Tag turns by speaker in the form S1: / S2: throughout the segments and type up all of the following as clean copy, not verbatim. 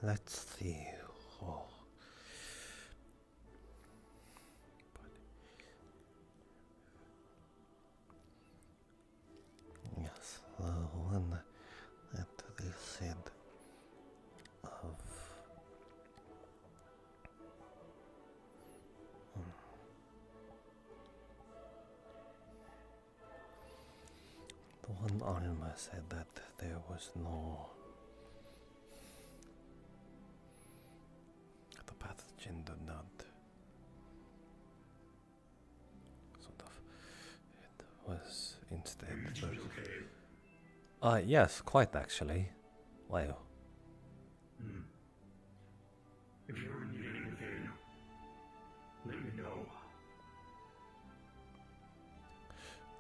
S1: let's see. Oh. Yes, the one that they said of the one Alma said that there was no the pathogen did not sort of it was instead yes, quite actually. Wow.
S2: If you ever need anything, let me know.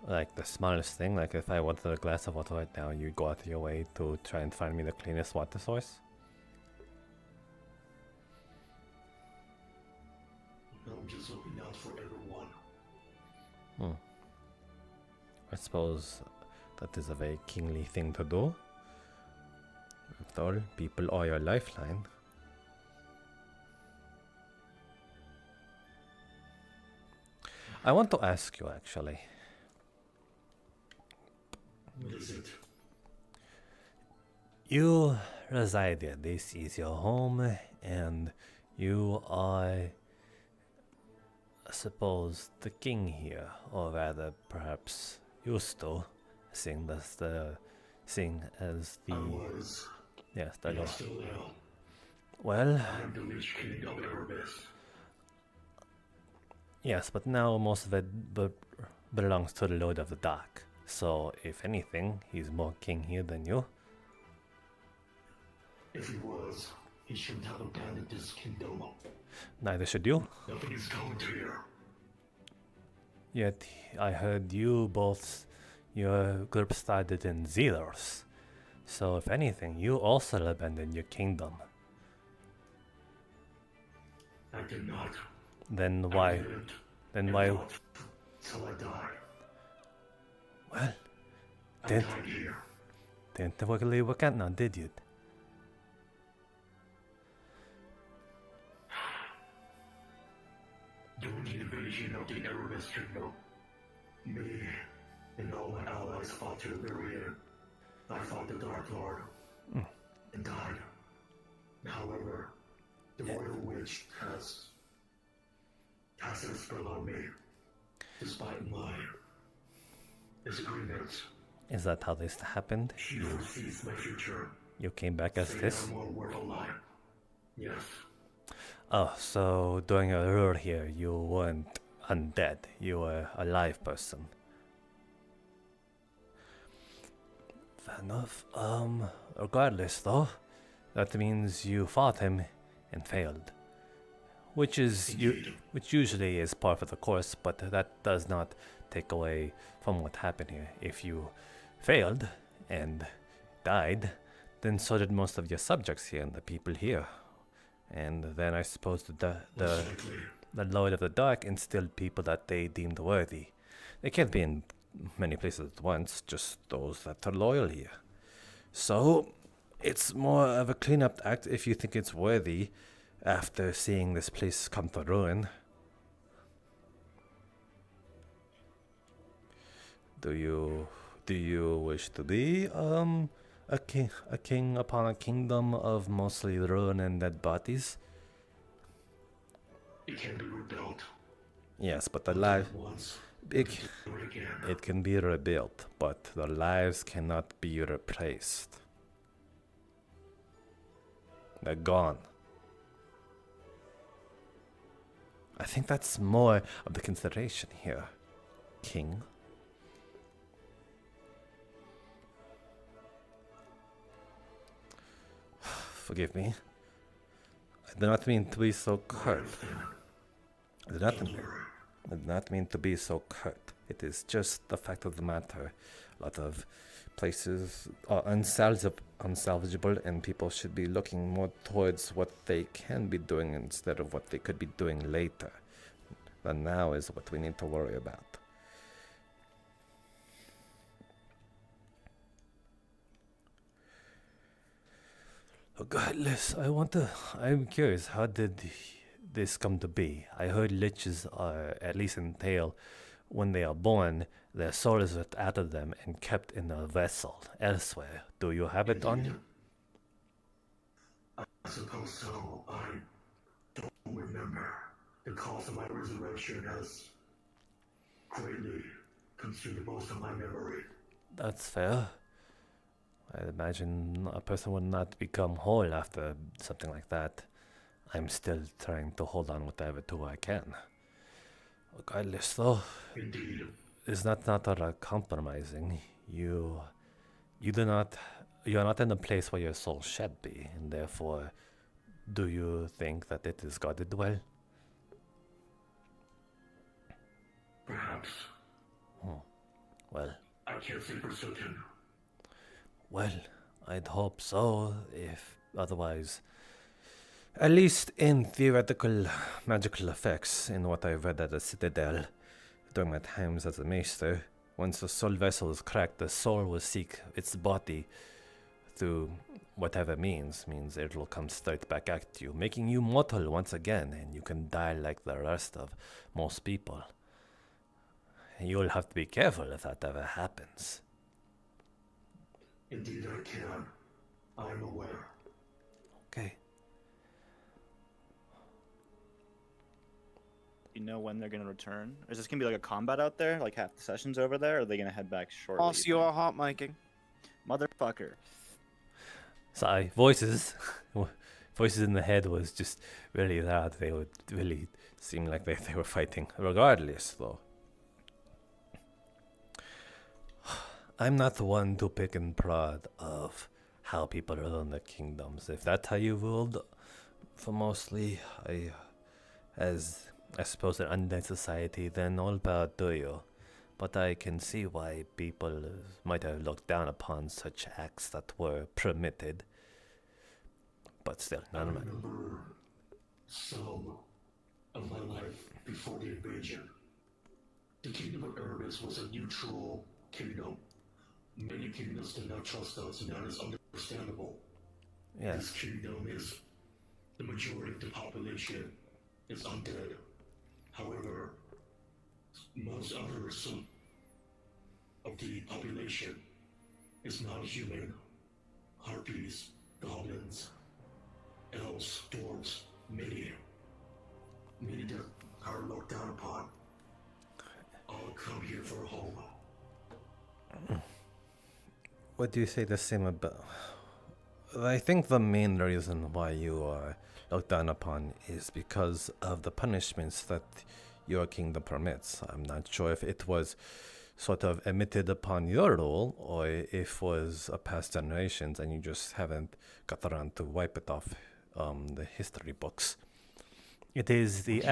S1: Like the smallest thing, like if I wanted a glass of water right now, you go out of your way to try and find me the cleanest water source?
S2: I'm just looking out for everyone.
S1: I suppose that is a very kingly thing to do. After all, people are your lifeline. I want to ask you actually.
S2: What is it?
S1: You reside here, this is your home, and you are, I suppose, the king here, or rather, perhaps, used to, seeing as the,
S2: I was.
S1: yes,
S2: And I still am.
S1: well,
S2: I am the leech king of Erebus.
S1: yes, but now most of it belongs to the Lord of the Dark. So, if anything, he's more king here than you.
S2: If he was, he shouldn't have abandoned this kingdom.
S1: Neither should you.
S2: Nothing is going to here.
S1: Yet, I heard your group started in Zeros. So, if anything, you also abandoned your kingdom.
S2: I did not.
S1: Then why?
S2: Till I died.
S1: Well,
S2: I died here.
S1: didn't really work out now, did you?
S2: During the invasion of the Erebus kingdom, me and all my allies fought to the very end. I fought the Dark Lord and died. However, the Boiro witch has a spell on me, despite my disagreements.
S1: Is that how this happened?
S2: She foresees my future.
S1: You came back as this?
S2: I'm more worth alive. Yes.
S1: Oh, so during your rule here, you weren't undead. You were a live person. Fair enough. Regardless though, that means you fought him and failed. Which usually is part of the course, but that does not take away from what happened here. If you failed and died, then so did most of your subjects here and the people here. And then I suppose the Lord of the Dark instilled people that they deemed worthy. They can't be in many places at once, just those that are loyal here. So, it's more of a cleanup act if you think it's worthy after seeing this place come to ruin. Do you wish to be a king upon a kingdom of mostly ruin and dead bodies?
S2: It can be rebuilt.
S1: Yes, but the life it
S2: It
S1: can be rebuilt, but the lives cannot be replaced. They're gone. I think that's more of the consideration here, King. Forgive me. I do not mean to be so curt. I do not mean to be so curt. It is just the fact of the matter. A lot of places are unsalvageable, and people should be looking more towards what they can be doing instead of what they could be doing later. The now is what we need to worry about. Regardless, I'm curious, how did this come to be? I heard liches are, at least in tale, when they are born, their soul is ripped out of them and kept in a vessel elsewhere. Do you have it on you?
S2: I suppose so. I don't remember. The cause of my resurrection has greatly consumed most of my memory.
S1: That's fair. I imagine a person would not become whole after something like that. I'm still trying to hold on whatever tool I can. Regardless, though,
S2: Indeed.
S1: is not compromising. You are not in a place where your soul should be, and therefore, do you think that it is guarded well?
S2: Perhaps.
S1: Well,
S2: I can't say for certain.
S1: well, I'd hope so, if otherwise. At least in theoretical magical effects, in what I've read at the Citadel during my times as a maester, once the soul vessel is cracked, the soul will seek its body through whatever means it will come straight back at you, making you mortal once again, and you can die like the rest of most people. You'll have to be careful if that ever happens.
S2: Indeed I can. I'm aware.
S1: Okay.
S3: You know when they're gonna return? Is this gonna be like a combat out there? Like half the session's over there? Or are they gonna head back shortly?
S4: Also, you are hot miking.
S3: Motherfucker.
S1: Sorry, voices in the head was just really loud. They would really seem like they were fighting. Regardless, though, I'm not the one to pick and prod of how people rule their kingdoms. If that's how you ruled for mostly, as I suppose an undead society, then all power to you. But I can see why people might have looked down upon such acts that were permitted. But still, none of it.
S2: I remember some of my life before the invasion. The kingdom of Erebus was a neutral kingdom. Many kingdoms did not trust us, and that is understandable.
S1: Yes.
S2: This kingdom is the majority of the population is undead. However, most others of the population is non-human. Harpies, goblins, elves, dwarves, many that are looked down upon. All come here for a home.
S1: What do you say the same about? I think the main reason why you are looked down upon is because of the punishments that your kingdom permits. I'm not sure if it was sort of emitted upon your rule or if it was a past generations and you just haven't got around to wipe it off the history books. It is the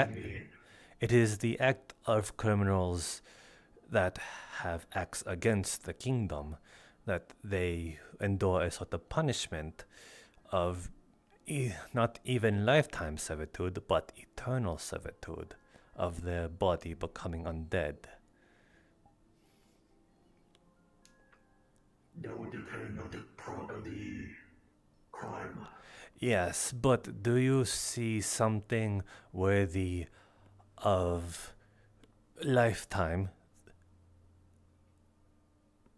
S1: act of criminals that have acts against the kingdom that they endure a sort of punishment of not even lifetime servitude, but eternal servitude of their body becoming undead.
S2: That would depend on the crime.
S1: Yes, but do you see something worthy of lifetime?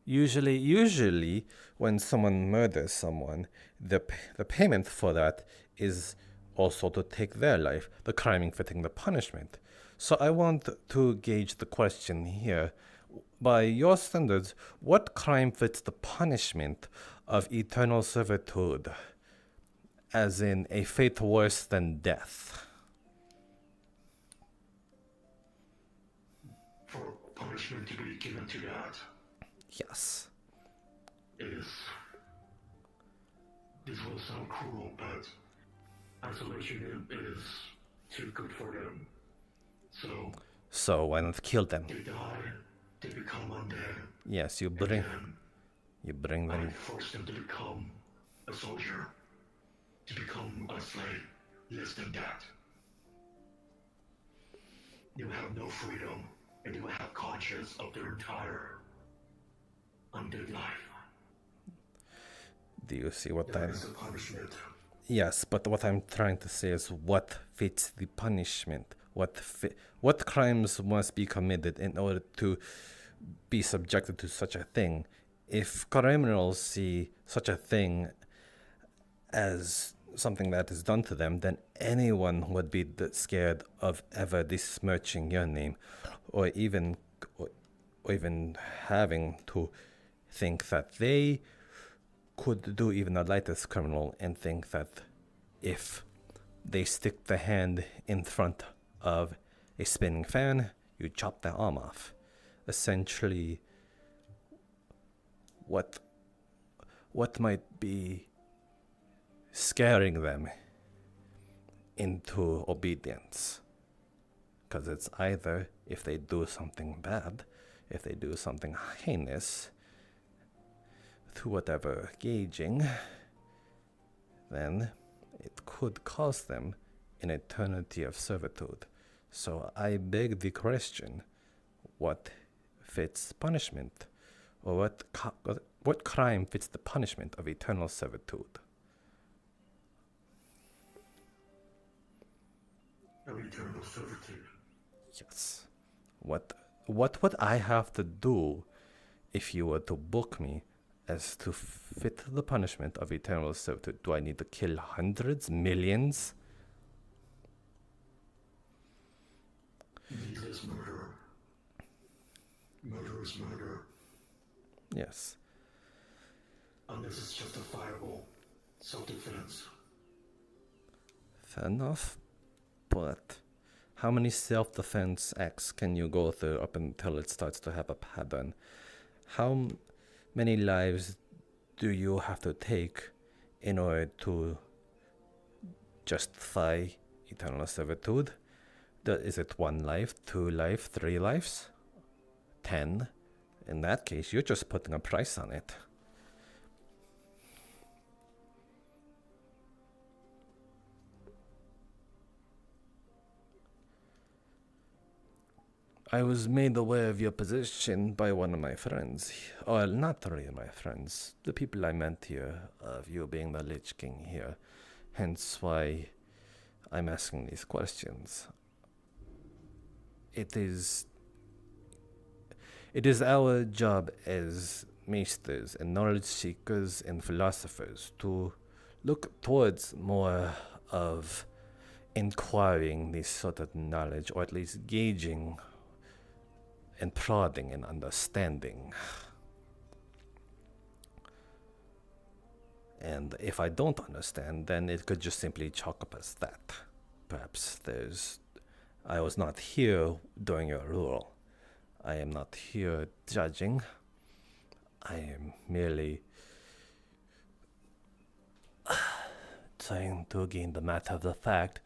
S1: Usually, when someone murders someone, the payment for that is also to take their life, the crime fitting the punishment. So I want to gauge the question here. By your standards, what crime fits the punishment of eternal servitude, as in a fate worse than death?
S2: For punishment to be given to that.
S1: Yes.
S2: This will sound cruel, but isolation is too good for them.
S1: So why not kill them?
S2: They die, they become undead.
S1: Yes, you bring
S2: I
S1: them.
S2: force them to become a soldier, to become a slave, less than that. You have no freedom, and you have conscience of their entire undead life.
S1: Do you see what
S2: That
S1: I'm...
S2: is the punishment
S1: Yes, but what I'm trying to say is what fits the punishment. What crimes must be committed in order to be subjected to such a thing? If criminals see such a thing as something that is done to them, then anyone would be scared of ever besmirching your name, or even having to think that they could do even the lightest criminal and think that if they stick the hand in front of a spinning fan, you chop their arm off. Essentially, what might be scaring them into obedience? Because it's either if they do something bad, if they do something heinous, to whatever gauging, then it could cost them an eternity of servitude. So I beg the question, what fits punishment? Or what crime fits the punishment of eternal servitude?
S2: Of eternal servitude.
S1: Yes. What would I have to do if you were to book me as to fit the punishment of eternal servitude? Do I need to kill hundreds, millions?
S2: Needless murder. Murder is murder.
S1: Yes.
S2: Unless it's justifiable self-defense.
S1: Fair enough. But how many self-defense acts can you go through up until it starts to have a pattern? How many lives do you have to take in order to justify eternal servitude? Is it 1 life, 2 life, 3 lives? 10? In that case, you're just putting a price on it. I was made aware of your position by one of my friends. Or not really my friends. The people I met here, of you being the Lich King here. Hence why I'm asking these questions. It is our job as maesters and knowledge seekers and philosophers to look towards more of inquiring this sort of knowledge, or at least gauging and prodding and understanding. And if I don't understand, then it could just simply chalk up as that. Perhaps I was not here during your rule. I am not here judging. I am merely trying to gain the matter of the fact,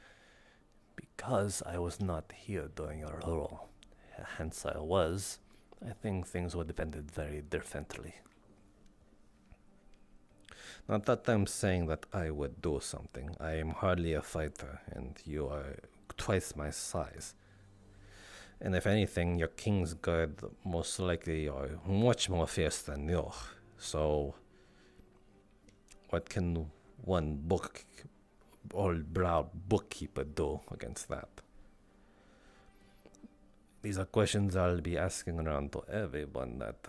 S1: because I was not here during your rule. Hence I think things would have ended very differently. Not that I'm saying that I would do something. I am hardly a fighter, and you are twice my size. And if anything, your King's Guard most likely are much more fierce than you. So, what can one old-browed bookkeeper do against that? These are questions I'll be asking around to everyone that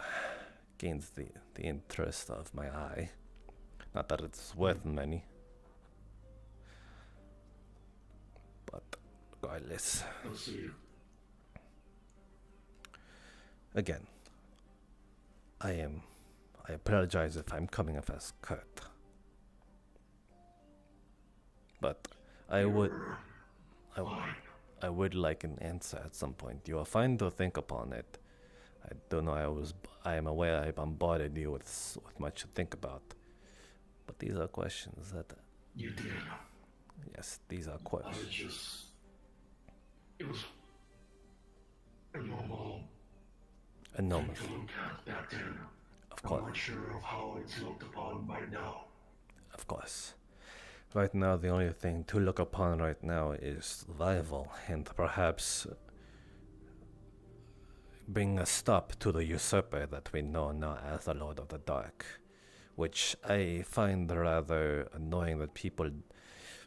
S1: gains the interest of my eye. Not that it's worth many. But regardless.
S2: I'll see you.
S1: Again, I apologize if I'm coming off as curt. But I would like an answer at some point. You are fine to think upon it. I don't know, I am aware I bombarded you with much to think about. But these are questions that...
S2: You did.
S1: Yes, these are questions.
S2: It was a normal
S1: A normal
S2: thing to look at back then.
S1: Of
S2: I'm
S1: course.
S2: not sure of how it's looked upon right now.
S1: Of course. Right now, the only thing to look upon right now is survival, and perhaps bring a stop to the usurper that we know now as the Lord of the Dark, which I find rather annoying that people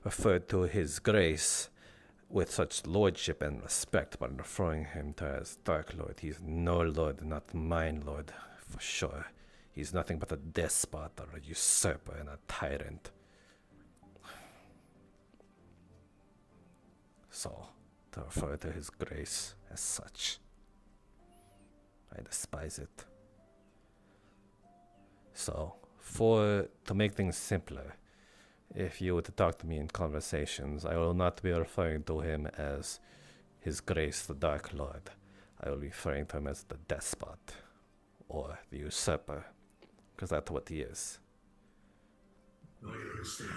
S1: referred to His Grace with such lordship and respect, but referring him to as Dark Lord. He's no lord, not mine lord, for sure. He's nothing but a despot or a usurper and a tyrant. So, to refer to His Grace as such, I despise it. So, to make things simpler, if you were to talk to me in conversations, I will not be referring to him as His Grace the Dark Lord. I will be referring to him as the despot, or the usurper, because that's what he is.
S2: I understand.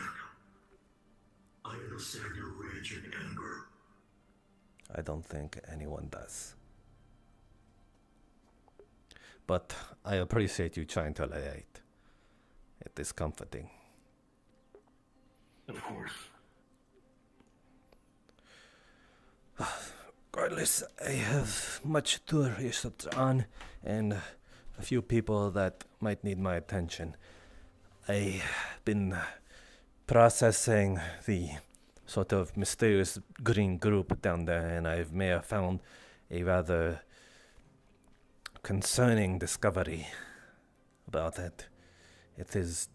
S2: I understand your rage and anger.
S1: I don't think anyone does. But I appreciate you trying to relate. It is comforting.
S2: Of course.
S1: Regardless, I have much to research on, and a few people that might need my attention. I've been processing the sort of mysterious green group down there, and I may have found a rather concerning discovery about it. It is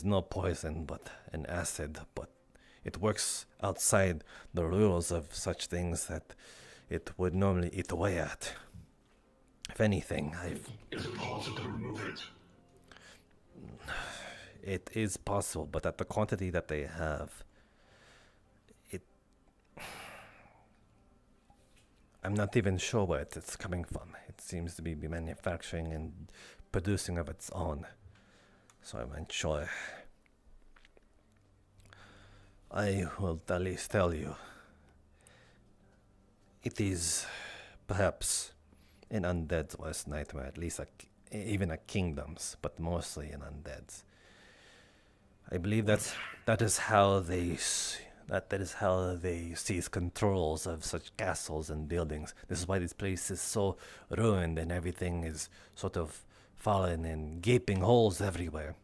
S1: no poison, but an acid, but it works outside the rules of such things that it would normally eat away at. If anything,
S2: Is it possible to remove it?
S1: It is possible, but at the quantity that they have, I'm not even sure where it's coming from. It seems to be manufacturing and producing of its own. So I'm unsure. I will at least tell you. It is perhaps an undead's worst nightmare, at least even a kingdom's, but mostly an undead's. I believe that is how they seize controls of such castles and buildings. This is why this place is so ruined and everything is sort of fallen in gaping holes everywhere.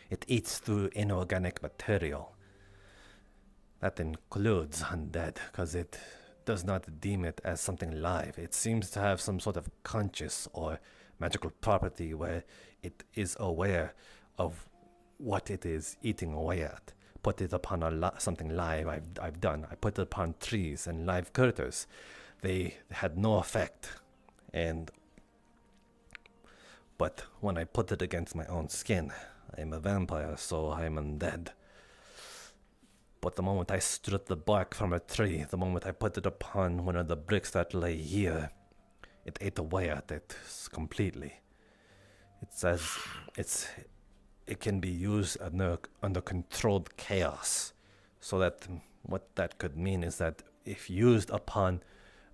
S1: It eats through inorganic material. That includes undead, because it does not deem it as something live. It seems to have some sort of conscious or magical property where it is aware of what it is eating away at. Put it upon something live I've done. I put it upon trees and live critters. They had no effect. But when I put it against my own skin, I'm a vampire, so I'm undead. But the moment I stripped the bark from a tree, the moment I put it upon one of the bricks that lay here, it ate away at it completely. It can be used under controlled chaos. So that what that could mean is that if used upon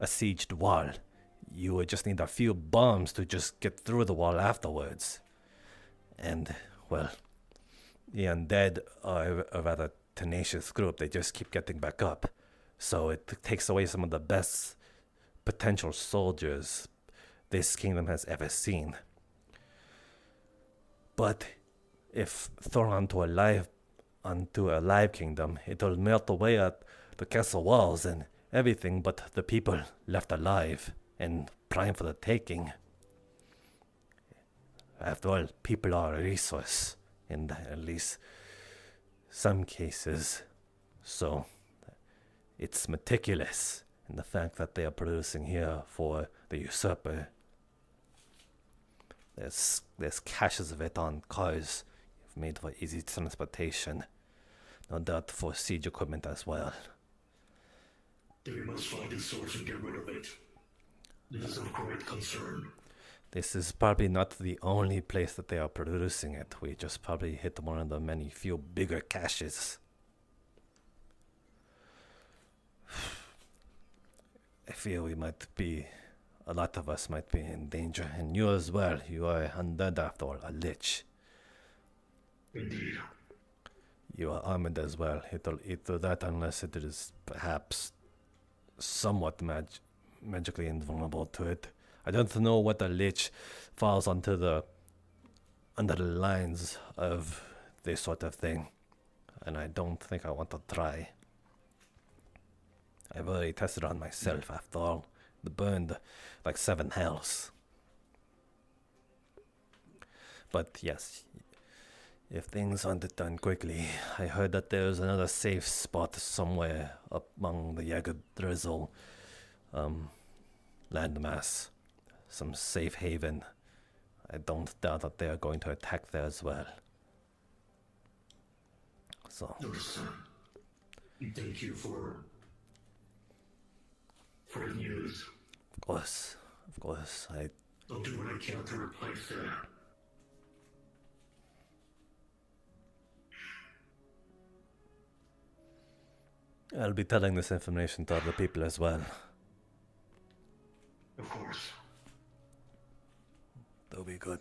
S1: a sieged wall, you would just need a few bombs to just get through the wall afterwards. And, well, the undead are a rather tenacious group. They just keep getting back up. So it takes away some of the best potential soldiers this kingdom has ever seen. But if thrown onto a live kingdom, it'll melt away at the castle walls and everything but the people left alive and prime for the taking. After all, people are a resource in at least some cases. So it's meticulous in the fact that they are producing here for the usurper. There's caches of it on cars made for easy transportation. No doubt for siege equipment as well.
S2: Then we must find its source and get rid of it. This is of great concern.
S1: This is probably not the only place that they are producing it. We just probably hit one of the many few bigger caches. I feel a lot of us might be in danger, and you as well. You are undead after all, a lich.
S2: Indeed.
S1: You are armored as well. It'll eat through that unless it is perhaps somewhat magically invulnerable to it. I don't know what a lich falls under the lines of this sort of thing. and I don't think I want to try. I've already tested on myself after all. It burned like 7 hells. But yes, if things aren't done quickly, I heard that there's another safe spot somewhere up among the Jagged Drizzle landmass. Some safe haven. I don't doubt that they are going to attack there as well. So.
S2: Understand. Thank you for the news.
S1: Of course.
S2: I'll do what I can to replace it.
S1: I'll be telling this information to other people as well.
S2: Of course.
S1: That'll be good.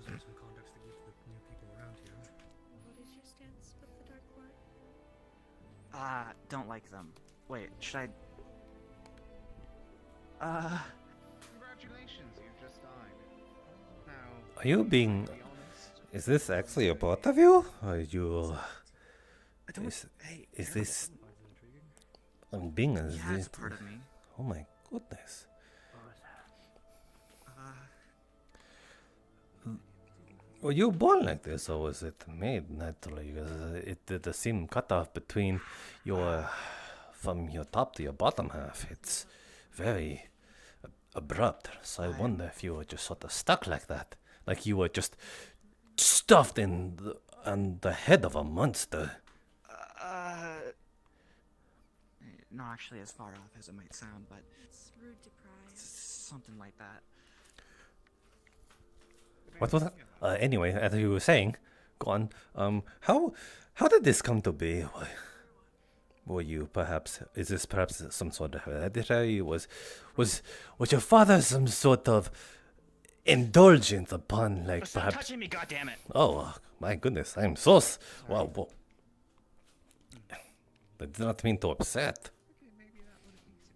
S4: There's some context to give the new people around here.
S5: What is your stance with the Dark Lord?
S6: Don't like them. Wait, should
S4: Congratulations, you just died. Now,
S1: Are you being...
S4: to be honest,
S1: Is this actually a part of you? Or you...
S6: I don't.
S1: Is this... I'm being as
S6: Yeah,
S1: this...
S6: it's part of me.
S1: Oh my goodness. Were you born like this, or was it made naturally? Because it seem cut off between your... from your top to your bottom half. It's very abrupt. So I wonder if you were just sort of stuck like that. Like you were just stuffed on the head of a monster.
S6: Not actually as far off as it might sound, but
S5: It's rude to pry.
S6: something like that.
S1: What was that? Anyway, as you were saying, go on. How did this come to be? Were you perhaps? Is this perhaps some sort of hereditary? Was your father some sort of indulgent upon, like,
S6: Stop
S1: perhaps?
S6: touching me, goddammit!
S1: Oh my goodness, I'm so wow. Whoa. That did not mean to upset.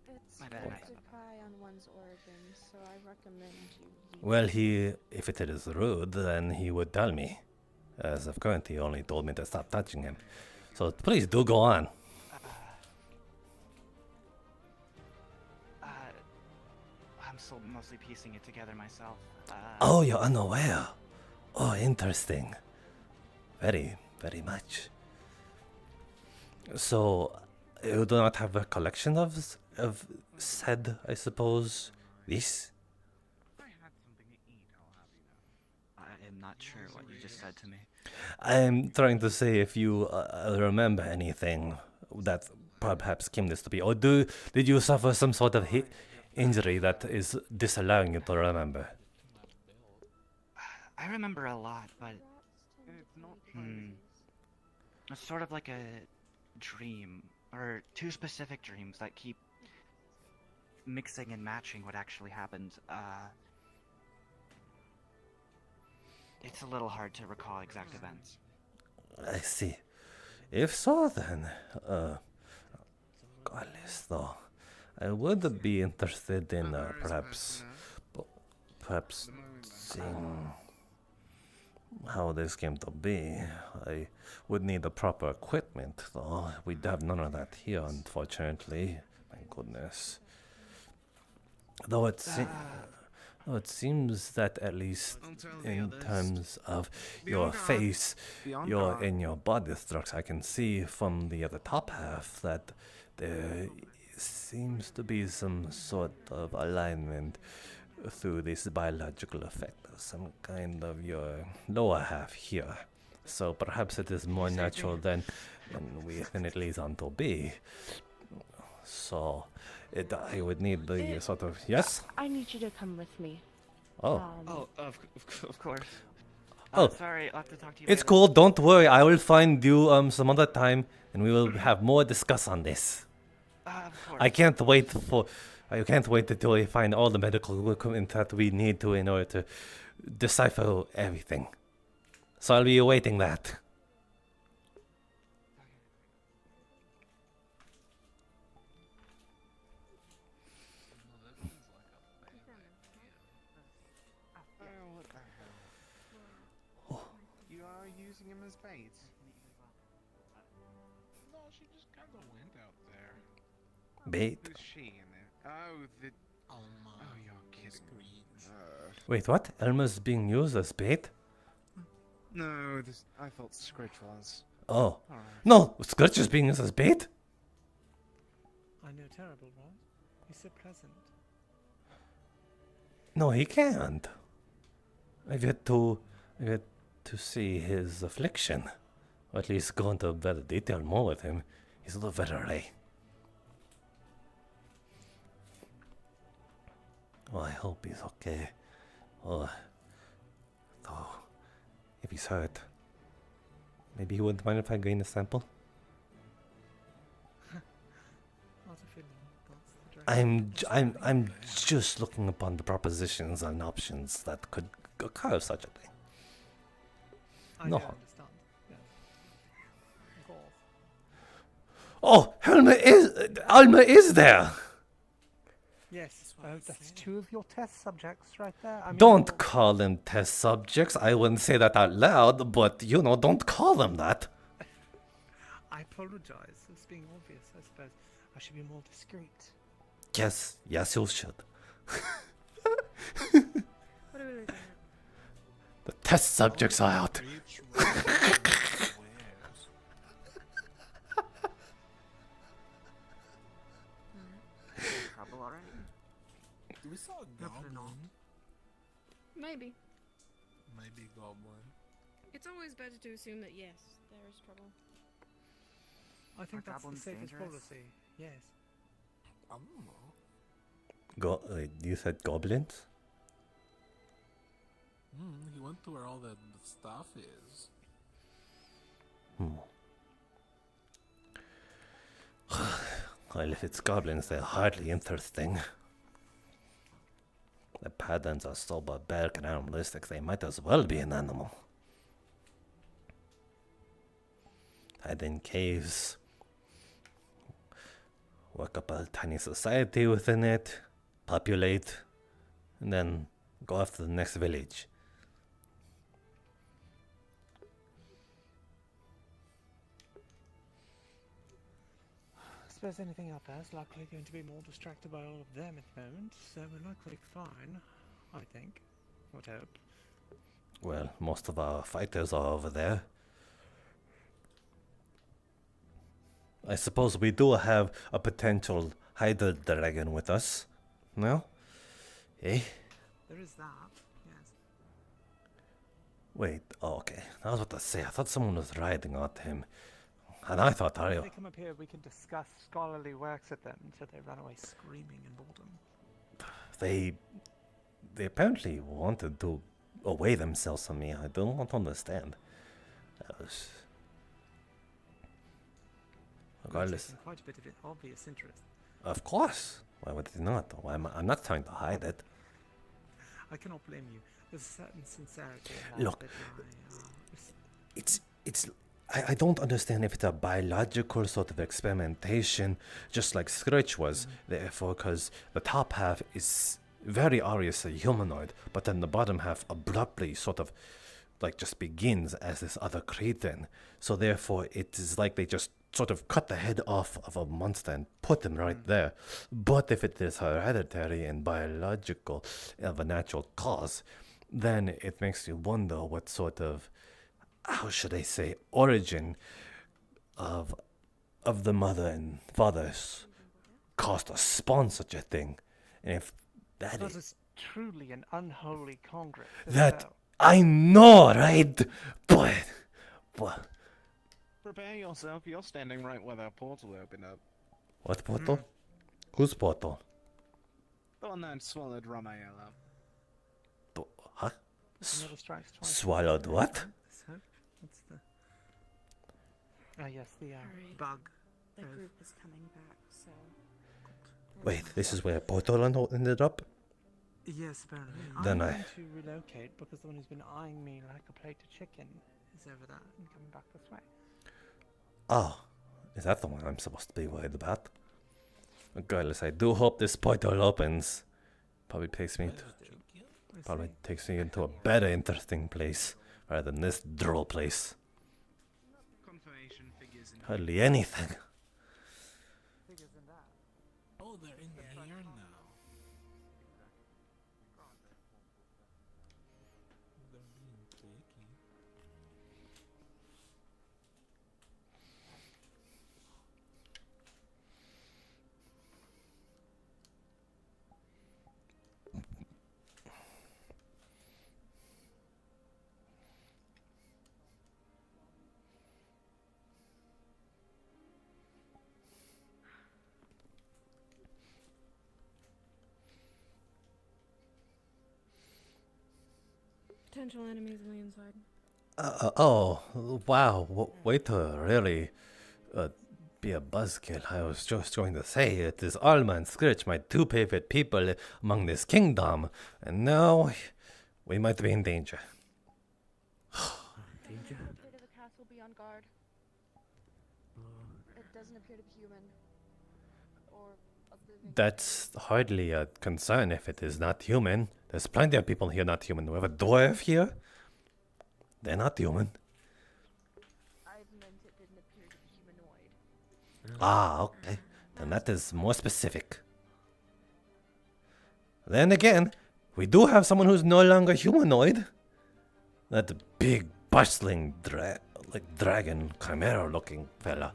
S5: It's
S6: My bad.
S5: rude to pry on one's origins, so I recommend you leave.
S1: Well, if it is rude, then he would tell me. As of current, he only told me to stop touching him. So please do go on.
S6: I'm still mostly piecing it together myself.
S1: Oh, you're unaware. Oh, interesting. Very, very much. So, you do not have a collection of said, I suppose, this?
S4: if I had something to eat, I'll have you know.
S6: I'm not sure what you just said to me.
S1: I'm trying to say if you remember anything that perhaps came this to be, or did you suffer some sort of injury that is disallowing you to remember?
S6: I remember a lot, but it's sort of like a dream, or two specific dreams that keep mixing and matching what actually happened. It's a little hard to recall exact events.
S1: I see. If so, then, regardless though, I would be interested in perhaps seeing how this came to be. I would need the proper equipment though. We have none of that here, unfortunately. My goodness. Though it seems that at least in terms of your face, in your body structure, I can see from the top half that there seems to be some sort of alignment through this biological effect of some kind of your lower half here. So perhaps it is more natural than it leads on to be. So I would need the sort of... Yes?
S5: I need you to come with me.
S1: Oh.
S6: Of course.
S1: Oh.
S6: Sorry, I'll have to talk to you
S1: It's
S6: later.
S1: cool, don't worry. I will find you some other time and we will have more discuss on this.
S6: Of course.
S1: I can't wait until we find all the medical equipment that we need to in order to decipher everything. So I'll be awaiting that.
S7: What the hell? You are using him as bait? No, she just kind of went out there.
S1: Bait?
S7: Who's she in there? Oh, the... Oh, you're kidding.
S1: Wait, what? Elma's being used as bait?
S7: No, this... I thought Scritch was.
S1: Oh.
S7: Alright.
S1: No! Scourge is being used as bait?
S4: I know terrible, right? He's so pleasant.
S1: No, he can't. I've yet to see his affliction. Or at least go into better detail more with him. He's a little veteran. Oh, I hope he's okay. Oh, though, if he's hurt, maybe he wouldn't mind if I gain a sample.
S4: Not a feeling. That's the dragon.
S1: I'm just looking upon the propositions and options that could occur of such a thing.
S4: I
S1: No.
S4: do understand. Yeah. Of course.
S1: Oh, Alma is there.
S4: Yes, that's two of your test subjects right there. I mean,
S1: Don't call them test subjects. I wouldn't say that out loud, but don't call them that.
S4: I apologize. It's being obvious, I suppose. I should be more discreet.
S1: Yes, you should.
S5: What are we looking at?
S1: The test subjects are out.
S6: Trouble already?
S8: We saw a goblin.
S5: Maybe.
S8: Maybe goblin.
S5: It's always better to assume that yes, there is trouble.
S4: I think
S6: Are
S4: that's the
S6: goblins
S4: safest
S6: dangerous?
S4: policy. Yes.
S8: I don't know.
S1: You said goblins?
S8: He went to where all the stuff is.
S1: Well, if it's goblins, they're hardly interesting. The patterns are so barbaric and animalistic, they might as well be an animal. Hide in caves. Work up a tiny society within it. Populate. And then go after the next village.
S4: I suppose anything out there is likely going to be more distracted by all of them at the moment, so we're likely fine, I think. Would hope.
S1: Well, most of our fighters are over there. I suppose we do have a potential Hydra dragon with us. No? Eh?
S4: There is that, yes.
S1: Wait, oh, okay. I was about to say, I thought someone was riding on him. And I thought,
S4: If they come up here, we can discuss scholarly works with them until they run away screaming in boredom.
S1: they apparently wanted to away themselves from me. I don't understand. That was... Regardless.
S4: Quite a bit of obvious interest.
S1: Of course. Why would they not? I'm not trying to hide it.
S4: I cannot blame you. There's a certain sincerity in that.
S1: Look, I don't understand if it's a biological sort of experimentation, just like Scritch was. Therefore, because the top half is very obviously humanoid, but then the bottom half abruptly sort of like just begins as this other cretin. So therefore, it is like they just sort of cut the head off of a monster and put him right there. But if it is hereditary and biological of a natural cause, then it makes you wonder what sort of, how should I say, origin of the mother and fathers caused to spawn such a thing. And if that
S4: is truly an unholy congress.
S1: That I know, right? But
S7: Prepare yourself, you're standing right where that portal opened up.
S1: what portal? Whose portal?
S7: The one that swallowed Ramael up.
S1: Huh?
S4: Never strikes twice.
S1: Swallowed what?
S4: That's the... Ah, yes, the bug.
S5: The group is coming back, so...
S1: Wait, this is where portal ended up?
S4: Yes, apparently.
S1: Then
S4: I'm going to relocate because the one who's been eyeing me like a plate of chicken is over there and coming back this way.
S1: Oh, is that the one I'm supposed to be worried about? Regardless, I do hope this portal opens. Probably takes me into a better interesting place rather than this droll place.
S7: Confirmation figures in
S1: Hardly anything.
S8: Oh, they're in here now. They're being tricky.
S5: Potential enemies on the inside.
S1: Oh, wow. Way to really be a buzzkill. I was just going to say it is Alma and Scritch, my two favorite people among this kingdom. And now we might be in danger.
S5: Danger? Appear to the castle, be on guard. It doesn't appear to be human. Or a living.
S1: That's hardly a concern if it is not human. There's plenty of people here not human. We have a dwarf here. They're not human.
S5: I meant it didn't appear to be humanoid.
S1: Ah, okay. Then that is more specific. Then again, we do have someone who's no longer humanoid. That big, bustling, dragon, chimera-looking fella.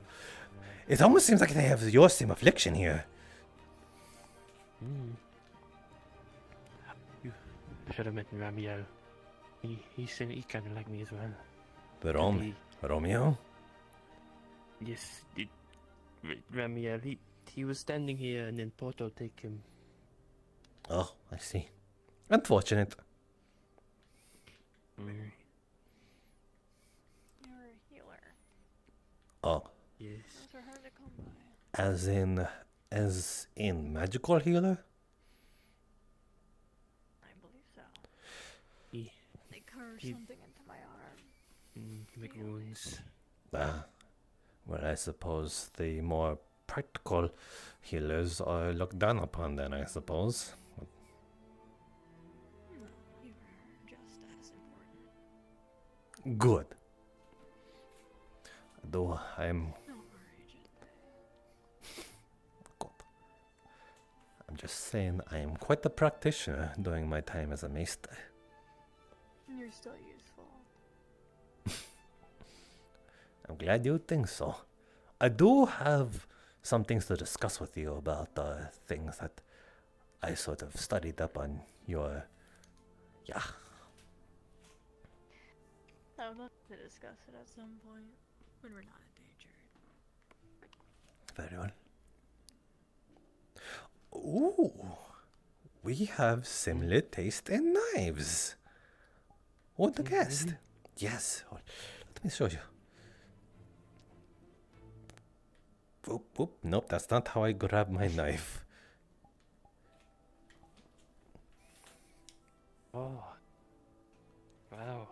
S1: It almost seems like they have your same affliction here.
S9: You should have met Ramiel. He's kind of like me as well.
S1: The Romeo?
S9: Yes, Ramiel. He was standing here and then Porto take him.
S1: Oh, I see. Unfortunate.
S5: You're a healer.
S1: Oh.
S9: Yes.
S5: Those are hard to come by.
S1: As in magical healer?
S5: I believe so.
S9: They
S5: carved something into my arm.
S9: Make wounds.
S1: Well, I suppose the more practical healers are looked down upon then, I suppose.
S5: No, you are just as important.
S1: Good. Though I'm...
S5: Don't worry, Jinpei.
S1: God. I'm just saying I am quite a practitioner during my time as a maester.
S5: You're still useful.
S1: I'm glad you think so. I do have some things to discuss with you about things that I sort of studied up on your... Yeah.
S5: I would love to discuss it at some point when we're not endangered.
S1: Very well. Ooh, we have similar taste in knives. What a guest!
S9: Really?
S1: Yes, let me show you. Whoop, whoop. Nope, that's not how I grab my knife.
S9: Oh. Wow.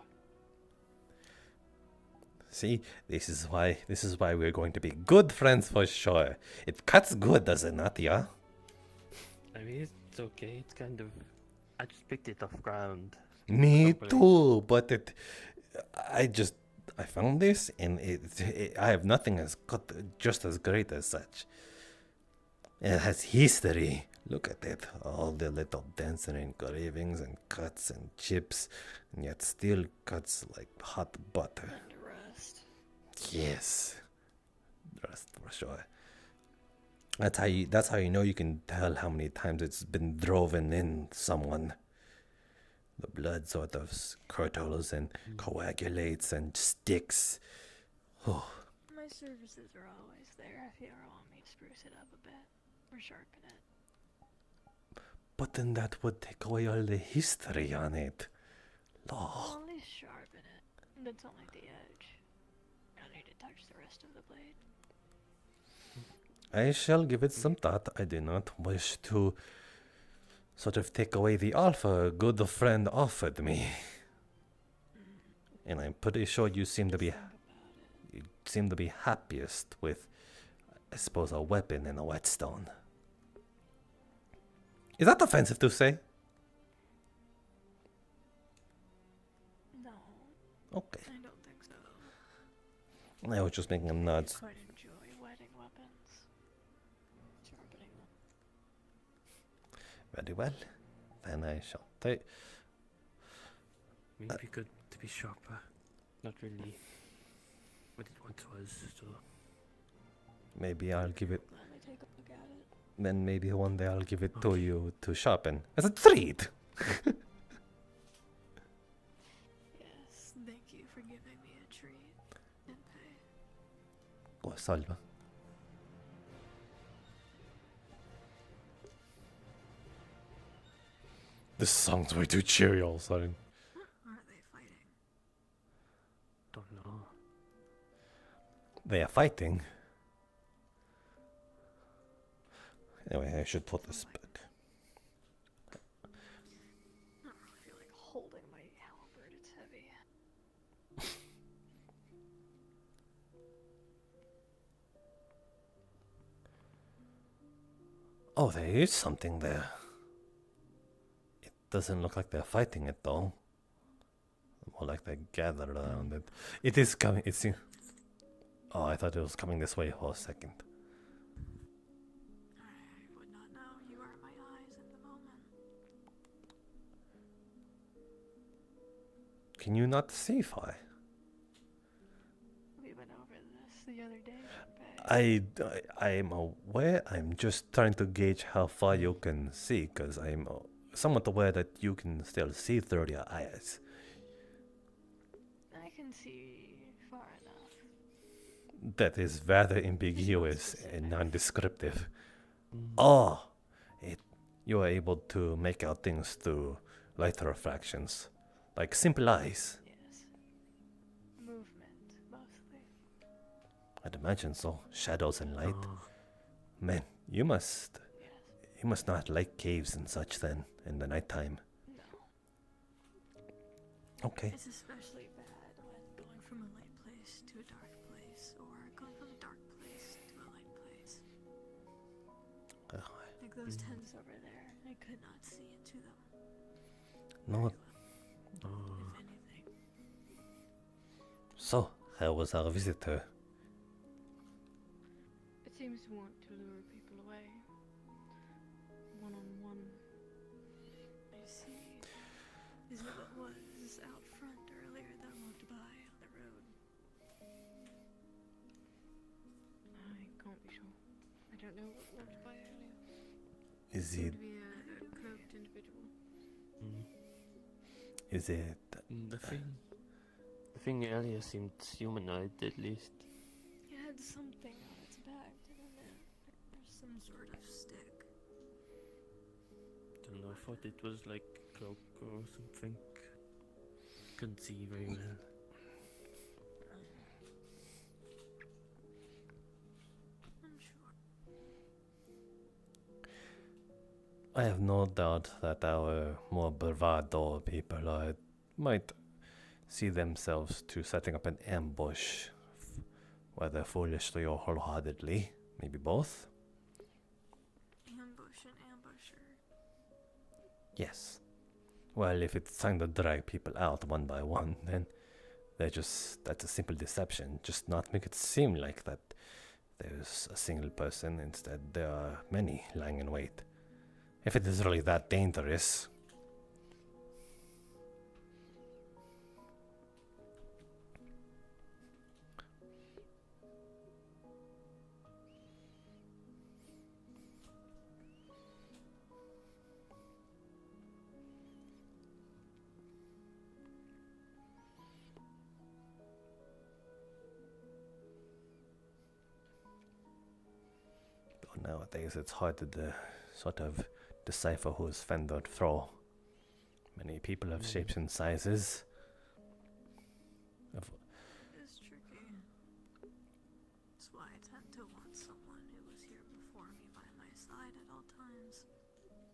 S1: See, this is why we're going to be good friends for sure. It cuts good, does it not, yeah?
S9: I mean, it's okay. It's kind of. I just picked it off ground.
S1: Me
S9: Properly.
S1: too, but I found this and I have nothing as cut just as great as such. It has history. Look at it, all the little dents and engravings and cuts and chips, and yet still cuts like hot butter.
S5: And rust.
S1: Yes, rust for sure. That's how you know you can tell how many times it's been driven in someone. The blood sort of curdles and coagulates and sticks. Oh,
S5: My services are always there if you ever want me to spruce it up a bit or sharpen it.
S1: but then that would take away all the history on it. Oh,
S5: I'll at least sharpen it. That's only the edge. I don't need to touch the rest of the blade.
S1: I shall give it some thought. I do not wish to sort of take away the offer a good friend offered me. And I'm pretty sure you seem to be happiest with, I suppose, a weapon and a whetstone. Is that offensive to say?
S5: No,
S1: Okay.
S5: I don't think so.
S1: I was just making a nod.
S5: I quite enjoy wetting weapons. Sharpening them.
S1: Very well. Then I shall take.
S9: Maybe good to be sharper. Not really what it once was, so.
S1: Maybe I'll give it.
S5: Let me take a look at it.
S1: Then maybe one day I'll give it to you to sharpen as a treat.
S5: Yes, thank you for giving me a treat, Jinpei.
S1: Oh, salve. This song's way too cheery all of a sudden.
S5: Are they fighting?
S9: Don't know.
S1: They are fighting. Anyway, I should put this back.
S5: I don't really feel like holding my halberd. It's heavy.
S1: Oh, there is something there. It doesn't look like they're fighting it though. More like they're gathered around it. It is coming. It's. Oh, I thought it was coming this way for a second.
S5: I would not know. You are my eyes at the moment.
S1: Can you not see far?
S5: We went over this the other day, Jinpei.
S1: I'm aware. I'm just trying to gauge how far you can see, because I'm somewhat aware that you can still see through your eyes.
S5: I can see far enough.
S1: That is rather ambiguous and non-descriptive. Oh, you are able to make out things through light refractions, like simple eyes.
S5: Yes. Movement, mostly.
S1: I'd imagine so. Shadows and light.
S9: Oh,
S1: Man, you must
S5: Yes.
S1: not like caves and such then in the nighttime.
S5: No.
S1: Okay.
S5: It's especially bad when going from a light place to a dark place, or going from a dark place to a light place. Like those tents over there, I could not see into them.
S1: No.
S5: Very well,
S9: oh.
S5: if anything.
S1: So, how was our visitor?
S5: It seems to want to lure people away. One-on-one. I see. Is it what was out front earlier that walked by on the road? I can't be sure. I don't know what walked by earlier.
S1: Is
S5: Seemed
S1: it
S5: to be a cloaked individual.
S9: Mm.
S1: is it
S9: The thing The thing earlier seemed humanoid, at least.
S5: It had something on its back, didn't it? There's some sort of stick.
S9: Don't know, I thought it was like a cloak or something. Couldn't see very well.
S5: Unsure.
S1: I have no doubt that our more bravado people might see themselves to setting up an ambush, whether foolishly or wholeheartedly, maybe both.
S5: Ambush and ambusher.
S1: Yes. Well, if it's time to drag people out one by one, then that's a simple deception. Just not make it seem like that there's a single person. Instead, there are many lying in wait. If it is really that dangerous. Nowadays, it's hard to sort of decipher who's friend or foe. Many people have shapes and sizes.
S5: It's tricky. That's why I tend to want someone who was here before me by my side at all times.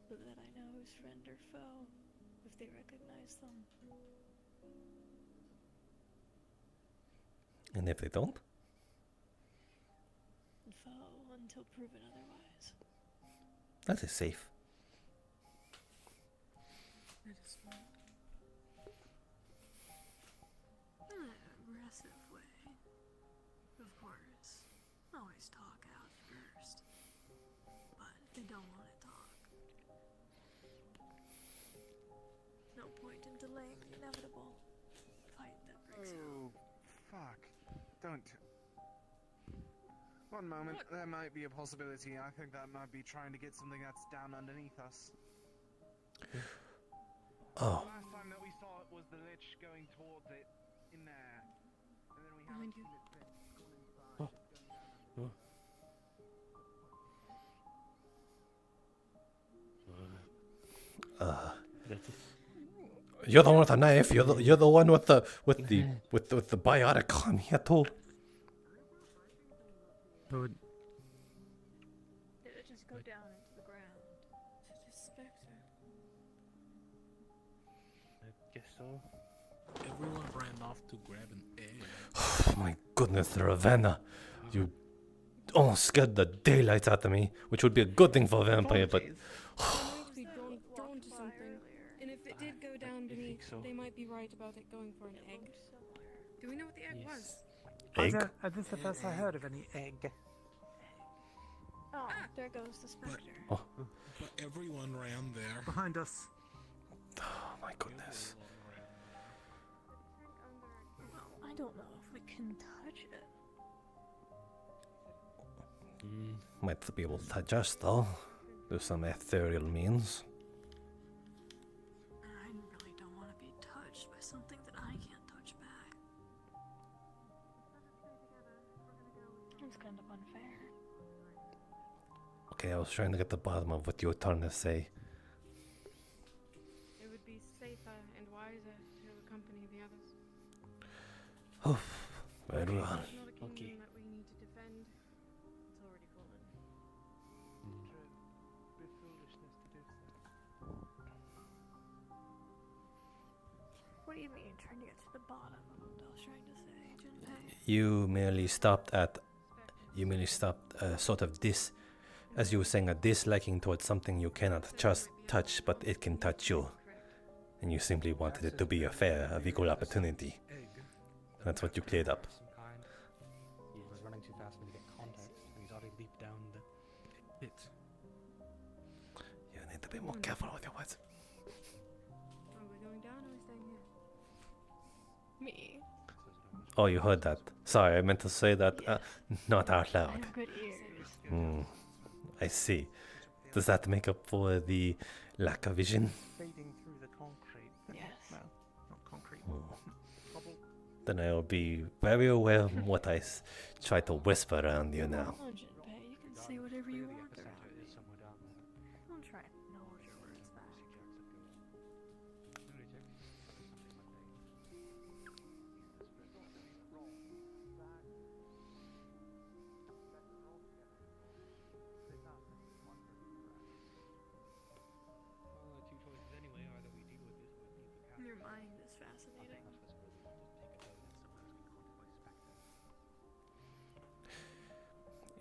S5: So that I know who's friend or foe, if they recognize them.
S1: And if they don't?
S5: Foe until proven otherwise.
S1: That is safe.
S5: It is not. In an aggressive way. Of course. Always talk out first. But they don't want to talk. No point in delaying the inevitable fight that breaks out.
S7: Oh, fuck. Don't. One moment, there might be a possibility. I think that might be trying to get something that's down underneath us.
S1: Oh.
S7: The last time that we saw it was the Lich going towards it in there. And then we haven't
S5: Behind you.
S7: seen it since. It's gone inside. It's going down under.
S9: That is.
S1: You're the one with the knife. You're the one with the biotic on here too.
S9: But
S5: Did it just go down into the ground? It's a specter.
S9: I guess so.
S8: Everyone ran off to grab an egg.
S1: Oh my goodness, Ravenna. You almost scared the daylights out of me, which would be a good thing for a vampire, but
S10: They might be drawn to something. And if it did go down beneath,
S9: so.
S10: they might be right about it going for an egg. Do we know what the egg was?
S1: egg?
S4: This is the first I heard of any egg.
S5: Oh, there goes the specter.
S1: Oh.
S8: But everyone ran there.
S4: Behind us.
S1: Oh my goodness.
S5: Well, I don't know if we can touch it.
S1: Might be able to touch us though. Through some ethereal means.
S5: I really don't want to be touched by something that I can't touch back. It's kind of unfair.
S1: Okay, I was trying to get to the bottom of what you were trying to say.
S10: It would be safer and wiser to accompany the others.
S1: Oh, very well.
S10: It's not a kingdom
S9: Okay.
S10: that we need to defend. It's already fallen.
S4: Bit foolishness to do so.
S5: What do you mean, trying to get to the bottom of what I was trying to say, Jinpei?
S1: You merely stopped, sort of as you were saying, a disliking towards something you cannot just touch, but it can touch you. And you simply wanted it to be a fair, of equal opportunity.
S4: Egg.
S1: That's what you cleared up.
S4: Some kind. He was running too fast for me to get context, and he's already leaped down the pit.
S1: You need to be more careful with your words.
S10: Are we going down or are we staying here?
S5: Me?
S1: Oh, you heard that. Sorry, I meant to say that not out
S5: I
S1: loud.
S5: have good ears.
S1: I see. Does that make up for the lack of vision?
S4: Fading through the concrete.
S5: Yes.
S4: No, not concrete.
S1: Oh.
S4: Bubble
S1: then I'll be very aware of what I try to whisper around you now.
S5: Oh, Jinpei, you can say whatever you want around me. Don't try and hold your words back. Your mind is fascinating.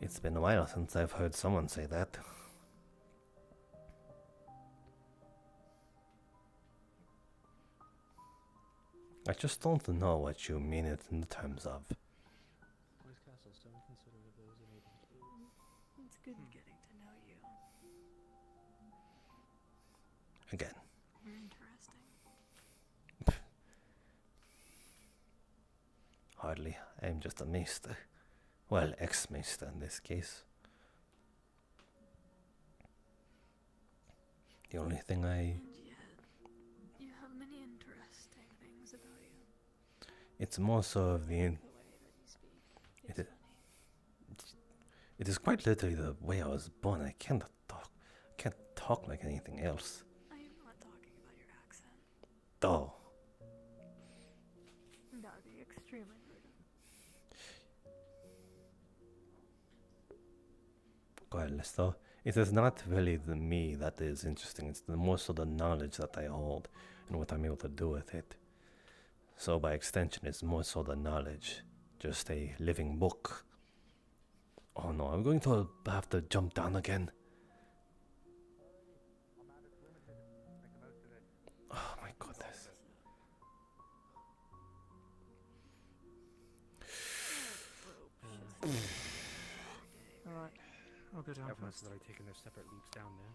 S1: It's been a while since I've heard someone say that. I just don't know what you mean it in terms of.
S5: It's good getting to know you.
S1: Again.
S5: You're interesting.
S1: Hardly. I'm just a maester. Well, ex-maester in this case. The only thing
S5: And yet, you have many interesting things about you.
S1: It's more so of the...
S5: The way that you speak is
S1: It,
S5: funny.
S1: it is quite literally the way I was born. I can't talk like anything else.
S5: I am not talking about your accent.
S1: Oh.
S5: That would be extremely rude.
S1: Regardless though, it is not really the me that is interesting. It's more so the knowledge that I hold and what I'm able to do with it. So by extension, it's more so the knowledge. Just a living book. Oh no, I'm going to have to jump down again. Oh my goodness.
S4: Alright, I'll go down
S11: Everyone's
S4: first.
S11: already taken their separate leaps down there.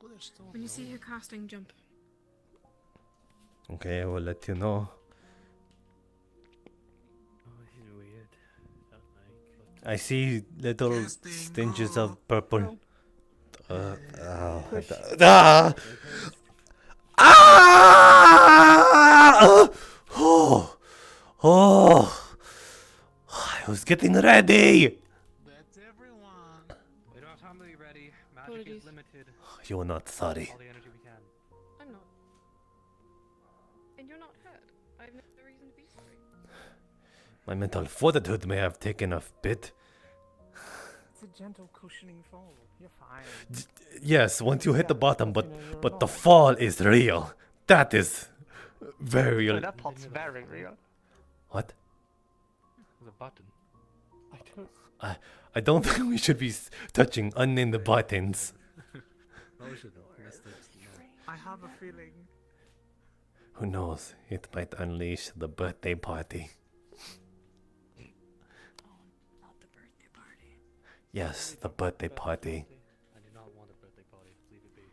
S8: Oh, there's still
S10: When you see her casting, jump.
S1: Okay, I will let you know.
S9: Oh, this is weird. Don't like.
S1: I see little
S8: Casting,
S1: stinges
S8: oh.
S1: of purple.
S10: Roll.
S4: Push.
S1: Ah! Ah! Oh! Oh! I was getting ready!
S8: That's everyone.
S11: We don't have time to be ready. Magic
S10: Apologies.
S11: is limited.
S1: You're not sorry.
S11: All the energy we can.
S10: I'm not. And you're not hurt. I have no reason to be sorry.
S1: My mental fortitude may have taken a bit.
S4: It's a gentle cushioning fall. You're fine.
S1: Yes, once you hit the
S4: Yeah,
S1: bottom,
S4: you know, you're
S1: but the
S4: wrong.
S1: fall is real. That is very real.
S6: That part's very real.
S1: What?
S11: There's a button.
S4: I don't.
S1: I don't think we should be touching unnamed buttons.
S11: Oh, should know. That's the,
S4: I have a feeling.
S1: Who knows? It might unleash the birthday party.
S5: Oh, not the birthday party.
S1: Yes, the birthday party.
S11: I do not want a birthday party. Leave it be.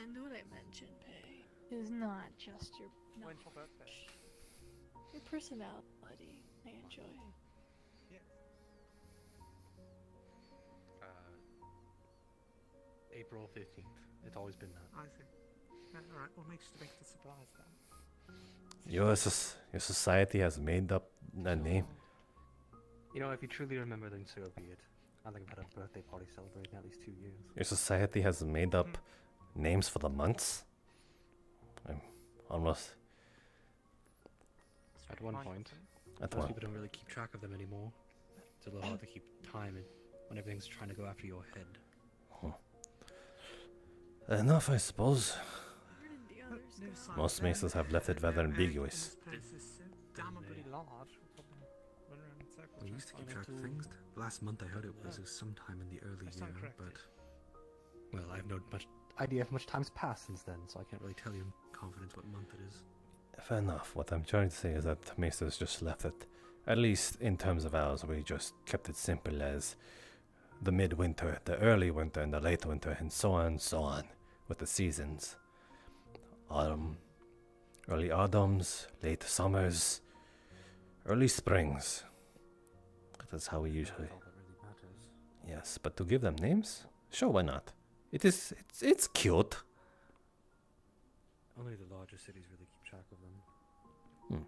S5: And what I meant, Jinpei, is not just your
S4: When's your birthday?
S5: your personality. I enjoy.
S11: April 15th. It's always been that.
S4: I see. Alright, we'll make sure to make the surprise then.
S1: Your society has made up a name.
S11: You know, if you truly remember, then so be it. I think I've had a birthday party celebrating at least 2 years.
S1: Your society has made up names for the months. I'm almost
S11: At one point,
S1: at
S11: most
S1: one.
S11: people don't really keep track of them anymore. It's a little hard to keep time when everything's trying to go after your head.
S1: Enough, I suppose.
S5: Where did the others
S4: No
S5: go?
S4: sign
S1: Most
S4: of them.
S1: mesas have left it rather
S4: Their area in
S1: ambiguous.
S4: this place is so damnably large. We'll probably run around in circles
S12: We
S4: trying
S12: used to keep
S4: find
S12: track of
S4: it.
S12: things. Last month I heard it was sometime in the early
S4: If I stand
S12: year,
S4: corrected.
S12: but
S11: Well, I have no much idea of much time's passed since then, so I can't really tell you.
S12: confidence what month it is.
S1: Fair enough. What I'm trying to say is that mesas just left it. At least in terms of ours, we just kept it simple as the midwinter, the early winter, and the late winter, and so on, with the seasons. Autumn, early autumns, late summers, early springs. That's how we usually.
S12: That's all that really matters.
S1: Yes, but to give them names, sure, why not? It's cute.
S12: Only the larger cities really keep track of them.
S1: Hmm.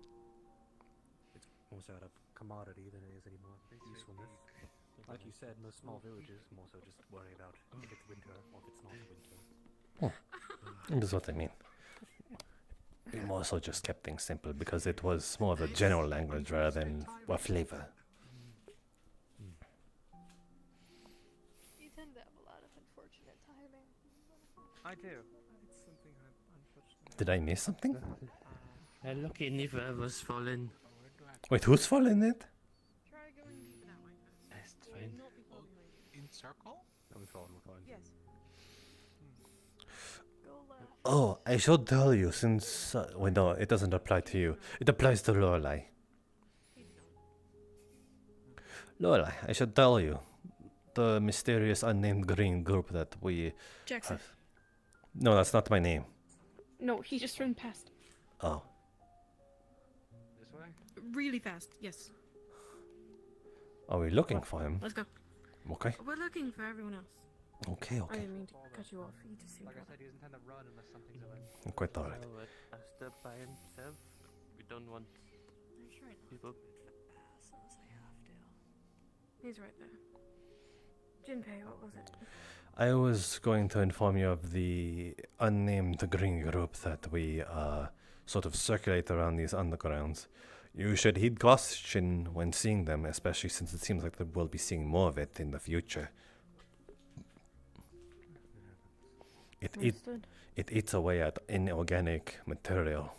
S12: It's more so out of commodity than it is any more usefulness. Like you said, most small villages more so just worry about if it's winter or if it's not winter.
S1: That's what I mean. We more so just kept things simple because it was more of a general language rather than a flavor.
S5: You tend to have a lot of unfortunate timing.
S4: I do. It's something unfortunate.
S1: Did I miss something?
S9: Lucky neither was fallen.
S1: Wait, who's falling it?
S10: Try going that way first.
S9: That's
S10: Or
S9: fine.
S10: not before we move.
S8: In circle?
S11: No, we're fine.
S10: Yes.
S5: Go left.
S1: Oh, I should tell you since... wait, no, it doesn't apply to you. It applies to Lorelei. Lorelei, I should tell you. The mysterious unnamed green group that we
S10: Jackson.
S1: have... No, that's not my name.
S10: No, he just ran past.
S1: Oh.
S11: This way?
S10: Really fast, yes.
S1: Are we looking for him?
S10: Let's go.
S1: Okay.
S10: We're looking for everyone else.
S1: Okay,
S10: I
S1: okay.
S10: didn't mean to cut you off. You just seemed
S11: Like I
S10: rather-
S11: said, he doesn't tend to run unless something's of it.
S1: Quite alright.
S9: A step by himself. We don't want
S5: I try not
S9: people.
S5: to move fast unless I have to.
S10: He's right there. Jinpei, what was it?
S1: I was going to inform you of the unnamed green group that we sort of circulate around these undergrounds. You should heed caution when seeing them, especially since it seems like we'll be seeing more of it in the future.
S10: Understood.
S1: It eats away at inorganic material,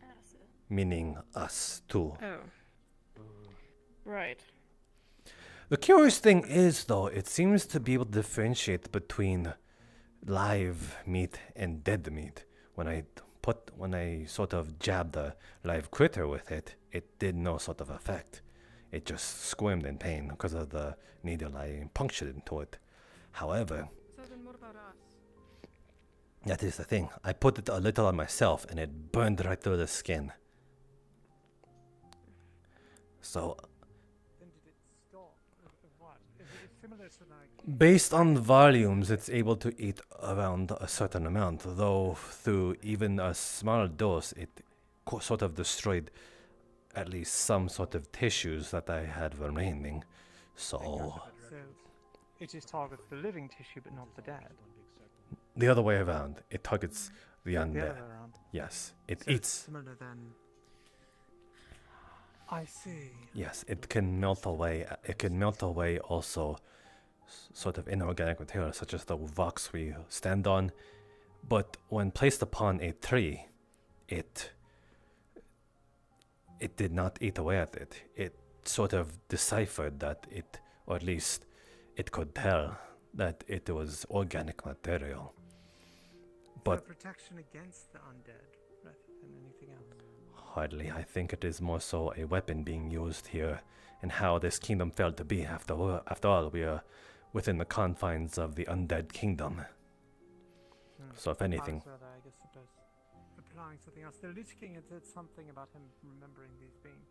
S5: Acid.
S1: meaning us too.
S10: Oh. Right.
S1: The curious thing is, though, it seems to be able to differentiate between live meat and dead meat. When I sort of jabbed a live critter with it, it did no sort of effect. It just squirmed in pain because of the needle I punctured into it. However,
S10: So then what about us?
S1: that is the thing. I put it a little on myself and it burned right through the skin. So,
S4: Then did it stop? What? Is it similar to like...
S1: based on volumes, it's able to eat around a certain amount, though through even a small dose, it sort of destroyed at least some sort of tissues that I had remaining. So,
S4: So, it just targets the living tissue but not the dead.
S1: the other way around, it targets the
S4: The
S1: undead.
S4: other way around.
S1: Yes, it
S4: So it's
S1: eats.
S4: similar then. I see.
S1: Yes, it can melt away. It can melt away also sort of inorganic material, such as the rocks we stand on. But when placed upon a tree, it did not eat away at it. It sort of deciphered that it, or at least it could tell that it was organic material. But
S4: For protection against the undead rather than anything else.
S1: hardly. I think it is more so a weapon being used here, and how this kingdom failed to be. After all, we are within the confines of the undead kingdom. So if anything,
S4: I guess suppose applying something else. The Lich King had said something about him remembering these being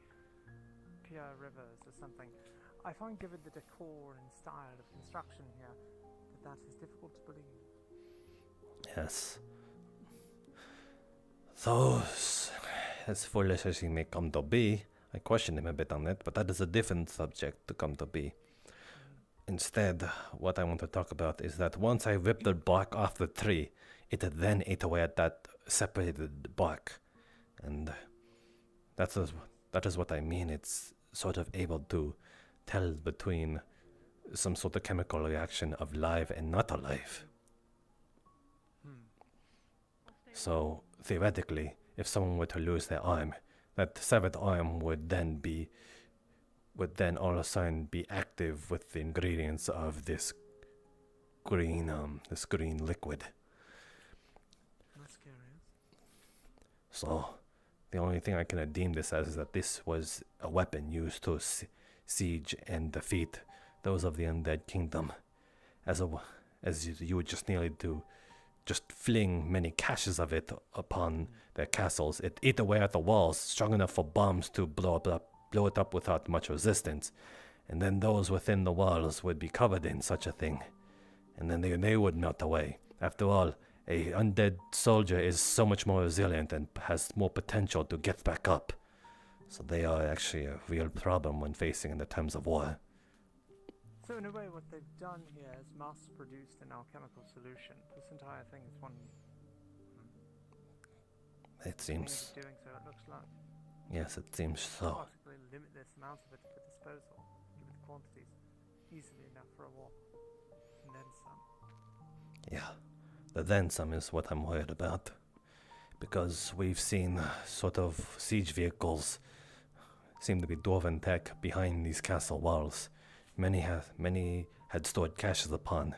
S4: pure rivers or something. I find, given the decor and style of construction here, that is difficult to believe.
S1: yes. Those, as foolish as he may come to be, I question him a bit on it, but that is a different subject to come to be. Instead, what I want to talk about is that once I ripped the bark off the tree, it then ate away at that separated bark. And that is what I mean. It's sort of able to tell between some sort of chemical reaction of live and not alive. So, theoretically, if someone were to lose their arm, that severed arm would then all of a sudden be active with the ingredients of this green liquid.
S4: That's curious.
S1: So, the only thing I can deem this as is that this was a weapon used to siege and defeat those of the undead kingdom, as you would just nearly do. Just fling many caches of it upon their castles. It ate away at the walls, strong enough for bombs to blow it up without much resistance. And then those within the walls would be covered in such a thing. And then they would melt away. After all, a undead soldier is so much more resilient and has more potential to get back up. So they are actually a real problem when facing in the times of war.
S4: So in a way, what they've done here is mass-produced an alchemical solution. This entire thing is one.
S1: It seems.
S4: Doing so, it looks like.
S1: Yes, it seems so.
S4: Practically limitless amounts of it at disposal, given the quantities, easily enough for a war, and then some.
S1: Yeah, the then some is what I'm worried about, because we've seen sort of siege vehicles seem to be dwarven tech behind these castle walls. Many had stored caches upon.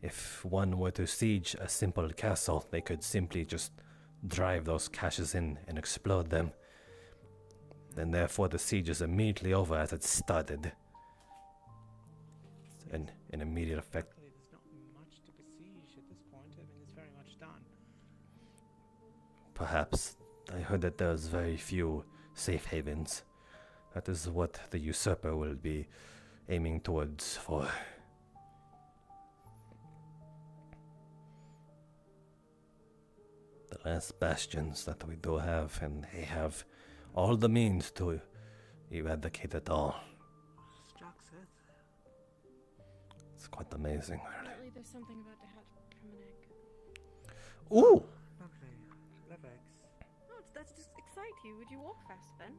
S1: If one were to siege a simple castle, they could simply just drive those caches in and explode them. Then therefore the siege is immediately over as it started. An immediate effect.
S4: There's not much to besiege at this point. I mean, it's very much done.
S1: Perhaps. I heard that there's very few safe havens. That is what the usurper will be aiming towards for. The last bastions that we do have, and they have all the means to eradicate it all. It's quite amazing, really.
S10: Apparently there's something about to hatch from an egg.
S1: Ooh!
S4: Lovely. Love eggs.
S10: Oh, that's just excite you. Would you walk fast then?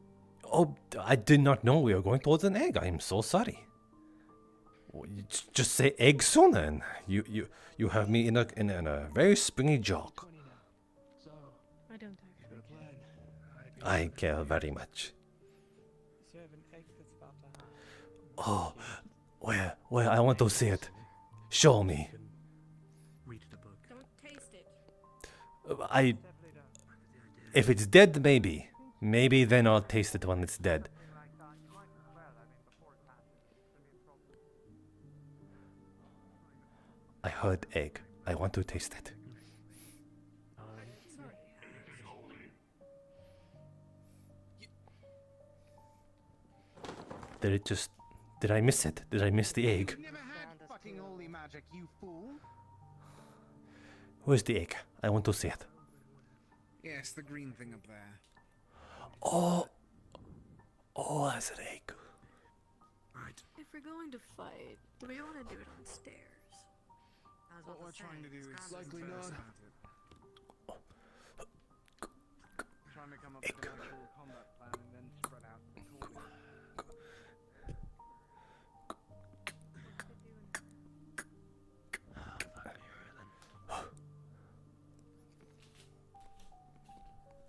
S1: Oh, I did not know we were going towards an egg. I am so sorry. Just say egg sooner, and you have me in a very springy jog.
S10: I don't actually.
S1: I care very much.
S4: You have an egg that's about to hatch.
S1: Oh, where? I want to see it. Show me.
S12: Read the book.
S10: Don't taste it.
S1: If it's dead, maybe. Maybe then I'll taste it when it's dead. I heard egg. I want to taste it.
S10: Sorry.
S1: Did I miss it? Did I miss the egg?
S8: Never had fucking holy magic, you fool.
S1: Where's the egg? I want to see it.
S8: Yes, the green thing up there.
S1: Oh, that's an egg.
S8: Right.
S5: If we're going to fight, do we want to do it on stairs?
S8: What we're trying to do is likely not. Trying to come up with an actual combat plan and then spread out accordingly.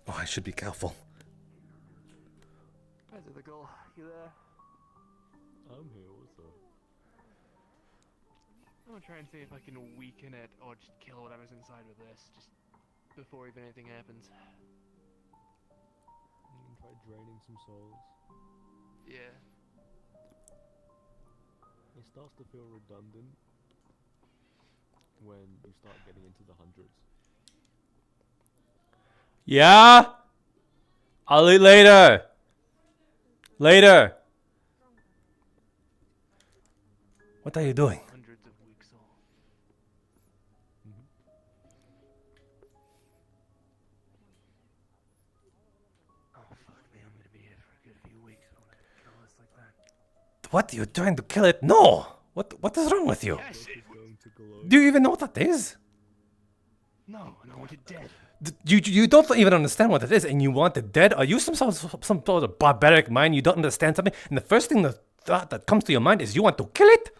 S1: Oh, I should be careful.
S11: Identical. You there?
S9: I'm here, what's up?
S13: I'm gonna try and see if I can weaken it or just kill whatever's inside with this, just before even anything happens.
S9: You can try draining some souls.
S13: Yeah.
S9: It starts to feel redundant when you start getting into the hundreds.
S1: Yeah? I'll eat later. Later. What are you doing?
S13: Hundreds of weak souls.
S11: Oh fuck me, I'm gonna be here for a good few weeks. I don't want to kill us like that.
S1: What? You're trying to kill it? No! What is wrong with you?
S13: Yes,
S1: Do you even know what that is?
S13: no, I want it dead.
S1: You don't even understand what it is, and you want it dead? Are you some sort of barbaric mind? You don't understand something, and the first thing that comes to your mind is you want to kill it?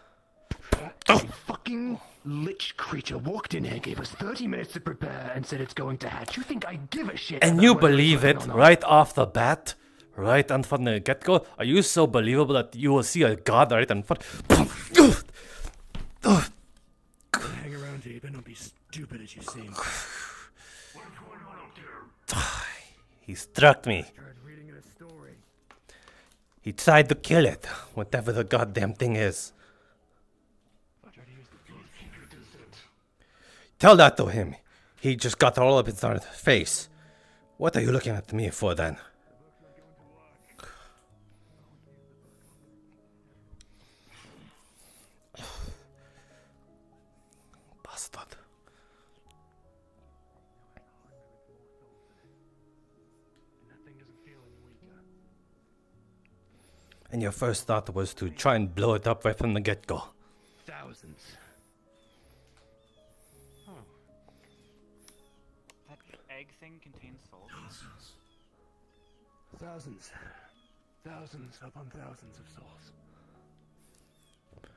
S14: A fucking lich creature walked in here, gave us 30 minutes to prepare, and said it's going to hatch. You think I give a shit?
S1: And
S14: about
S1: you
S14: whether it's
S1: believe
S14: working
S1: it
S14: or not?
S1: right off the bat? Right on from the get-go? Are you so believable that you will see a god right in front?
S14: Hang around here, you better not be stupid as you seem.
S2: What's going on up there?
S1: He struck me.
S14: Started reading it a story.
S1: He tried to kill it, whatever the goddamn thing is. Tell that to him. He just got all up in our face. What are you looking at me for then? Bastard. And your first thought was to try and blow it up right from the get-go.
S14: Thousands.
S6: Oh. That egg thing contains souls.
S14: Thousands. Thousands upon thousands of souls.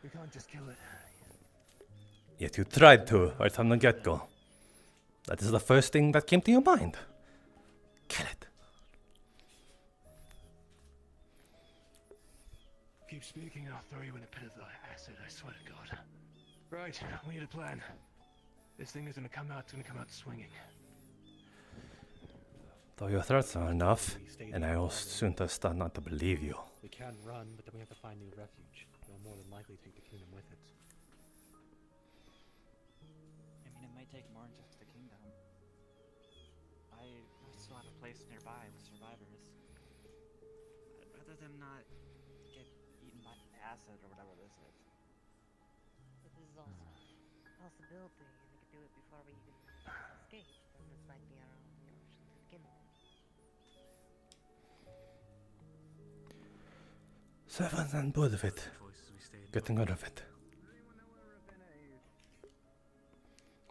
S14: We can't just kill it.
S1: Yet you tried to right from the get-go. That is the first thing that came to your mind. Kill it.
S14: Keep speaking, I'll throw you in a pit of the acid, I swear to God. Right, we need a plan. This thing is gonna come out, it's gonna come out swinging.
S1: Though your threats are enough, and I will soon to start not to believe you.
S12: We can run, but then we have to find new refuge. We'll more than likely take the kingdom with it.
S6: I mean, it might take more than just the kingdom. I still have a place nearby with survivors. I'd rather them not get eaten by acid or whatever this is.
S15: But this is also a possibility. We could do it before we even escape. And this might be our only option to begin with.
S1: Seven and bored of it. Getting rid of it.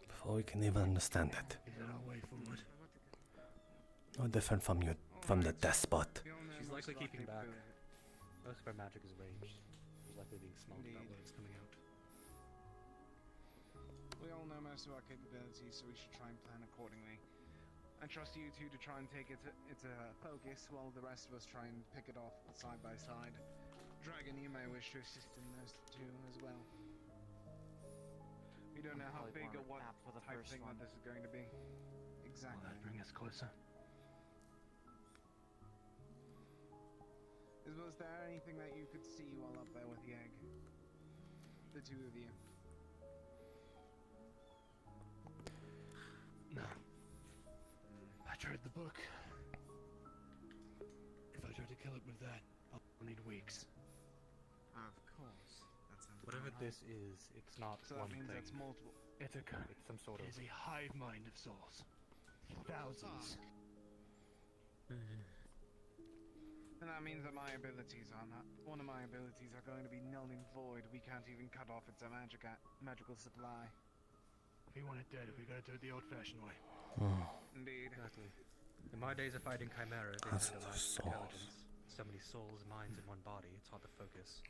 S1: Before we can even understand it.
S14: Is that our way forward?
S1: No different from you, from the despot.
S12: She's likely keeping back. Most of our magic is ranged. She's likely being smart about where it's coming out.
S8: We all know most of our capabilities, so we should try and plan accordingly. I trust you two to try and take it to focus, while the rest of us try and pick it off side by side. Dragon, you may wish to assist in those two as well. We don't know how big or what type thing that this is going to be. Exactly.
S14: Will that bring us closer?
S8: Was there anything that you could see while up there with the egg? The two of you.
S14: No. I tried the book. If I try to kill it with that, I'll need weeks.
S8: Of course. That sounds
S12: Whatever
S8: about
S12: this is, it's not
S8: so
S12: one
S8: that means
S12: thing.
S8: that's multiple.
S14: It's
S12: some sort of...
S14: It is a hive mind of souls. Thousands.
S8: And that means that my abilities are not. One of my abilities are going to be null and void. We can't even cut off its magical supply.
S14: If we want it dead, we gotta do it the old-fashioned way.
S8: Indeed.
S12: Exactly. In my days of fighting Chimera, they had a lack of intelligence. So many souls and minds in one body, it's hard to focus.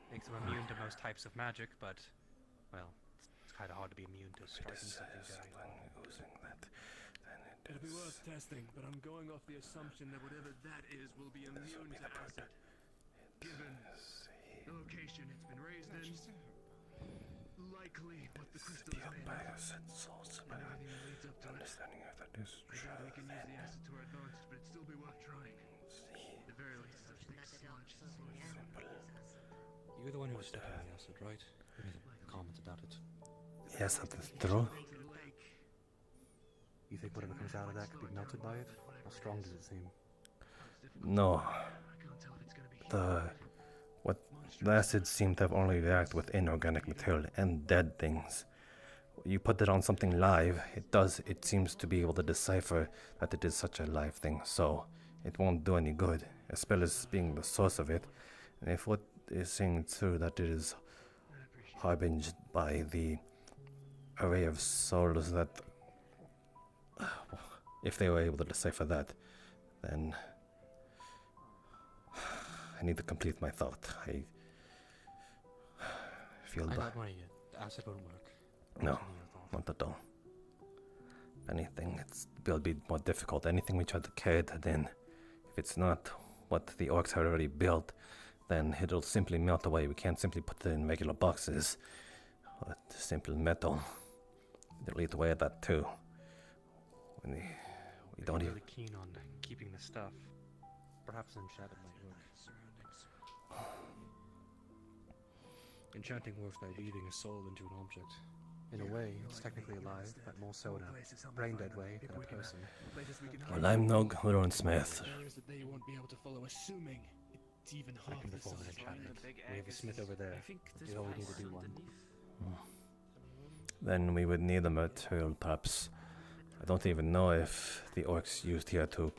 S12: Makes them immune to most types of magic, but, well, it's kind of hard to be immune to striking something down.
S14: It'll be worth testing, but I'm going off the assumption that whatever that is will be immune to acid. Given the location it's been raised in, likely what the crystal is made of, and everything that leads up to it. I doubt we can use the acid to our advantage, but it'd still be worth trying. At the very least, such things sludge.
S12: You're the one who was stuck in the acid, right? You made a comment about it.
S1: Yes, that is true.
S12: You think whatever comes out of that could be melted by it? How strong does it seem?
S1: No. The acids seem to have only react with inorganic material and dead things. You put it on something live, it seems to be able to decipher that it is such a live thing, so it won't do any good, as well as being the source of it. And if what is saying true, that it is harbinged by the array of souls that, if they were able to decipher that, then I need to complete my thought. I feel
S12: I
S1: bad.
S12: got money yet. The acid won't work.
S1: No, not at all. If anything, it'll be more difficult. Anything we try to carry that in, if it's not what the orcs have already built, then it'll simply melt away. We can't simply put it in regular boxes. Or simple metal. They'll eat away at that too. When we don't even...
S12: really keen on keeping the stuff. Perhaps an enchantment might work. Enchanting works by weaving a soul into an object. In a way, it's technically alive, but more so in a brain-dead way than a person.
S1: Well, I'm no runesmith.
S14: They won't be able to follow, assuming it's even
S12: I
S14: half
S12: can
S14: the
S12: perform an
S14: size.
S12: enchantment. We have a smith over there. We only need to do one.
S1: Then we would need the material, perhaps I don't even know if the orcs used here to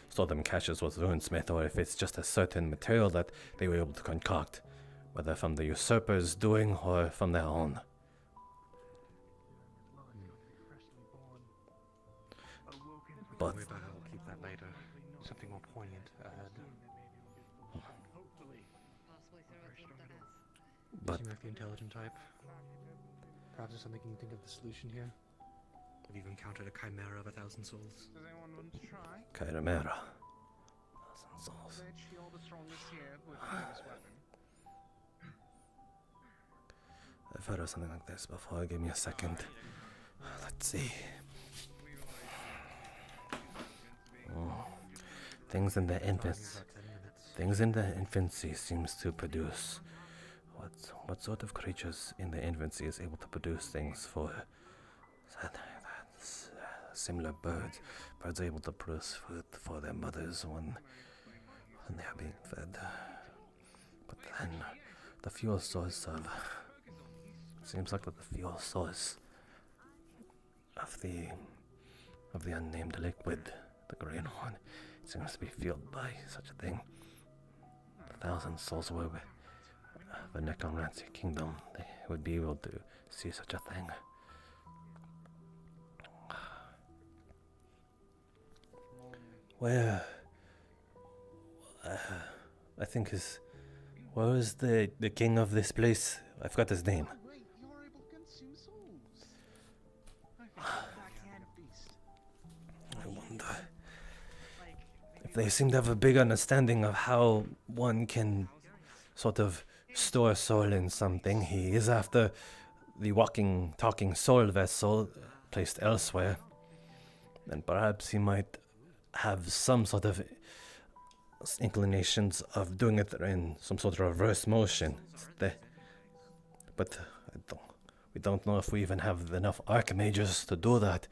S1: store them caches was runesmith, or if it's just a certain material that they were able to concoct, whether from the usurpers' doing or from their own. But
S11: We'll keep that later. Something more poignant ahead.
S1: But
S11: seem like the intelligent type. Perhaps there's something you can think of the solution here. Have you encountered a chimera of 1,000 souls?
S8: Does anyone want to try?
S1: Chimera. 1,000 souls.
S8: Bet you're the strongest here with the biggest weapon.
S1: I've heard of something like this before. Give me a second. Let's see. Oh. Things in the infancy seems to produce. What sort of creatures in the infancy is able to produce things for similar birds? Birds are able to produce food for their mothers when they are being fed. But then the fuel source of seems like that the fuel source of the unnamed liquid, the green one, seems to be fueled by such a thing. 1,000 souls were the necromancy kingdom. They would be able to see such a thing. Where I think where is the king of this place? I forgot his name.
S8: Wait, you're able to consume souls. I think backhand beast.
S1: I wonder if they seem to have a big understanding of how one can sort of store soul in something. He is after the walking, talking soul vessel placed elsewhere, and perhaps he might have some sort of inclinations of doing it in some sort of reverse motion. But we don't know if we even have enough archmages to do that.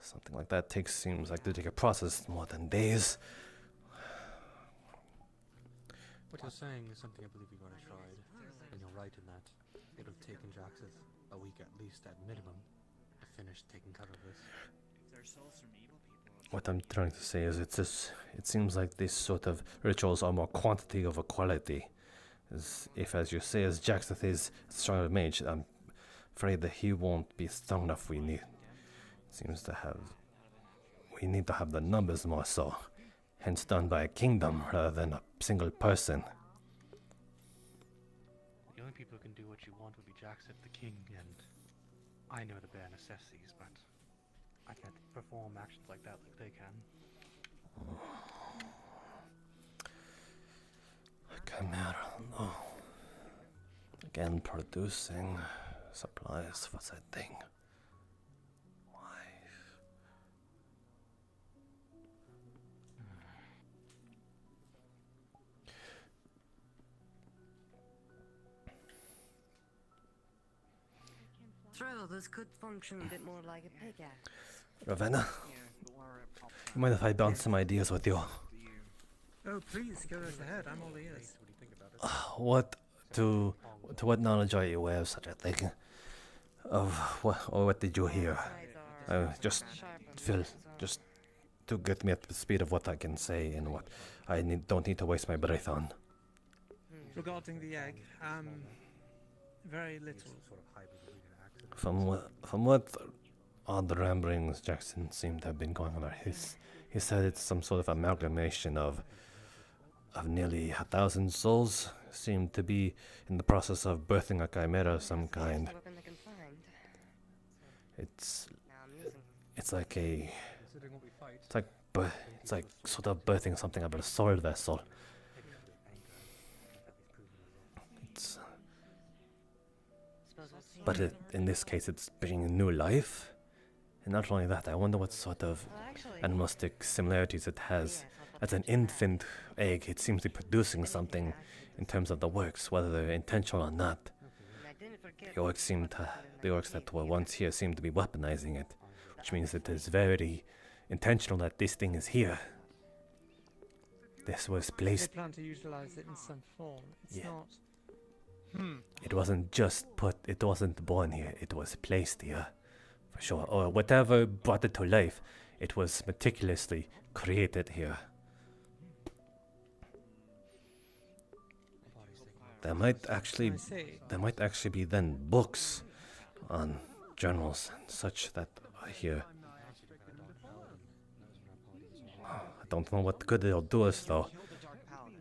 S1: Something like that seems like to take a process more than days.
S11: What you're saying is something I believe we've already tried, and you're right in that. It would have taken Jaxeth a week at least, at minimum, to finish taking care of this.
S1: What I'm trying to say is it seems like this sort of rituals are more quantity over quality. As you say, as Jaxeth is a stronger mage, I'm afraid that he won't be strong enough. We need to have the numbers more so, hence done by a kingdom rather than a single person.
S11: The only people who can do what you want would be Jaxeth the king, and I know the bare necessities, but I can't perform actions like that like they can.
S1: Chimera, no. Again, producing supplies for that thing. Why?
S15: Trevor, this could function a bit more like a pickaxe.
S1: Ravenna, you mind if I bounce some ideas with you?
S4: Oh, please, go right ahead. I'm all ears.
S1: What knowledge are you aware of such a thing? What did you hear? Just to get me at the speed of what I can say and what I don't need to waste my breath on.
S4: Regarding the egg, very little.
S1: From what odd ramblings Jackson seemed to have been going on, he said it's some sort of amalgamation of nearly 1,000 souls. Seemed to be in the process of birthing a chimera of some kind. It's like sort of birthing something out of a soul vessel. But in this case, it's bringing new life. And not only that, I wonder what sort of animalistic similarities it has. As an infant egg, it seems to be producing something in terms of the works, whether they're intentional or not. The orcs that were once here seem to be weaponizing it, which means it is very intentional that this thing is here. This was placed.
S4: They plan to utilize it in some form. It's not.
S1: It wasn't just it wasn't born here, it was placed here For sure. Or whatever brought it to life, it was meticulously created here. There might actually be then books on journals and such that are here. I don't know what good it'll do us though.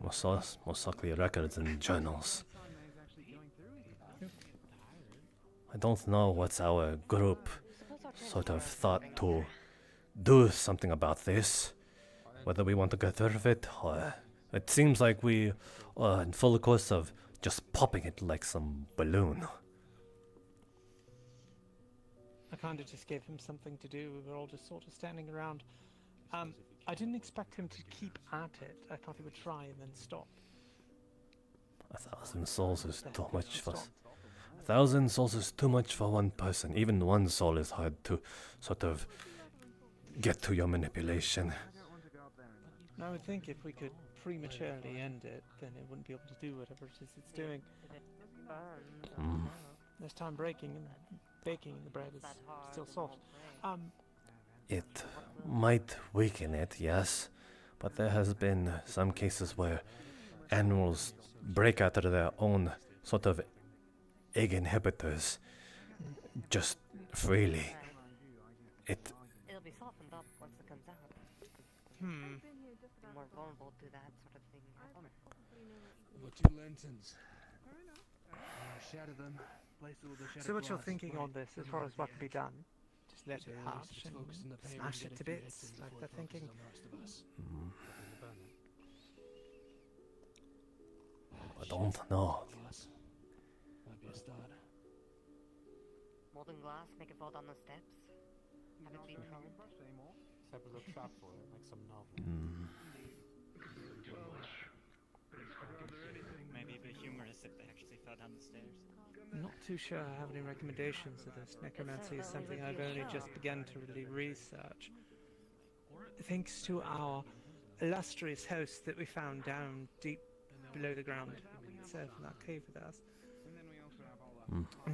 S1: Most likely records and journals. I don't know what's our group sort of thought to do something about this. Whether we want to get rid of it or... It seems like we are in full course of just popping it like some balloon.
S4: I kind of just gave him something to do. We were all just sort of standing around. I didn't expect him to keep at it. I thought he would try and then stop.
S1: 1,000 souls is too much for... 1,000 souls is too much for one person. Even one soul is hard to sort of get to your manipulation.
S4: I would think if we could prematurely end it, then it wouldn't be able to do whatever it is it's doing. There's time breaking and baking and the bread is still soft.
S1: It might weaken it, yes, but there has been some cases where animals break out of their own sort of egg inhibitors just freely.
S15: It'll be softened up once it comes out. More vulnerable to that sort of thing.
S7: What 2 lanterns? Shatter them.
S4: So what you're thinking on this, as far as what can be done, just let it hatch and smash it to bits, like they're thinking.
S1: I don't know.
S15: Molten glass, make it fall down the steps. Have it be prone.
S11: Set up a trap for it, like some novel.
S6: Maybe a bit humorous if they actually fell down the stairs.
S4: I'm not too sure I have any recommendations of this. Necromancy is something I've only just begun to really research. Thanks to our illustrious host that we found down deep below the ground itself in that cave with us.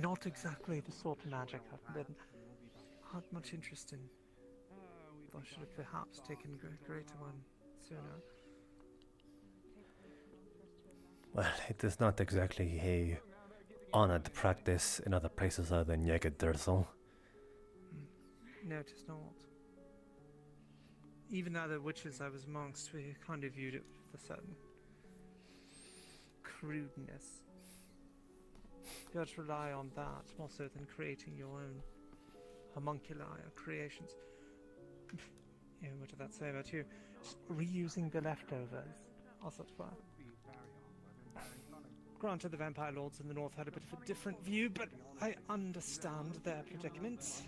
S4: Not exactly the sort of magic I've been had much interest in. I should have perhaps taken a greater one sooner.
S1: Well, it is not exactly a honored practice in other places other than Jägerdersel.
S4: No, it is not. Even the other witches I was amongst, we kind of viewed it with a certain crudeness. You have to rely on that more so than creating your own homunculi or creations. Yeah, what did that say about you? Just reusing the leftovers, as it were. Granted, the vampire lords in the north had a bit of a different view, but I understand their predicament.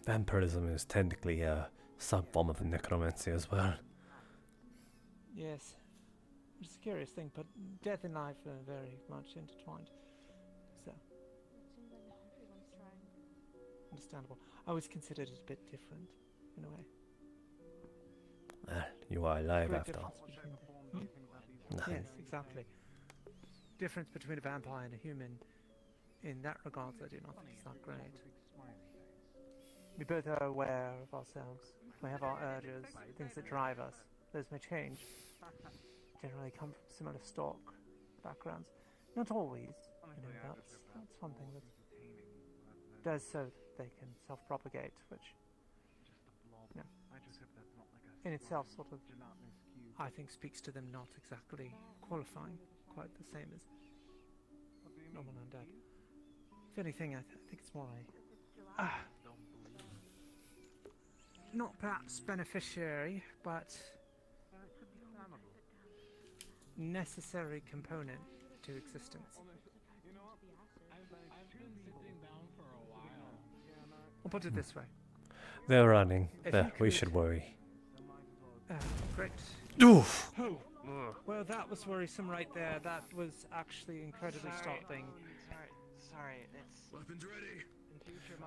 S1: Vampirism is technically a sub-form of necromancy as well.
S4: Yes. It's a curious thing, but death and life are very much intertwined. So. Understandable. I always considered it a bit different, in a way.
S1: Well, you are alive after all.
S4: Yes, exactly. Difference between a vampire and a human, in that regard, I do not think it's that great. We both are aware of ourselves. We have our urges, things that drive us. Those may change. Generally come from similar stock backgrounds. Not always, you know, that's one thing that does so that they can self-propagate, which, you know, in itself sort of, I think, speaks to them not exactly qualifying quite the same as normal undead. If anything, I think it's more not perhaps beneficiary, but necessary component to existence. I'll put it this way.
S1: They're running. We should worry.
S4: Great.
S1: Oof!
S4: Oh. Well, that was worrisome right there. That was actually incredibly stopping.
S6: Sorry, it's...
S7: Weapons ready.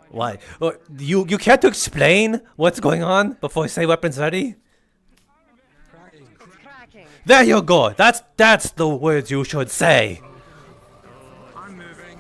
S1: Why? Oh, you care to explain what's going on before I say weapons ready? There you go. That's the words you should say.
S8: I'm moving.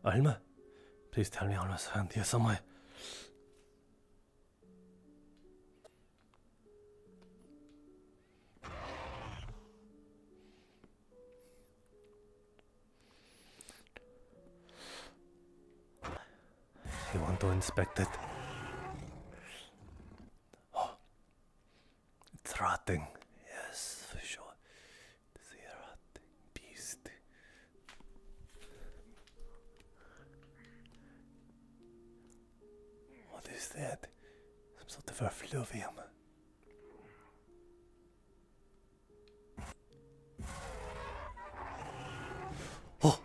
S1: Alma, please tell me Alma's around here somewhere. You want to inspect it? Oh, it's rotting. Yes, for sure. It's a rotting beast. What is that? Some sort of effluvium. Oh!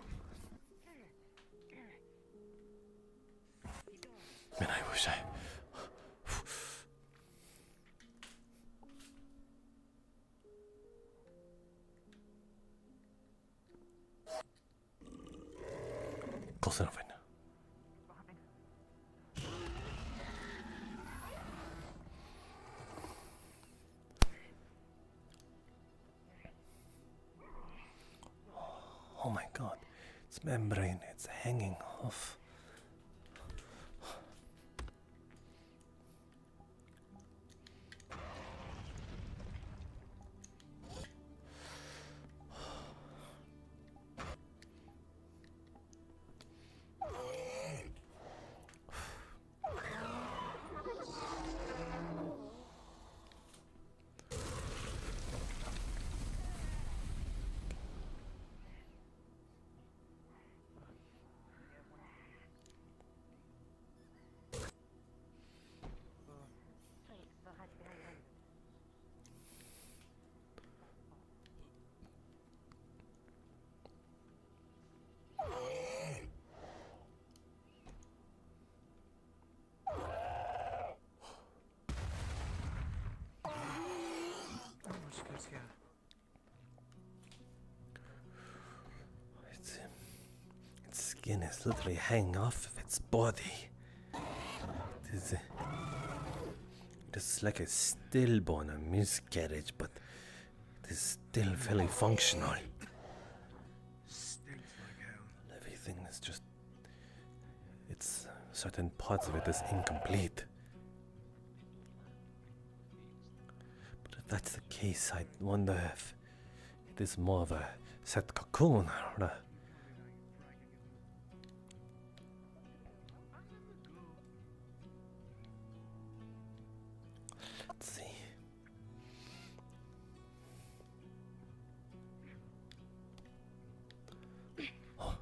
S1: Man, I wish I... Close enough right now. Oh my god, its membrane, it's hanging off. Its skin is literally hanging off of its body. It's like a stillborn, a miscarriage, but it is still fairly functional. Everything is just... it's... certain parts of it is incomplete. But if that's the case, I wonder if it is more of a set cocoon or a... Let's see. Oh.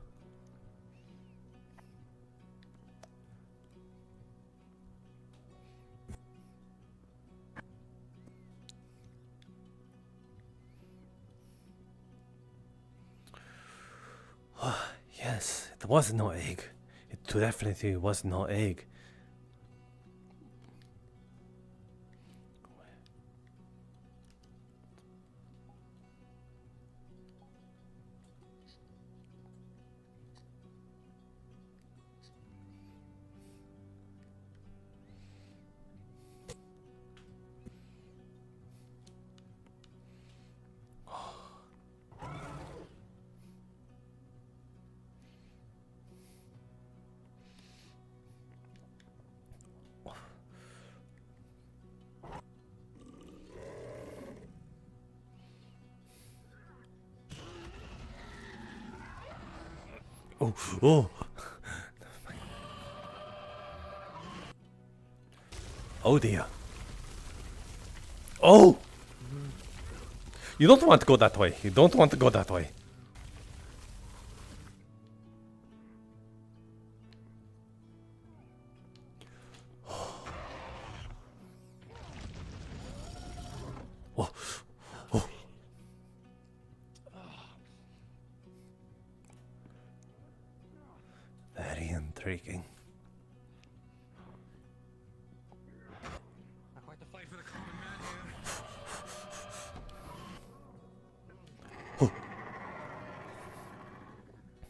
S1: Oh, yes, it was no egg. It definitely was no egg. Oh, oh. Oh dear. Oh! You don't want to go that way. You don't want to go that way. Oh. Oh. intriguing.
S11: Not quite the fight for the common man here.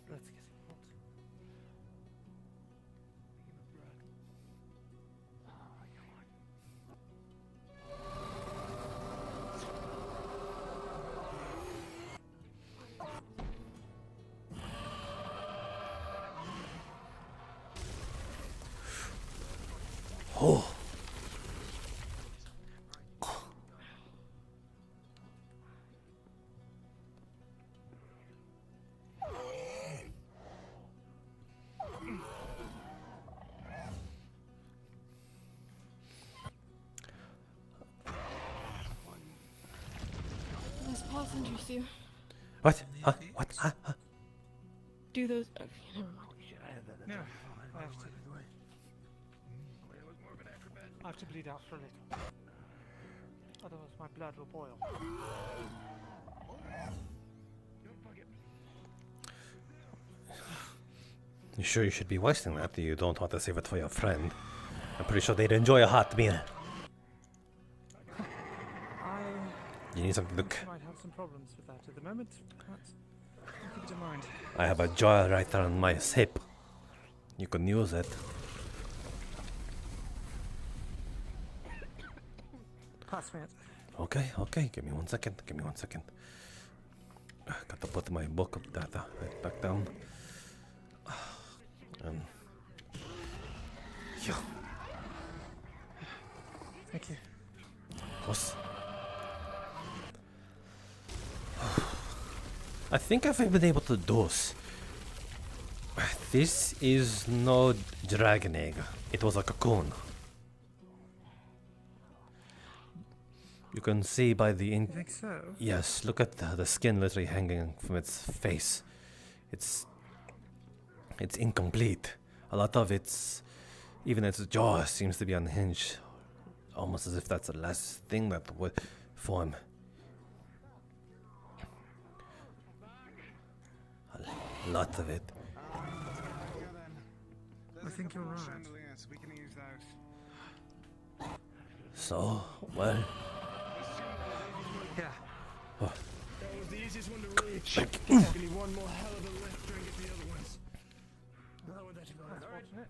S4: Let's get him out.
S1: Oh.
S10: Those passengers here.
S1: What? Huh? What? Huh? Huh?
S10: Do those. Okay, never mind.
S4: No, I have to. I have to bleed out for a little. Otherwise, my blood will boil.
S1: You sure you should be wasting that? You don't want to save it for your friend. I'm pretty sure they'd enjoy a hot meal. You need something to look.
S4: I might have some problems with that at the moment, but I'll keep it in mind.
S1: I have a jar right on my hip. You can use it.
S4: Pass me it.
S1: Okay, okay. Give me 1 second. Give me 1 second. Got to put my book of data right back down. Yeah.
S4: Thank you.
S1: What's... I think I've been able to do this. This is no dragon egg. It was a cocoon. You can see by the
S4: You think so?
S1: Yes, look at the skin literally hanging from its face. It's incomplete. A lot of even its jaw seems to be unhinged. Almost as if that's the last thing that would form. A lot of it.
S4: I think you're right.
S8: We can use those.
S1: So, well.
S4: Yeah.
S1: Oh.
S2: That was the easiest one to reach. Only one more hell of a lift trying to get the other ones. How would that go?
S4: That's fortunate.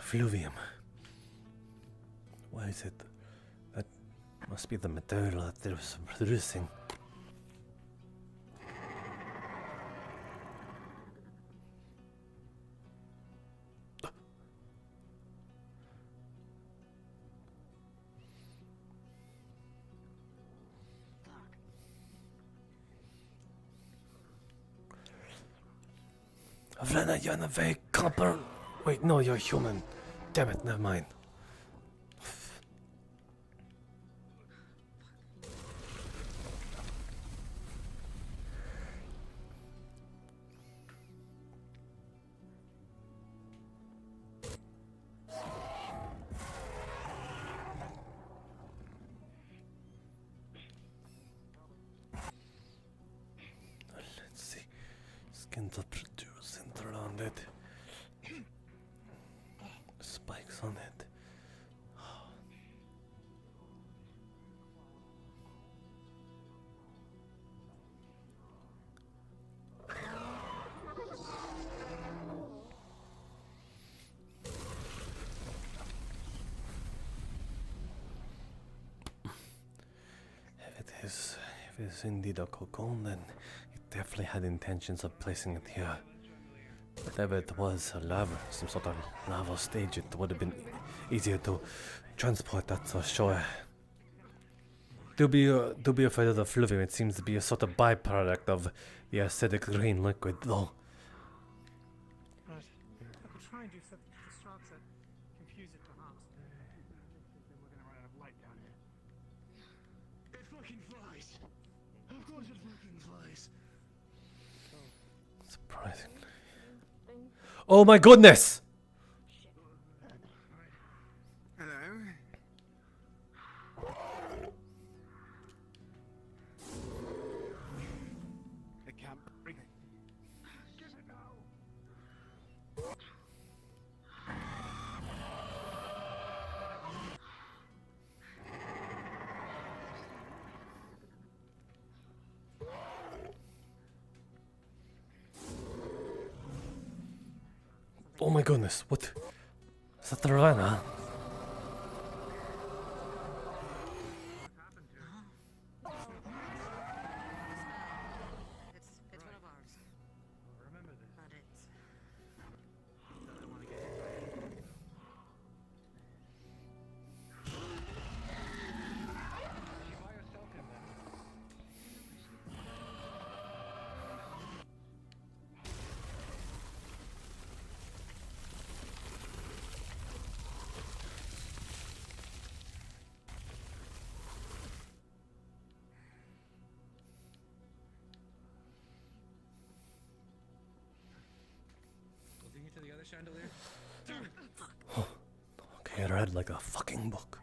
S1: Fluvium. What is it? That must be the material that they're producing. Vlana, you're a very copper. Wait, no, you're human. Damn it, never mind. Let's see. Skin to produce and around it. Spikes on it. If it is indeed a cocoon, then it definitely had intentions of placing it here. Whatever it was, some sort of lava stage, it would have been easier to transport that to shore. Do be afraid of the fluvium. It seems to be a sort of byproduct of the acidic green liquid, though.
S4: Right. I could try and do something to distract it, confuse it perhaps.
S7: was a fucking place.
S1: Surprisingly. Oh my goodness!
S8: Hello? I can't breathe.
S7: Get it now.
S1: Oh my goodness, what? Is that the Ravana?
S15: It's one of ours.
S6: Remember this.
S15: But it's
S6: Doesn't want to get hit by it. She by herself in there.
S11: Holding it to the other chandelier.
S1: Okay, I read like a fucking book.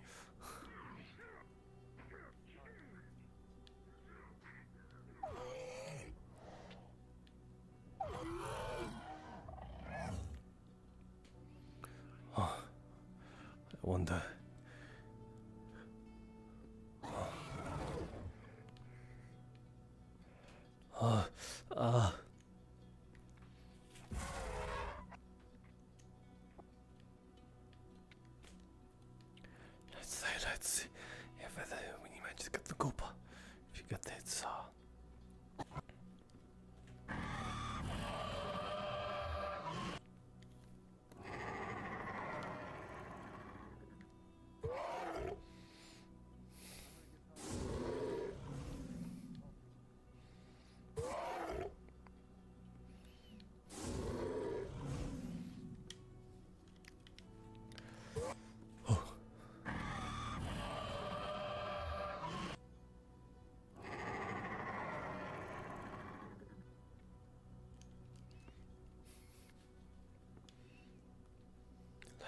S1: Oh, I wonder. Oh, let's see if when you manage to get the Koopa, if you get that saw.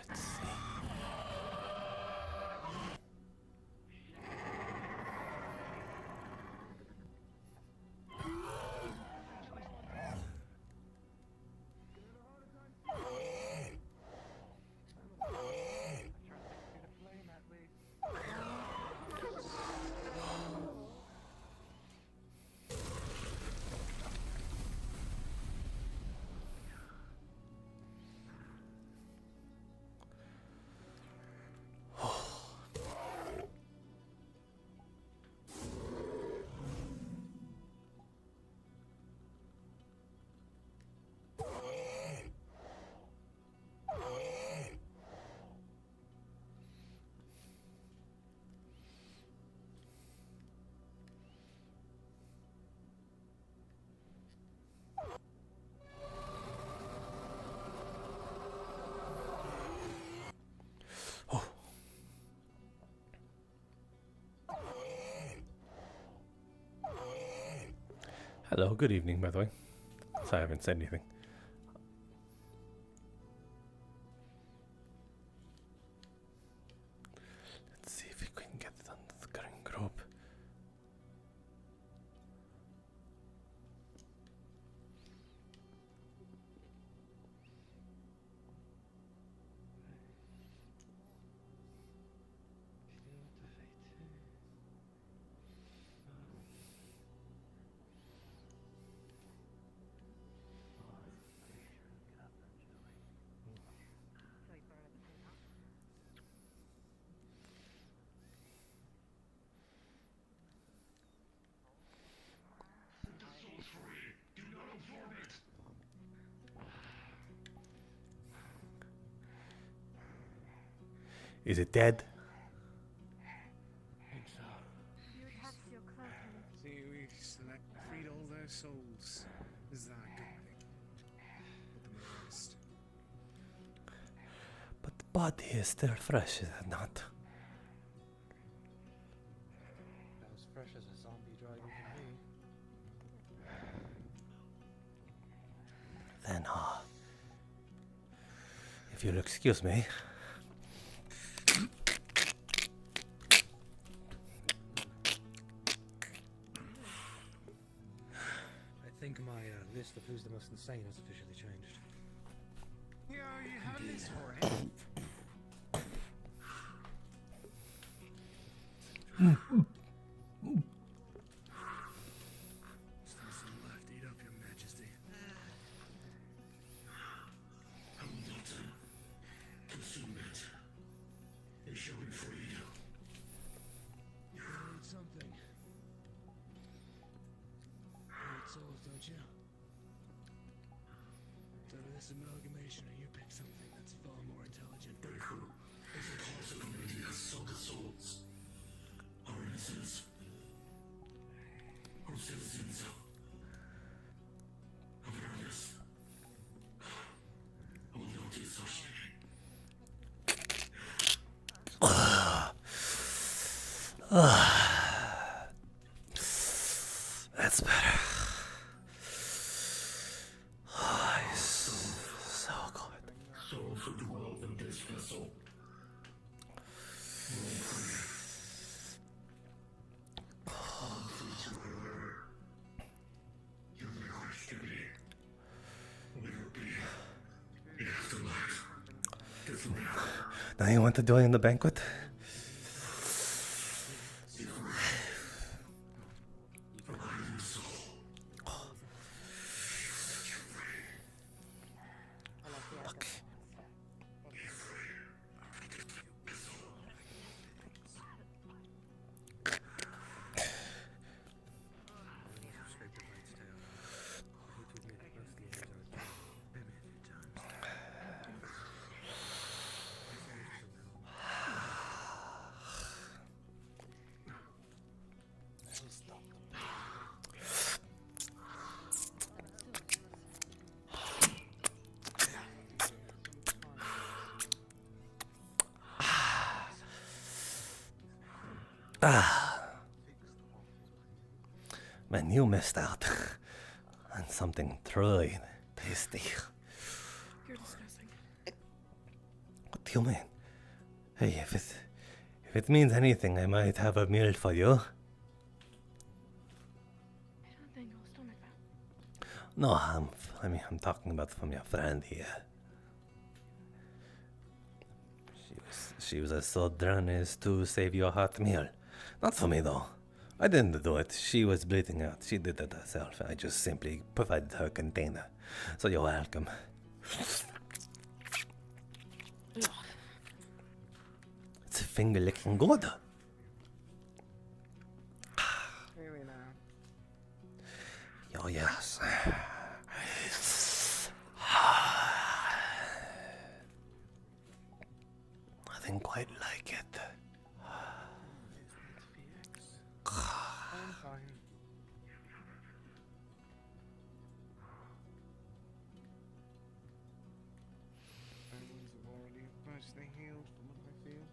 S1: Let's see. Hello, good evening, by the way. So I haven't said anything. Let's see if we can get it under the current group. Is it dead?
S4: You attached your cloak and
S8: See, we freed all their souls. Is that a good thing? Put them to rest.
S1: But the body is still fresh, is it not?
S11: As fresh as a zombie dragon can be.
S1: Then, if you'll excuse me.
S11: I think my list of who's the most insane has officially changed.
S8: Yo, you have this for him.
S2: Still some left. Eat up, Your Majesty. I will not consume it. It shall be freed. You heard something. Heard souls, don't you? So this amalgamation, and you pick something that's far more intelligent. Very cool. If the cause of community has sold the souls, our innocence, our citizens, of others, I will not dissociate.
S1: That's better. So good.
S2: Souls who dwell in this vessel. Roam free. Roam free to wherever your activity will be. The afterlife. Different.
S1: Now you want to join the banquet? Man, you missed out on something truly tasty.
S10: You're disgusting.
S1: What do you mean? Hey, if it means anything, I might have a meal for you.
S10: I don't think I'll stomach that.
S1: No, I'm talking about from your friend here. She was as so done as to save your hot meal. Not for me though. I didn't do it. She was bleeding out. She did it herself. I just simply provided her container. So you're welcome. It's finger licking good.
S8: Really now.
S1: Oh yes. I didn't quite like it.
S8: I'm fine. My wounds have already mostly healed from what I feel.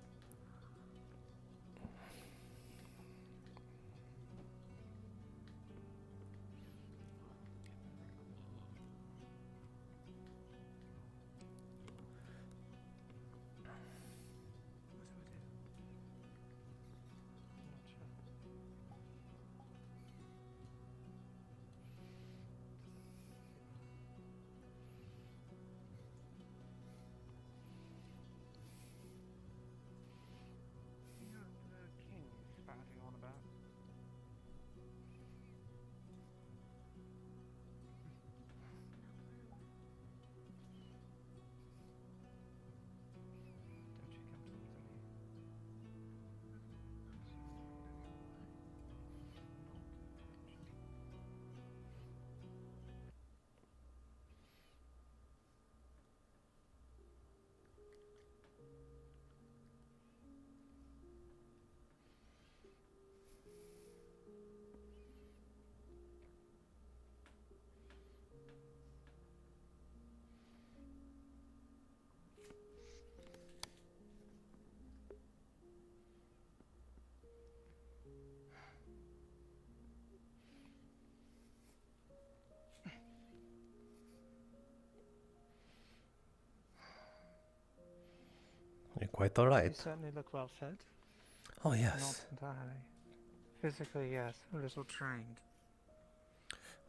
S1: quite
S4: You
S1: alright.
S4: certainly look well fed.
S1: Oh, yes.
S4: Not entirely. Physically, yes, a little trained.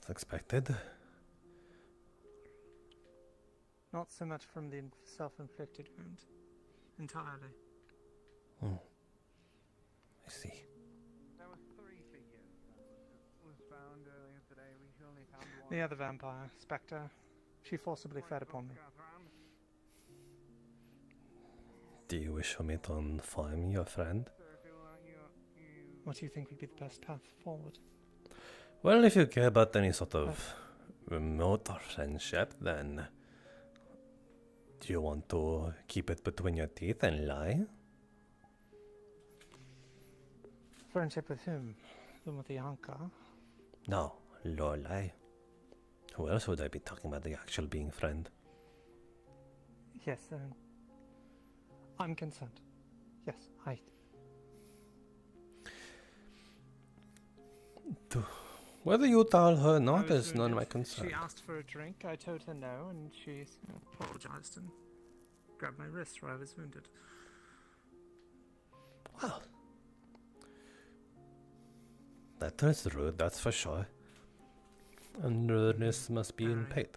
S1: As expected.
S4: Not so much from the self-inflicted wound. Entirely.
S1: Hmm. I see.
S8: There were 3 figures that was found earlier today. We only found one.
S4: The other vampire, Spectre, she forcibly fed upon me.
S1: Do you wish for me to inform your friend?
S4: What do you think would be the best path forward?
S1: Well, if you care about any sort of remote friendship, then do you want to keep it between your teeth and lie?
S4: Friendship with whom? Then with the Anka?
S1: No, Lorelai. Who else would I be talking about the actual being friend?
S4: Yes, I'm concerned. Yes,
S1: Whether you tell her or not is none of my concern.
S4: She asked for a drink, I told her no, and she apologized and grabbed my wrist where I was wounded.
S1: Well, that is rude, that's for sure. And rudeness must be paid.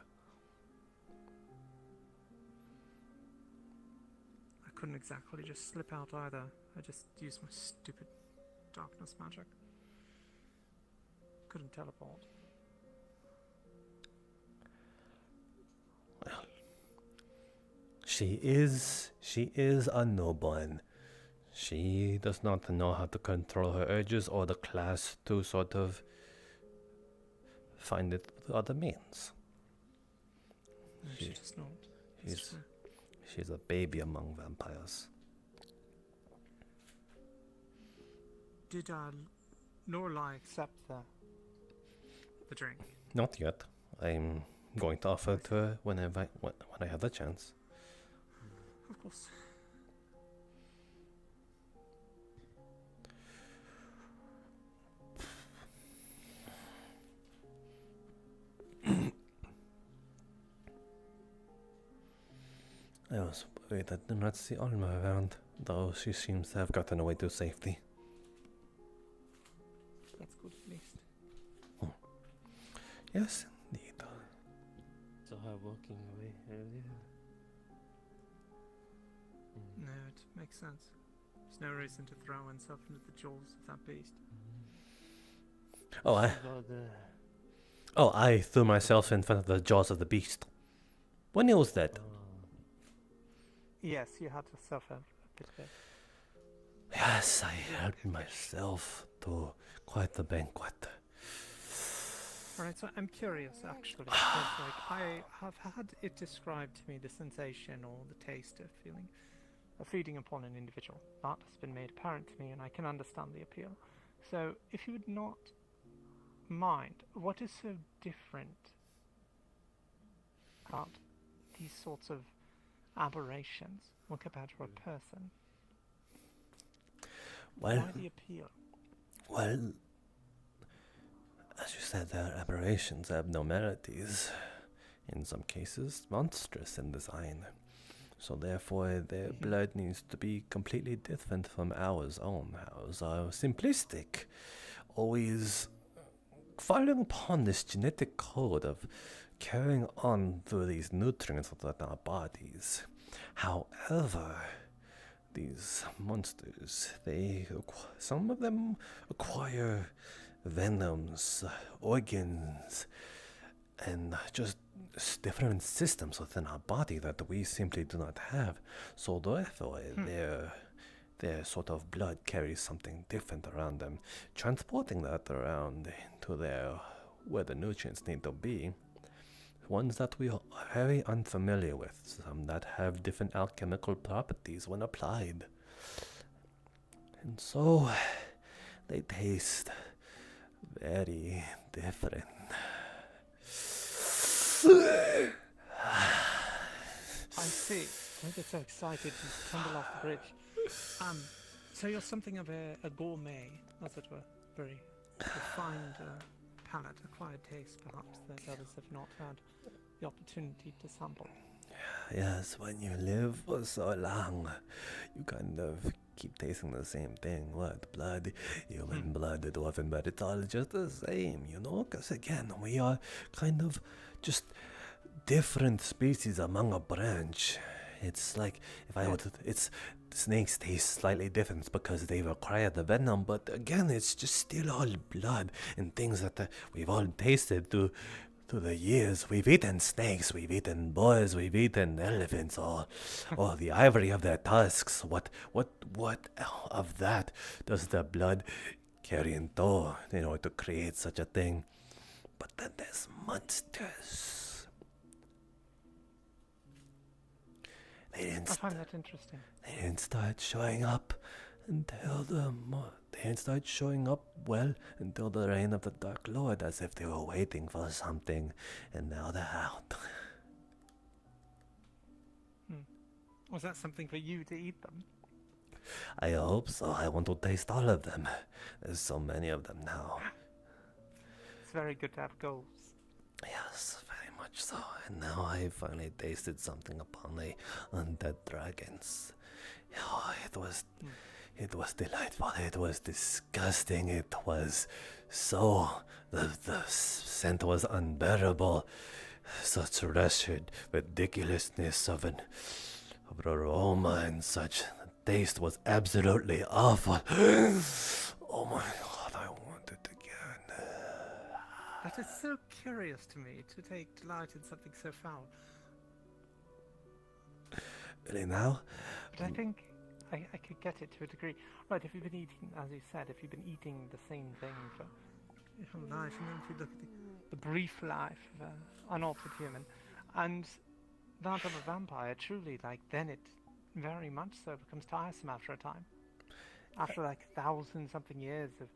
S4: I couldn't exactly just slip out either. I just used my stupid darkness magic. Couldn't teleport.
S1: Well, she is a newborn. She does not know how to control her urges or the class to sort of find it with other means.
S4: No, she does not.
S1: She's a baby among vampires.
S4: Did Lorelai accept the drink?
S1: Not yet. I'm going to offer it to her when I have the chance.
S4: Of course.
S1: I was worried I did not see Alma around, though she seems to have gotten away to safety.
S4: That's good at least.
S1: Yes, indeed.
S9: Saw her walking away earlier.
S4: No, it makes sense. There's no reason to throw oneself into the jaws of that beast.
S1: I threw myself in front of the jaws of the beast. When he was dead.
S4: Yes, you had to suffer a bit there.
S1: Yes, I helped myself to quite a banquet.
S4: Alright, so I'm curious actually, because I have had it described to me, the sensation or the taste of feeding upon an individual. That has been made apparent to me and I can understand the appeal. So, if you would not mind, what is so different about these sorts of aberrations when compared to a person?
S1: Well,
S4: why the appeal?
S1: Well, as you said, they are aberrations, abnormalities. In some cases, monstrous in design. So therefore, their blood needs to be completely different from ours own. Ours are simplistic, always following upon this genetic code of carrying on through these nutrients within our bodies. However, these monsters, some of them acquire venoms, organs, and just different systems within our body that we simply do not have. So therefore, their sort of blood carries something different around them, transporting that around to where the nutrients need to be. Ones that we are very unfamiliar with, some that have different alchemical properties when applied. And so, they taste very different.
S4: I see. I get so excited to tumble off the bridge. So you're something of a gourmet, as it were. Very refined palate, acquired taste, perhaps, that others have not had the opportunity to sample.
S1: Yes, when you live for so long, you kind of keep tasting the same thing. What? Blood, human blood, the dwarven blood, it's all just the same, you know? Because again, we are kind of just different species among a branch. It's like, if I would, it's, snakes taste slightly different because they require the venom, but again, it's just still all blood and things that we've all tasted through the years. We've eaten snakes, we've eaten boars, we've eaten elephants, or the ivory of their tusks. What of that does the blood carry into, in order to create such a thing? But then there's monsters.
S4: I find that interesting.
S1: They didn't start showing up until until the reign of the Dark Lord, as if they were waiting for something, and now they're out.
S4: Was that something for you to eat them?
S1: I hope so. I want to taste all of them. There's so many of them now.
S4: It's very good to have goals.
S1: Yes, very much so. And now I finally tasted something upon the undead dragons. Oh, it was delightful. It was disgusting. It was so... The scent was unbearable. Such wretched ridiculousness of aroma and such. The taste was absolutely awful. Oh my god, I want it again.
S4: That is so curious to me, to take delight in something so foul.
S1: Really now?
S4: But I think I could get it to a degree. Right, if you've been eating, as you said, if you've been eating the same thing for your whole life, and then if you look at the brief life of an unaltered human, and that of a vampire, truly, like, then it very much so becomes tiresome after a time. After like 1,000-something years of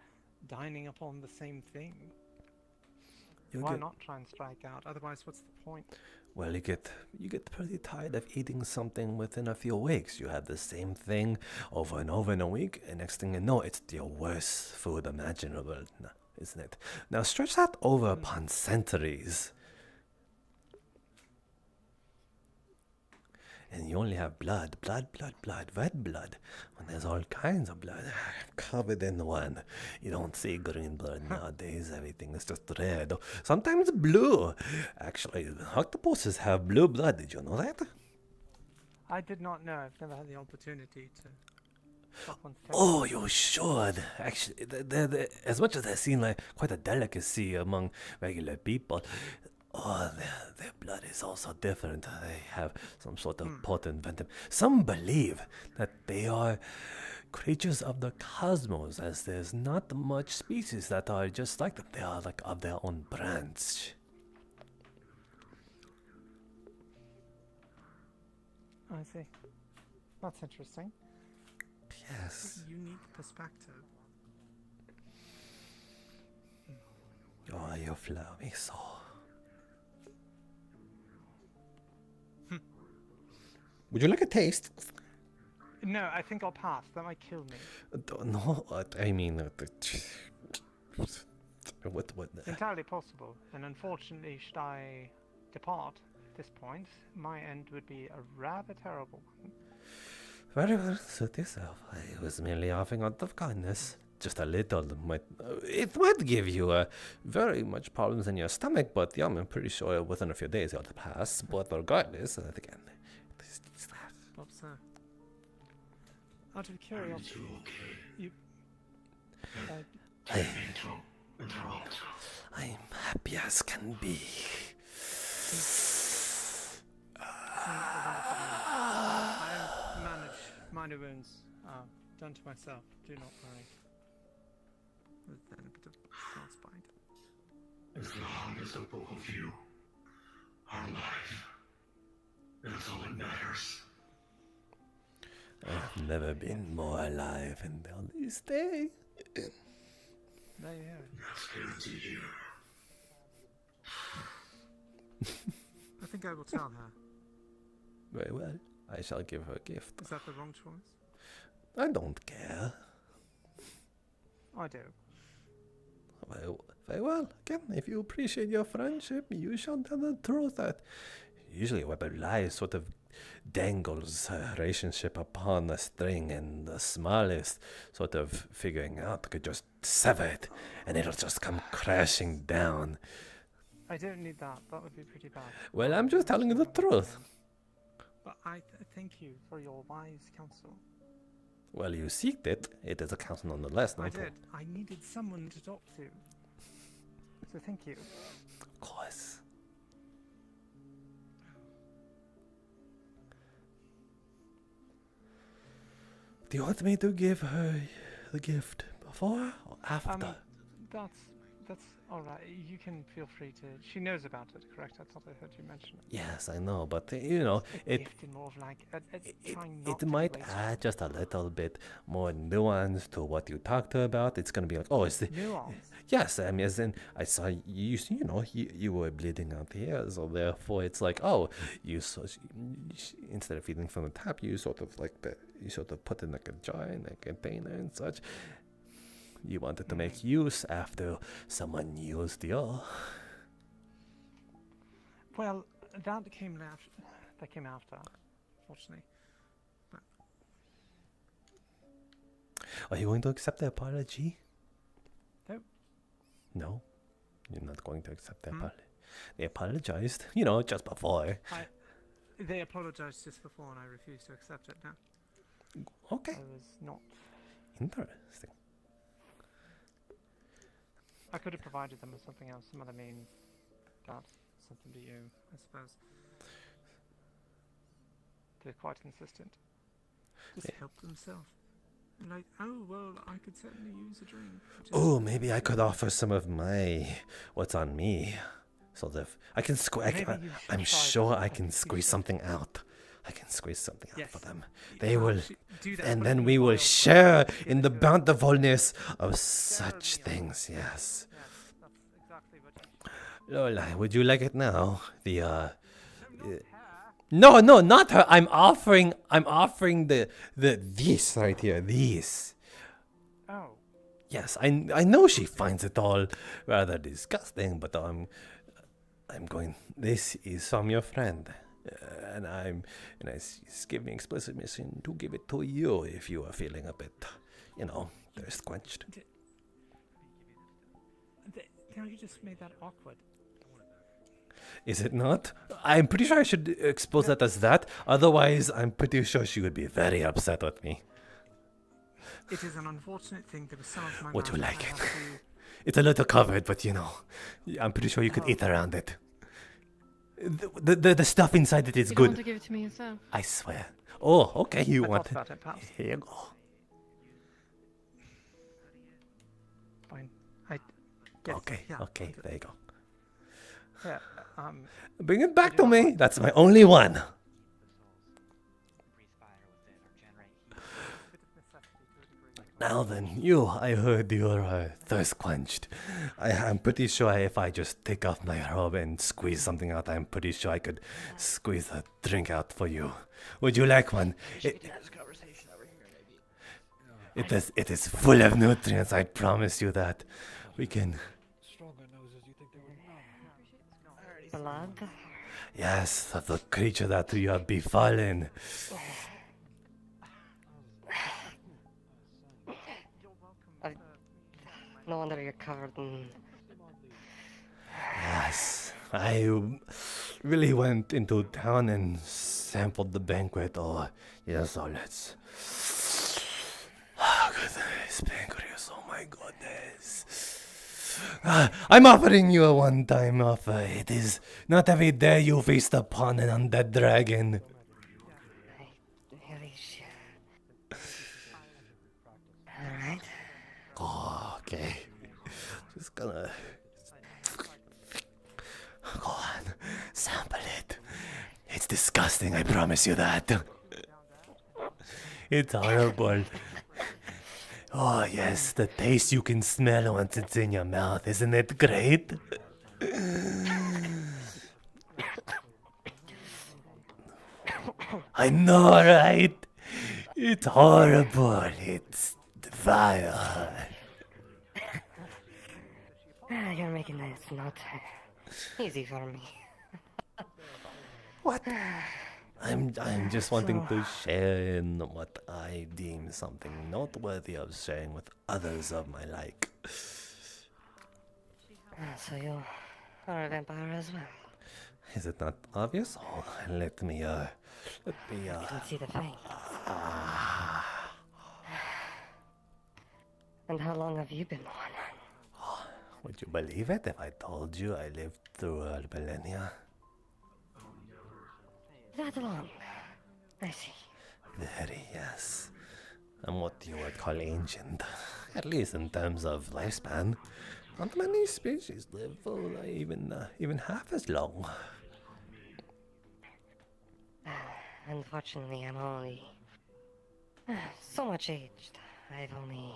S4: dining upon the same thing. Why not try and strike out? Otherwise, what's the point?
S1: Well, you get pretty tired of eating something within a few weeks. You have the same thing over and over in a week, and next thing you know, it's the worst food imaginable, isn't it? Now stretch that over upon centuries. And you only have blood, red blood, when there's all kinds of blood covered in one. You don't see green blood nowadays, everything is just red, sometimes blue. Actually, octopuses have blue blood, did you know that?
S4: I did not know, I've never had the opportunity to stop on stage.
S1: Oh, you should. Actually, they're, as much as they seem like quite a delicacy among regular people, their blood is also different. They have some sort of potent venom. Some believe that they are creatures of the cosmos, as there's not much species that are just like them. They are like of their own branch.
S4: I see. That's interesting.
S1: Yes.
S4: Unique perspective.
S1: Oh, you flower me so. Would you like a taste?
S4: No, I think I'll pass. That might kill me.
S1: No, I mean, what?
S4: Entirely possible. And unfortunately, should I depart at this point, my end would be a rather terrible one.
S1: Very well, suit yourself. I was merely offering out of kindness. Just a little. It might give you very much problems in your stomach, but yeah, I'm pretty sure within a few days it'll pass. But regardless, again,
S4: Hope so. Out of curiosity,
S1: I'm happy as can be.
S4: I manage minor wounds done to myself. Do not worry. With then a bit of frostbite.
S2: As long as the both of you are alive, that's all that matters.
S1: I've never been more alive until this day.
S4: There you have it.
S2: That's good to hear.
S4: I think I will tell her.
S1: Very well. I shall give her a gift.
S4: Is that the wrong choice?
S1: I don't care.
S4: I do.
S1: Very well. Again, if you appreciate your friendship, you shall tell the truth that Usually a web of lies sort of dangles a relationship upon a string, and the smallest sort of figuring out could just sever it, and it'll just come crashing down.
S4: I don't need that. That would be pretty bad.
S1: Well, I'm just telling you the truth.
S4: But I thank you for your wise counsel.
S1: Well, you seeked it. It is a counsel nonetheless.
S4: I did. I needed someone to talk to. So thank you.
S1: Of course. Do you want me to give her the gift before or after?
S4: That's all right. You can feel free to. She knows about it, correct? I thought I heard you mention it.
S1: Yes, I know, but you know, it might add just a little bit more nuance to what you talked about. It's gonna be like, oh, is the
S4: nuance?
S1: Yes, I mean, as in, I saw you. You know, you were bleeding out here, so therefore it's like, oh, instead of feeding from the tap, you sort of put in like a jar and a container and such. You wanted to make use after someone used you.
S4: Well, that came after, unfortunately. But
S1: are you going to accept the apology?
S4: No.
S1: No? You're not going to accept the apology? They apologized, you know, just before.
S4: They apologized just before, and I refused to accept it now.
S1: Okay.
S4: I was not.
S1: Interesting.
S4: I could have provided them with something else, some other means. That something to you, I suppose. They're quite insistent. Just help themselves. And like, oh well, I could certainly use a drink.
S1: Oh, maybe I could offer some of what's on me, so that I can I'm sure I can squeeze something out. I can squeeze something out for them. They will, and then we will share in the bountifulness of such things. Yes.
S4: That's exactly what
S1: Lola, would you like it now? No, not her. I'm offering the these right here. These.
S4: Oh.
S1: Yes, I know she finds it all rather disgusting, but I'm going. This is from your friend. And she's giving explicit permission to give it to you if you are feeling a bit, thirst quenched.
S4: You just made that awkward.
S1: Is it not? I'm pretty sure I should expose that as that. Otherwise, I'm pretty sure she would be very upset with me.
S4: It is an unfortunate thing that was some of my.
S1: Would you like it? It's a little covered, but I'm pretty sure you could eat around it. The stuff inside it is
S10: you
S1: good.
S10: You want to give it to me yourself?
S1: I swear. Oh, okay, you want it. Here you go.
S4: Fine.
S1: Okay, there you go.
S4: Yeah,
S1: bring it back to me. That's my only one. Now then, I heard you're thirst quenched. I'm pretty sure if I just take off my robe and squeeze something out, I'm pretty sure I could squeeze a drink out for you. Would you like one? It is full of nutrients, I promise you that. We can...
S15: Blood?
S1: Yes, of the creature that you have befallen.
S15: No wonder you're covered in...
S1: Yes, I really went into town and sampled the banquet. Oh, yes, let's... Oh, goodness, pancreas, oh my goodness. I'm offering you a one-time offer. It is not every day you feast upon an undead dragon.
S15: Alright.
S1: Oh, okay. Just gonna... Go on, sample it. It's disgusting, I promise you that. It's horrible. Oh yes, the taste you can smell once it's in your mouth. Isn't it great? I know, right? It's horrible. It's vile.
S15: You're making this not easy for me.
S1: What? I'm just wanting to share in what I deem something noteworthy of sharing with others of my like.
S15: So you are a vampire as well?
S1: Is it not obvious? Oh, let me
S15: I can see the veins. And how long have you been one?
S1: Would you believe it if I told you I lived through a millennia?
S15: That long? I see.
S1: Very, yes. I'm what you would call ancient, at least in terms of lifespan. Not many species live for even half as long.
S15: Unfortunately, I'm only so much aged. I've only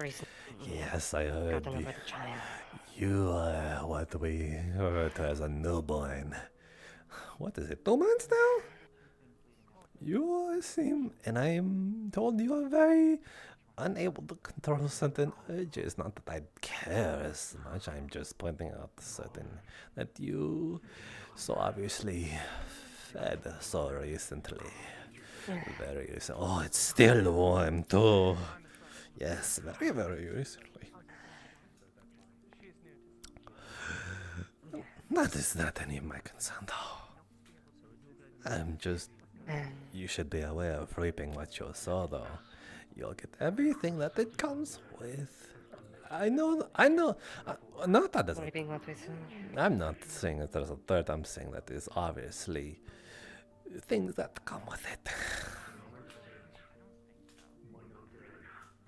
S15: recently
S1: Yes, I heard
S15: gotten over the child.
S1: you are what we refer to as a newborn. What is it, 2 months now? You seem, and I am told you are very unable to control certain urges. Not that I care as much, I'm just pointing out that you so obviously fed so recently. Very recent. Oh, it's still warm too. Yes, very, very recently. That is not any of my concern though. I'm just... You should be aware of reaping what you sow though. You'll get everything that it comes with. I know, not that doesn't...
S15: Reaping what we sow.
S1: I'm not saying that there's a third, I'm saying that there's obviously things that come with it.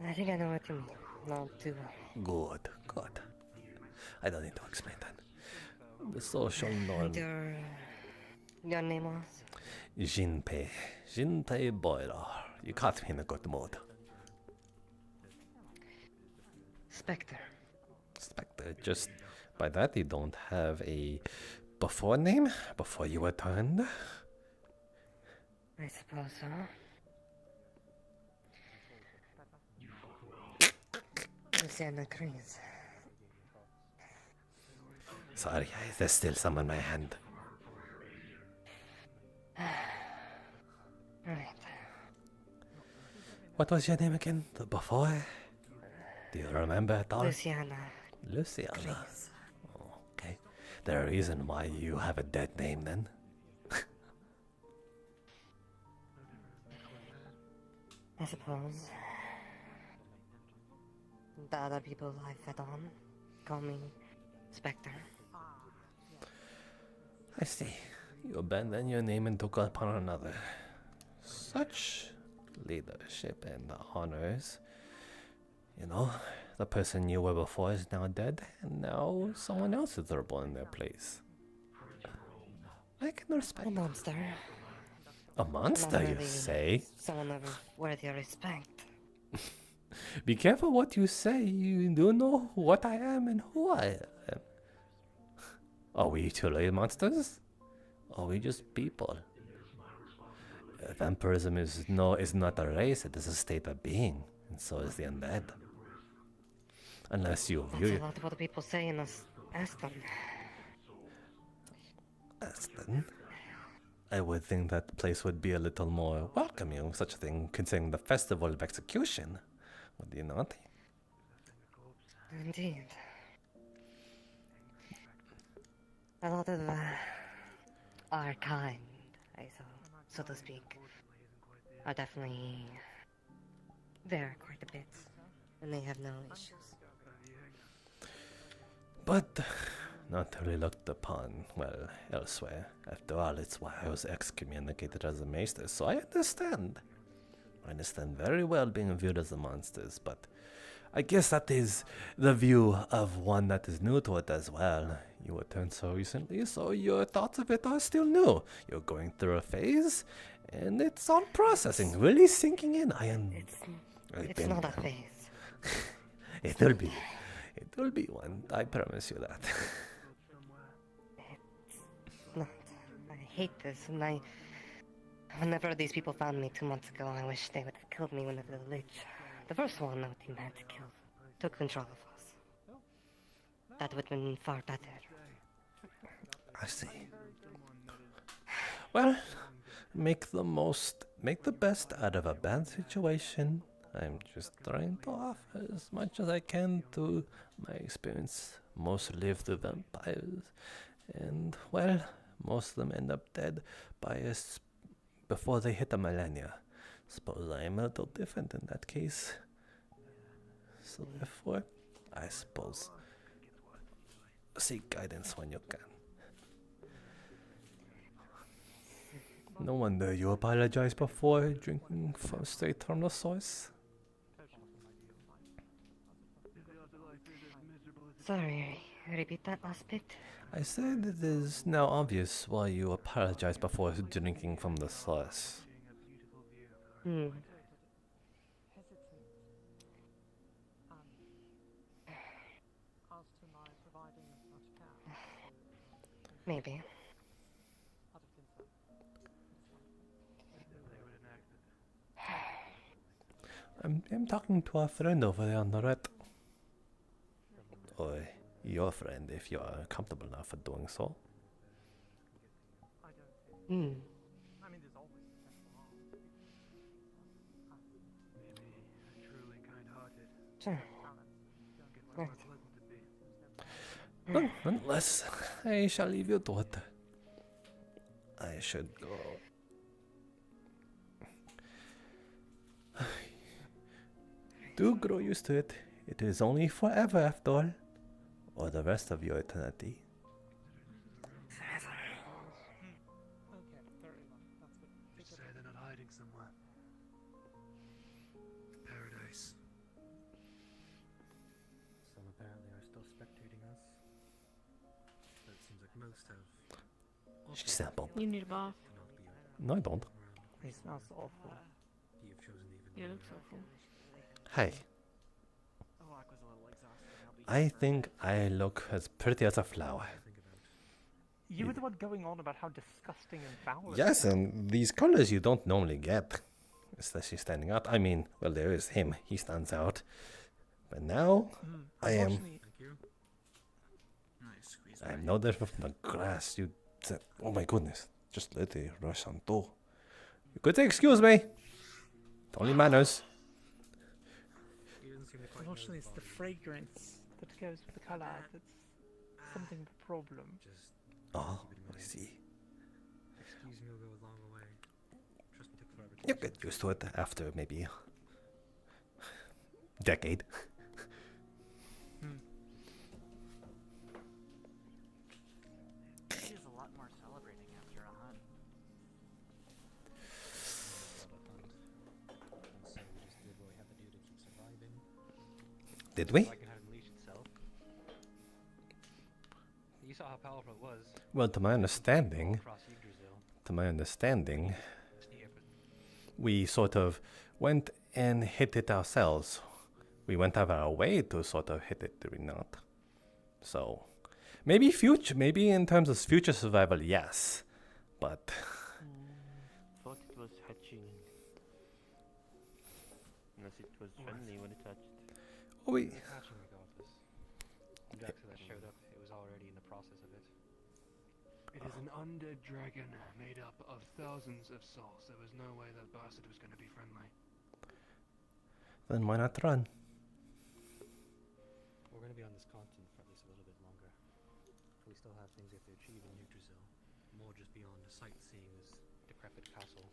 S15: I think I know what you mean. Not too well.
S1: Good. I don't need to explain that. The social norm.
S15: Your name was?
S1: Jinpei Boiro. You caught me in a good mood.
S15: Spectre.
S1: Just by that you don't have a before name? Before you were turned?
S15: I suppose so. Luciana Cruz.
S1: Sorry, there's still some in my hand.
S15: Right.
S1: What was your name again? The before? Do you remember at all?
S15: Luciana.
S1: Cruz. Oh, okay. There's a reason why you have a dead name then.
S15: I suppose. The other people I fed on call me Spectre.
S1: I see. You abandoned your name and took upon another. Such leadership and honors. You know, the person you were before is now dead, and now someone else is born in their place. I can respect.
S15: A monster.
S1: A monster, you say?
S15: Someone of worthy of respect.
S1: Be careful what you say. You do know what I am and who I am. Are we truly monsters? Or are we just people? Vampirism is not a race, it is a state of being, and so is the undead. Unless you view
S15: That's a lot of what people say in Aston.
S1: Aston? I would think that place would be a little more welcoming, such a thing, considering the festival of execution. Would you not?
S15: Indeed. A lot of our kind, so to speak, are definitely there quite a bit, and they have no issues.
S1: But not really looked upon, well, elsewhere. After all, it's why I was excommunicated as a maester, so I understand. I understand very well being viewed as the monsters, but I guess that is the view of one that is new to it as well. You were turned so recently, so your thoughts of it are still new. You're going through a phase, and it's all processing, really sinking in.
S15: It's not a phase.
S1: It will be. It will be one, I promise you that.
S15: It's not. I hate this, and whenever these people found me 2 months ago, I wish they would have killed me whenever the Lich, the first one that we had to kill, took control of us. That would have been far better.
S1: I see. Well, make the best out of a bad situation. I'm just trying to offer as much as I can to my experience. Most live through vampires, and well, most of them end up dead before they hit the millennia. Suppose I am a little different in that case. So therefore, I suppose, seek guidance when you can. No wonder you apologized before drinking straight from the source.
S15: Sorry, repeat that last bit.
S1: I said it is now obvious why you apologized before drinking from the source.
S15: Hmm. Maybe.
S1: I'm talking to a friend over there on the right. Or your friend, if you are comfortable enough for doing so.
S15: Hmm. Sure. Right.
S1: Nonetheless, I shall leave you to it. I should go. Do grow used to it. It is only forever after all. Or the rest of your eternity.
S14: They say they're not hiding somewhere. Paradise.
S11: Some apparently are still spectating us. But it seems like most have.
S1: She sampled.
S5: You need a bath.
S1: No, I don't.
S4: He smells awful.
S11: You've chosen even.
S5: Yeah, it looks awful.
S1: Hey. I think I look as pretty as a flower.
S4: You were the one going on about how disgusting and foul it
S1: Yes,
S4: is.
S1: and these colors you don't normally get. Especially standing out. I mean, well, there is him. He stands out. But now, I am... I'm no different from the grass. You said, oh my goodness. Just let it rush on through. You could say, excuse me. It only manners.
S4: Unfortunately, it's the fragrance that goes with the colour that's something of a problem.
S1: Oh, I see.
S11: Excuse me, will go a long way. Trust me, took forever to
S1: You get used to it after maybe decade.
S6: It is a lot more celebrating after a hunt.
S11: So we just did what we had to do to keep surviving.
S1: Did we?
S11: Like it had unleashed itself. You saw how powerful it was.
S1: Well, to my understanding, we sort of went and hit it ourselves. We went out of our way to sort of hit it, did we not? So, maybe in terms of future survival, yes. But...
S9: Thought it was hatching. Unless it was friendly when it hatched.
S1: We...
S11: Hatching regardless. Jackson that showed up, it was already in the process of it.
S13: It is an undead dragon made up of thousands of souls. There was no way that bastard was going to be friendly.
S1: Then why not run?
S11: We're going to be on this continent for at least a little bit longer. We still have things we have to achieve in Yggdrasil. More just beyond the sightseeing this decrepit castle.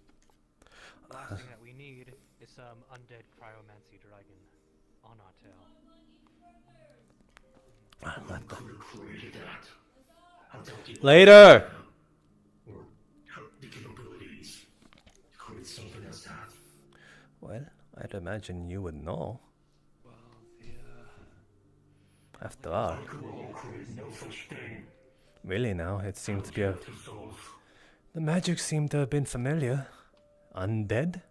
S11: The last thing that we need is some undead cryomancy dragon on our tail.
S2: Created that.
S1: Later!
S2: Or the capabilities to create something as that.
S1: Well, I'd imagine you would know. After all.
S2: No such thing.
S1: Really now, it seemed to be a... The magic seemed to have been familiar. Undead?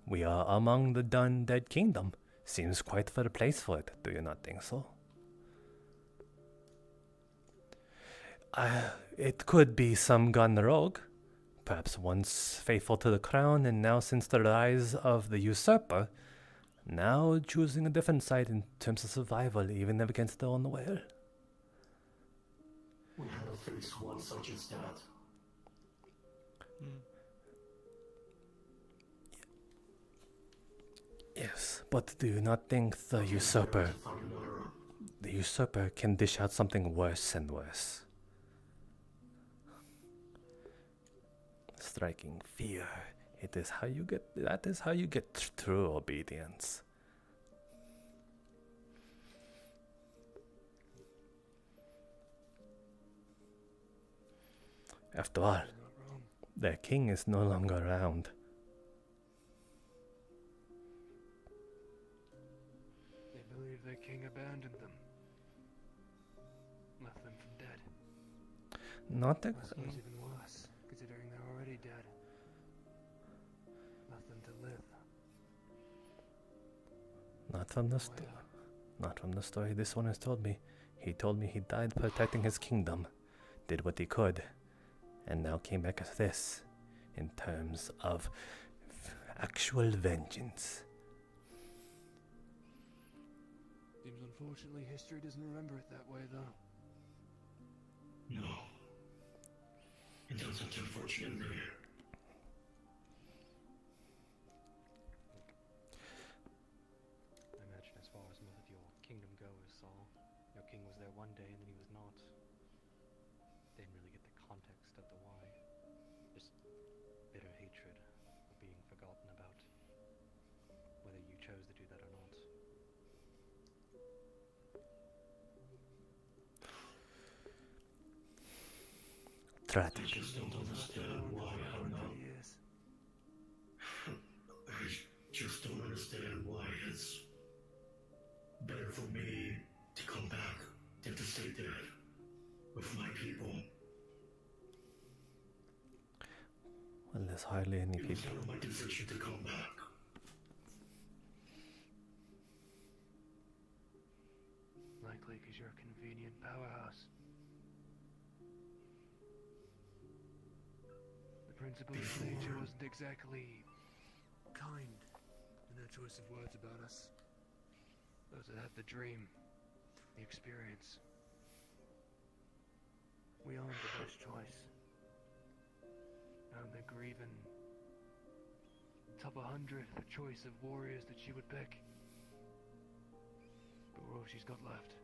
S1: We are among the undead kingdom. Seems quite for the place for it, do you not think so? It could be some gone rogue. Perhaps once faithful to the crown, and now since the rise of the usurper, now choosing a different side in terms of survival, even against their own will.
S2: We have faced one such as that.
S1: Yes, but do you not think the usurper can dish out something worse and worse? Striking fear. That is how you get true obedience. After all, their king is no longer around.
S13: They believe their king abandoned them. Left them for dead.
S1: Not
S13: I suppose even worse, considering they're already dead. Left them to live.
S1: Not from the story this one has told me. He told me he died protecting his kingdom, did what he could, and now came back as this, in terms of actual vengeance.
S13: Seems unfortunately history doesn't remember it that way, though.
S2: No. It doesn't, unfortunately.
S11: I imagine as far as most of your kingdom goes, Saul, your king was there one day and then he was not. Didn't really get the context of the why. Just bitter hatred of being forgotten about. Whether you chose to do that or not.
S1: Tragic.
S2: I just don't understand why I'm not. I just don't understand why it's better for me to come back than to stay dead with my people.
S1: Well, there's hardly any
S2: It was
S1: people.
S2: not my decision to come back.
S13: Likely because you're a convenient powerhouse. The principle of nature wasn't exactly kind in their choice of words about us. Those that had the dream, the experience. We aren't the best choice. And they're grieving. Top 100 for choice of warriors that she would pick. But we're all she's got left.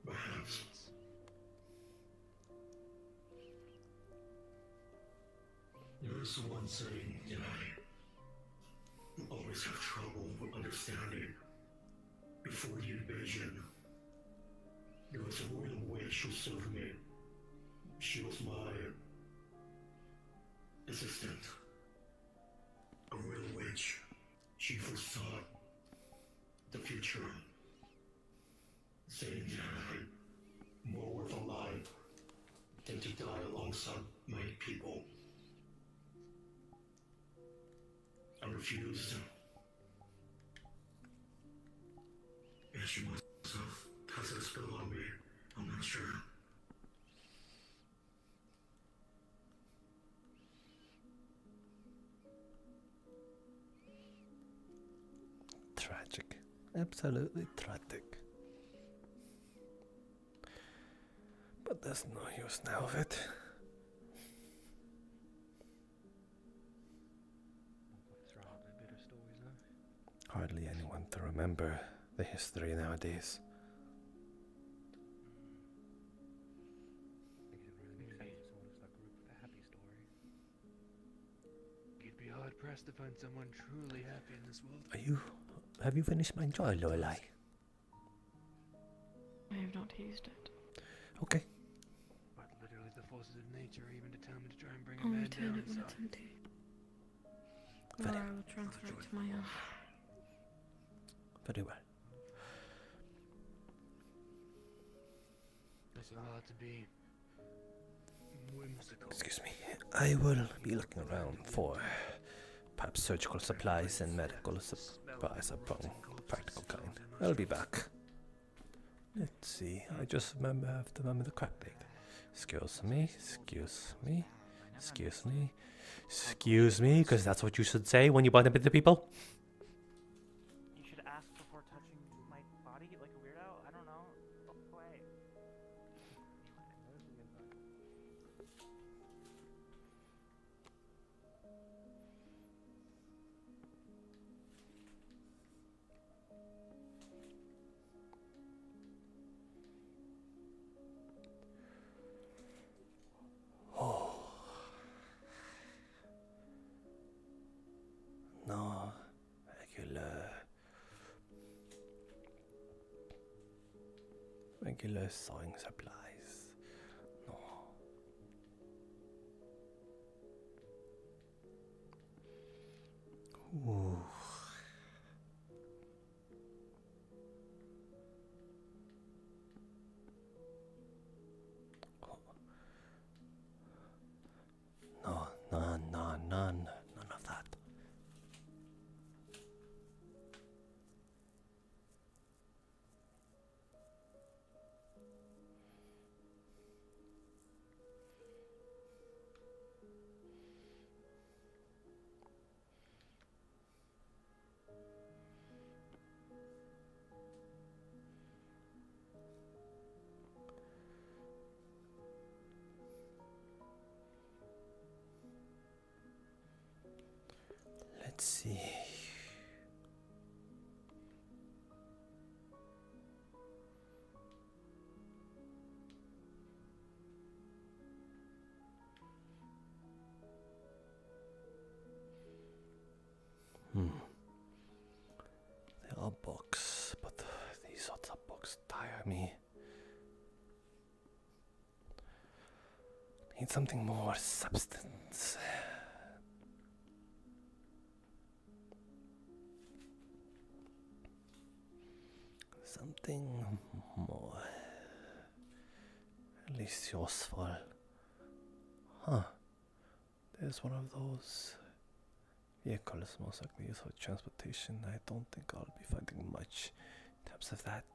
S2: Perhaps. There is one saying that I always have trouble with understanding. Before the invasion, there was a royal witch who served me. She was my assistant. A royal witch. She foresaw the future, saying that I'm more worth alive than to die alongside my people. I refused. And she must have cast a spell on me. I'm not sure.
S1: Tragic. Absolutely tragic. But there's no use now of it. Hardly anyone to remember the history nowadays.
S13: You'd be hard pressed to find someone truly happy in this world.
S1: Have you finished my joy, Lorelai?
S10: I have not used it.
S1: Okay.
S13: But literally the forces of nature are even determined to try and bring a
S10: I'll
S13: man
S10: return
S13: down
S10: it when it's
S13: inside.
S10: empty. Or I will transfer it to my own.
S1: Very well.
S13: It's hard to be whimsical.
S1: Excuse me. I will be looking around for perhaps surgical supplies and medical supplies of practical kind. I'll be back. Let's see. I just have to remember the correct date. Excuse me. Excuse me. Excuse me. Excuse me, because that's what you should say when you bump into people.
S6: You should ask before touching my body like a weirdo? I don't know. Look away.
S1: No, regular sewing supplies. No. Ooh. No, none of that. Let's see. There are books, but these sorts of books tire me. Need something more substance. Something more. At least useful. Huh. There's one of those vehicles, most likely used for transportation. I don't think I'll be finding much in terms of that.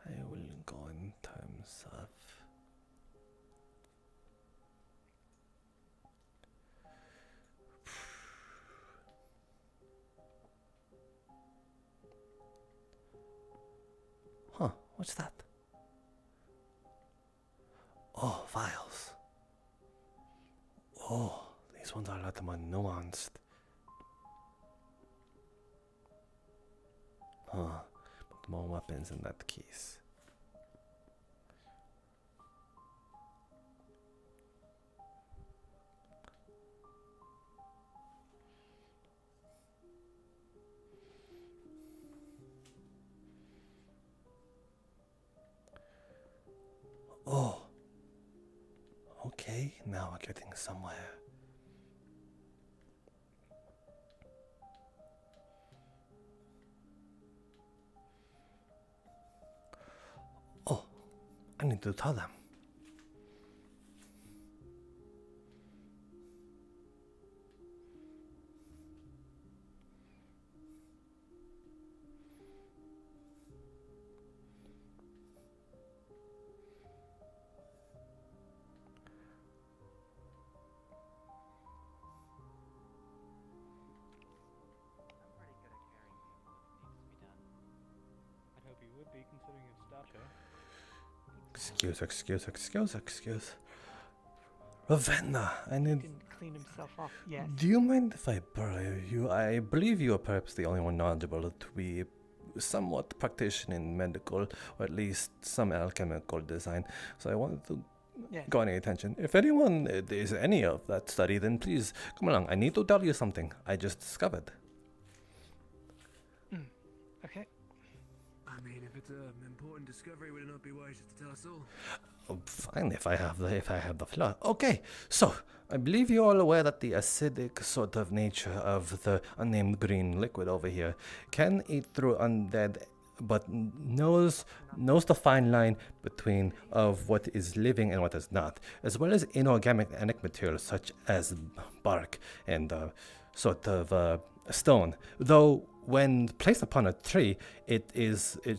S1: I will go in terms of what's that? Oh, vials. Oh, these ones are a lot more nuanced. But more weapons in that case. Oh, okay, now we're getting somewhere. Oh, I need to tell them.
S6: Considering its stature.
S1: Excuse. Ravenna, I need.
S4: Didn't clean himself off yet.
S1: Do you mind if I borrow you? I believe you are perhaps the only one knowledgeable to be somewhat practitioner in medical, or at least some alchemical design. So I wanted to go any attention. If anyone is any of that study, then please come along. I need to tell you something I just discovered.
S4: Okay.
S13: I mean, if it's an important discovery, would it not be wise to tell us all?
S1: Oh, fine, if I have the floor. Okay, so I believe you're all aware that the acidic sort of nature of the unnamed green liquid over here can eat through undead, but knows the fine line between of what is living and what is not, as well as inorganic materials such as bark and sort of stone. Though when placed upon a tree, it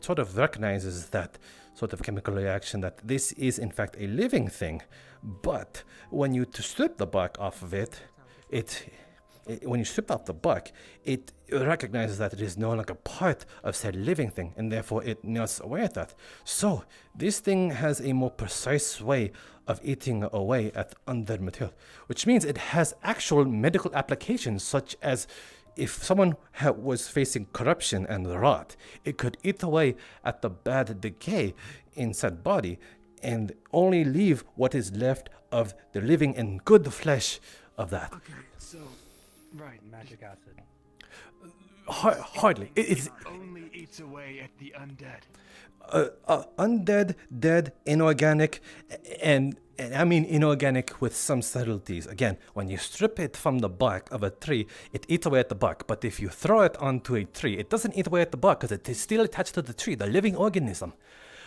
S1: sort of recognizes that sort of chemical reaction that this is in fact a living thing. But when you strip the bark off of it, when you strip off the bark, it recognizes that it is no longer part of said living thing, and therefore it not aware of that. So this thing has a more precise way of eating away at undead material, which means it has actual medical applications, such as if someone was facing corruption and rot, it could eat away at the bad decay in said body and only leave what is left of the living and good flesh of that.
S13: Okay, so right,
S11: Magic acid.
S1: Hardly. It
S13: only eats away at the undead.
S1: Undead, dead, inorganic, and I mean inorganic with some subtleties. Again, when you strip it from the bark of a tree, it eats away at the bark. But if you throw it onto a tree, it doesn't eat away at the bark because it is still attached to the tree, the living organism.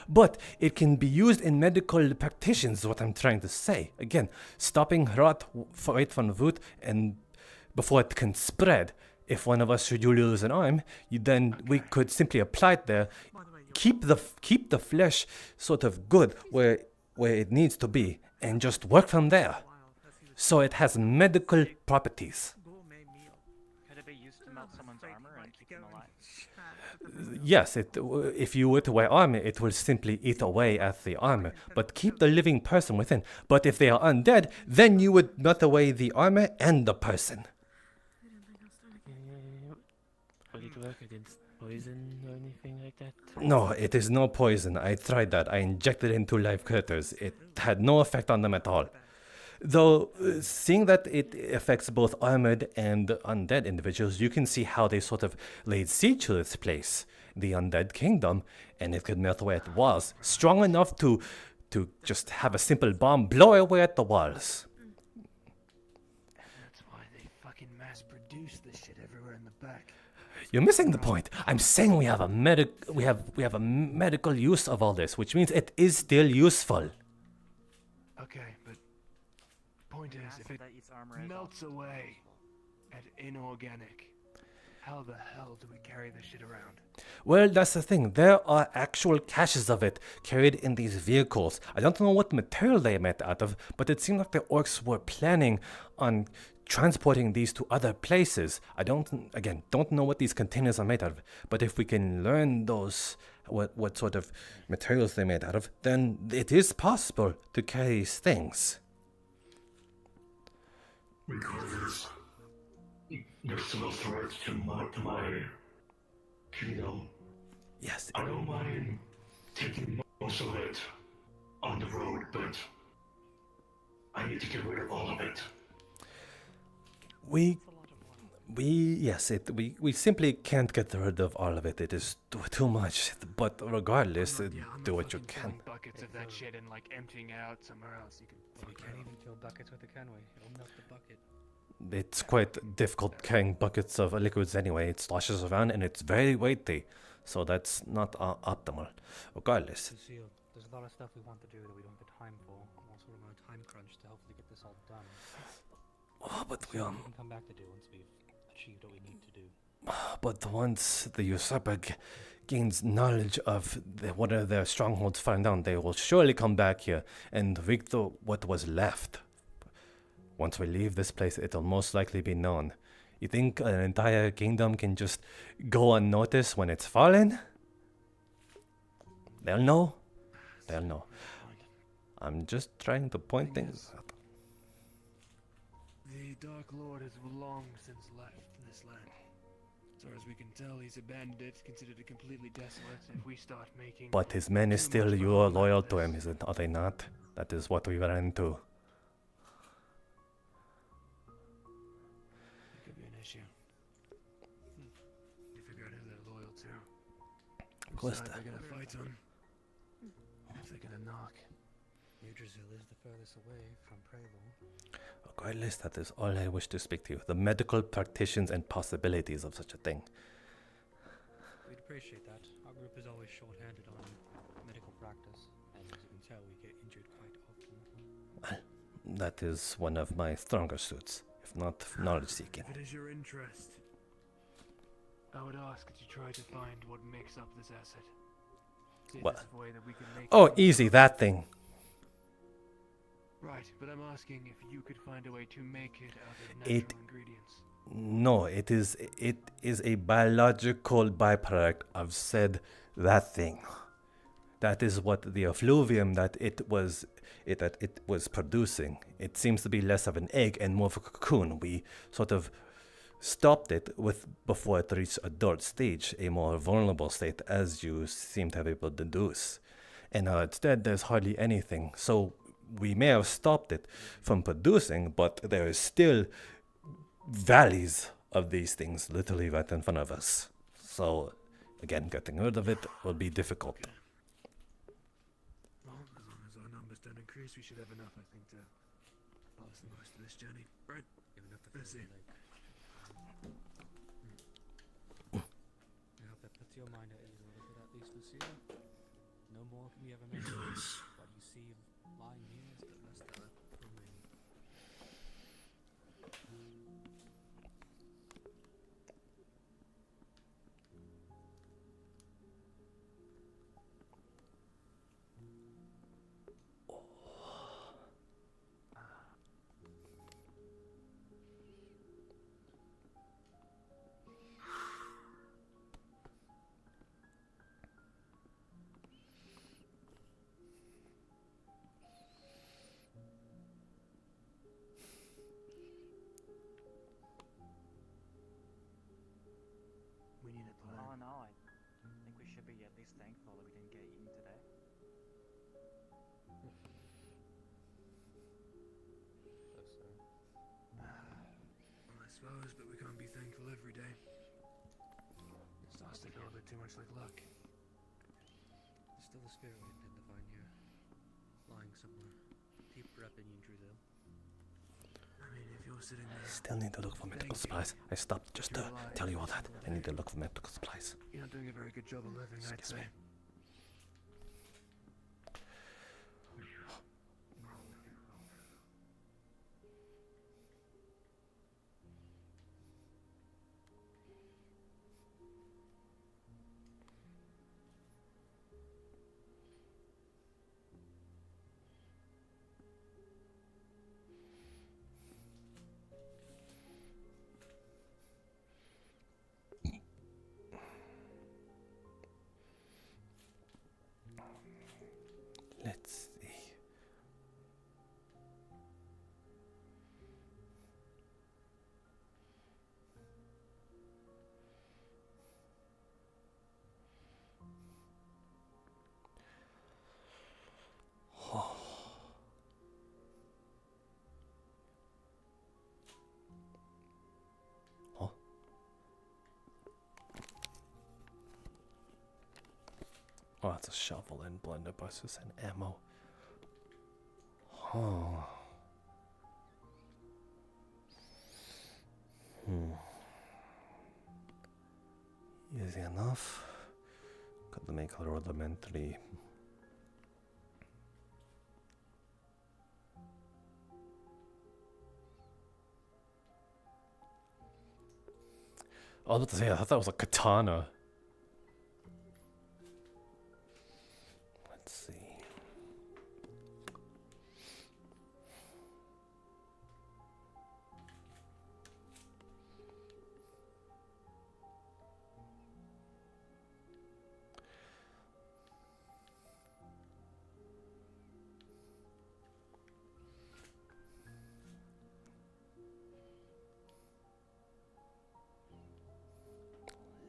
S1: But it can be used in medical practitioners, is what I'm trying to say. Again, stopping rot right from the root and before it can spread. If one of us should lose an arm, we could simply apply it there, keep the flesh sort of good where it needs to be, and just work from there. So it has medical properties.
S6: Could it be used to melt someone's armor and keep them alive?
S1: Yes, if you were to wear armor, it will simply eat away at the armor, but keep the living person within. But if they are undead, then you would melt away the armor and the person.
S9: Will it work against poison or anything like that?
S1: No, it is no poison. I tried that. I injected it into live critters. It had no effect on them at all. Though, seeing that it affects both armored and undead individuals, you can see how they sort of laid siege to this place, the undead kingdom, and it could melt away at the walls, strong enough to just have a simple bomb blow away at the walls.
S13: That's why they fucking mass-produce this shit everywhere in the back.
S1: You're missing the point. I'm saying we have a medical use of all this, which means it is still useful.
S13: Okay, but point is, if it melts away at inorganic, how the hell do we carry this shit around?
S1: Well, that's the thing. There are actual caches of it carried in these vehicles. I don't know what material they are made out of, but it seemed like the orcs were planning on transporting these to other places. I don't know what these containers are made out of, but if we can learn what sort of materials they're made out of, then it is possible to carry these things.
S2: Because there's still a threat to my kingdom.
S1: Yes.
S2: I don't mind taking most of it on the road, but I need to get rid of all of it.
S1: We simply can't get rid of all of it. It is too much. But regardless, do what you can.
S13: Buckets of that shit and like emptying out somewhere else.
S11: We can't even fill buckets with it, can we? It'll melt the bucket.
S1: It's quite difficult carrying buckets of liquids anyway. It sloshes around and it's very weighty, so that's not optimal. Regardless.
S11: Lucille, there's a lot of stuff we want to do that we don't have time for. I'm also on a time crunch to hopefully get this all done.
S1: Oh, but
S11: we can come back to do once we've achieved what we need to do.
S1: But once the usurper gains knowledge of one of their strongholds falling down, they will surely come back here and wreak what was left. Once we leave this place, it'll most likely be known. You think an entire kingdom can just go unnoticed when it's fallen? They'll know. They'll know. I'm just trying to point things out.
S13: The Dark Lord has long since left this land. As far as we can tell, he's abandoned it, considered it completely desolate. If we start making...
S1: But his men is still loyal to him, are they not? That is what we ran into.
S13: It could be an issue. You figure out who they're loyal to.
S1: Of course.
S13: They're gonna fight on. If they're gonna knock.
S11: Yggdrasil is the furthest away from Prelo.
S1: Regardless, that is all I wish to speak to you. The medical practitioners and possibilities of such a thing.
S11: We'd appreciate that. Our group is always short-handed on medical practice, and as you can tell, we get injured quite often.
S1: Well, that is one of my stronger suits, if not knowledge-seeking.
S13: If it is your interest, I would ask that you try to find what makes up this asset. See if
S1: What?
S13: there's a way that we can make
S1: Oh,
S13: it.
S1: easy, that thing.
S13: Right, but I'm asking if you could find a way to make it out of
S1: It
S13: natural ingredients.
S1: No, it is a biological byproduct of said that thing. That is what the effluvium that it was producing. It seems to be less of an egg and more of a cocoon. We sort of stopped it before it reached adult stage, a more vulnerable state, as you seem to have able to deduce. And now instead, there's hardly anything. So we may have stopped it from producing, but there is still valleys of these things literally right in front of us. So again, getting rid of it will be difficult.
S13: Well, as long as our numbers don't increase, we should have enough, I think, to last the most of this journey. Right?
S11: Enough to
S13: Let's see.
S11: I hope that puts your mind at ease a little bit, at least, Lucia. No more can we ever mention what you see lying here is the best that remain.
S13: We need a plan.
S6: All in all, I think we should be at least thankful that we didn't get eaten today.
S13: Well, I suppose, but we can't be thankful every day. It starts to feel a bit too much like luck.
S11: There's still a spirit we intend to find here, lying somewhere deeper up in Yinzhuzo.
S13: I mean, if you're sitting there...
S1: Still need to look for medical supplies. I stopped just to tell you all that. I need to look for medical supplies.
S13: You're not doing a very good job of living, I'd say.
S1: Let's see. Oh, it's a shovel and blunderbusses and ammo. Oh. Easy enough. Got to make a rudimentary. I was about to say, I thought that was a katana.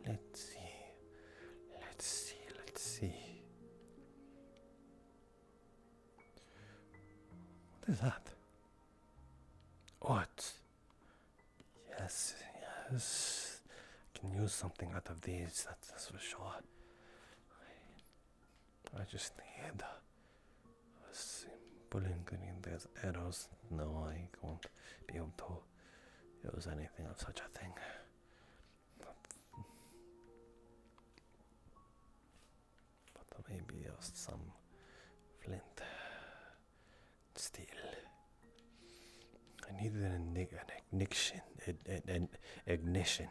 S1: Let's see. Let's see. What is that? What? Yes. Can use something out of these, that's for sure. I just need a simple ingredient. There's arrows. No, I won't be able to use anything of such a thing. But maybe just some flint. Steel. I need an ignition. An ignition.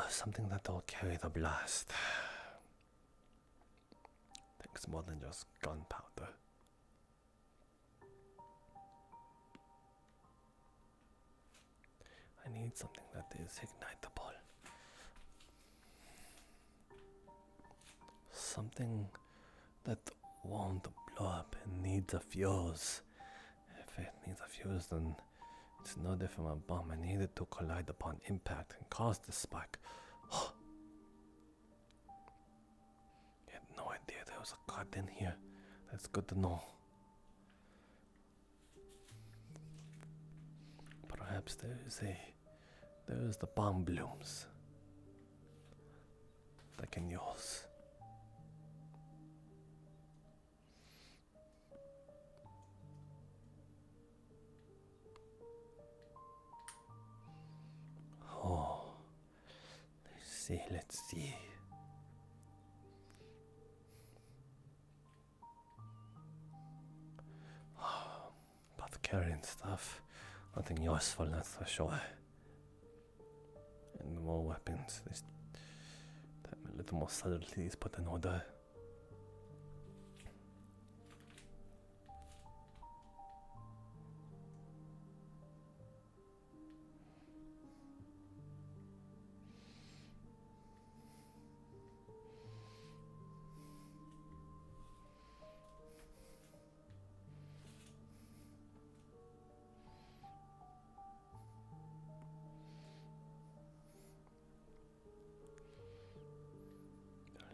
S1: Something that'll carry the blast. Takes more than just gunpowder. need something that is ignitable. Something that won't blow up and needs a fuse. If it needs a fuse, then it's no different from a bomb. I need it to collide upon impact and cause the spark. You had no idea there was a god in here. That's good to know. Perhaps there is the bomb blooms that I can use. Oh, let's see. About the carrying stuff. Nothing useful, that's for sure. And more weapons. This time a little more subtlety is put in order.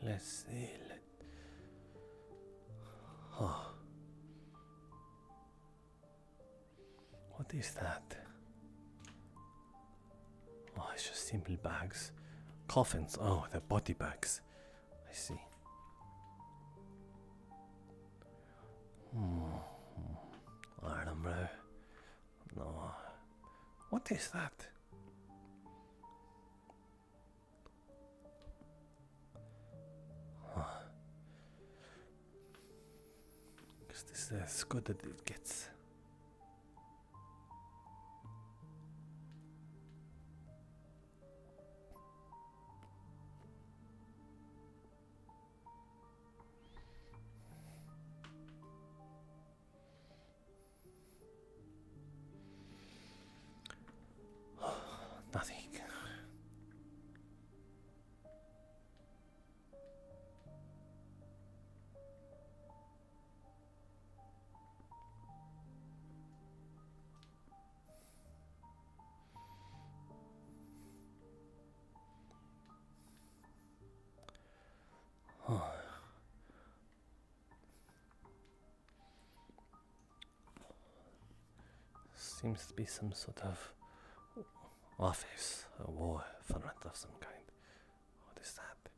S1: Let's see. What is that? Oh, it's just simple bags. Coffins. Oh, they're body bags. I see. Iron, bro. No. What is that? This is as good as it gets. Nothing. Seems to be some sort of office, a war front of some kind. What is that?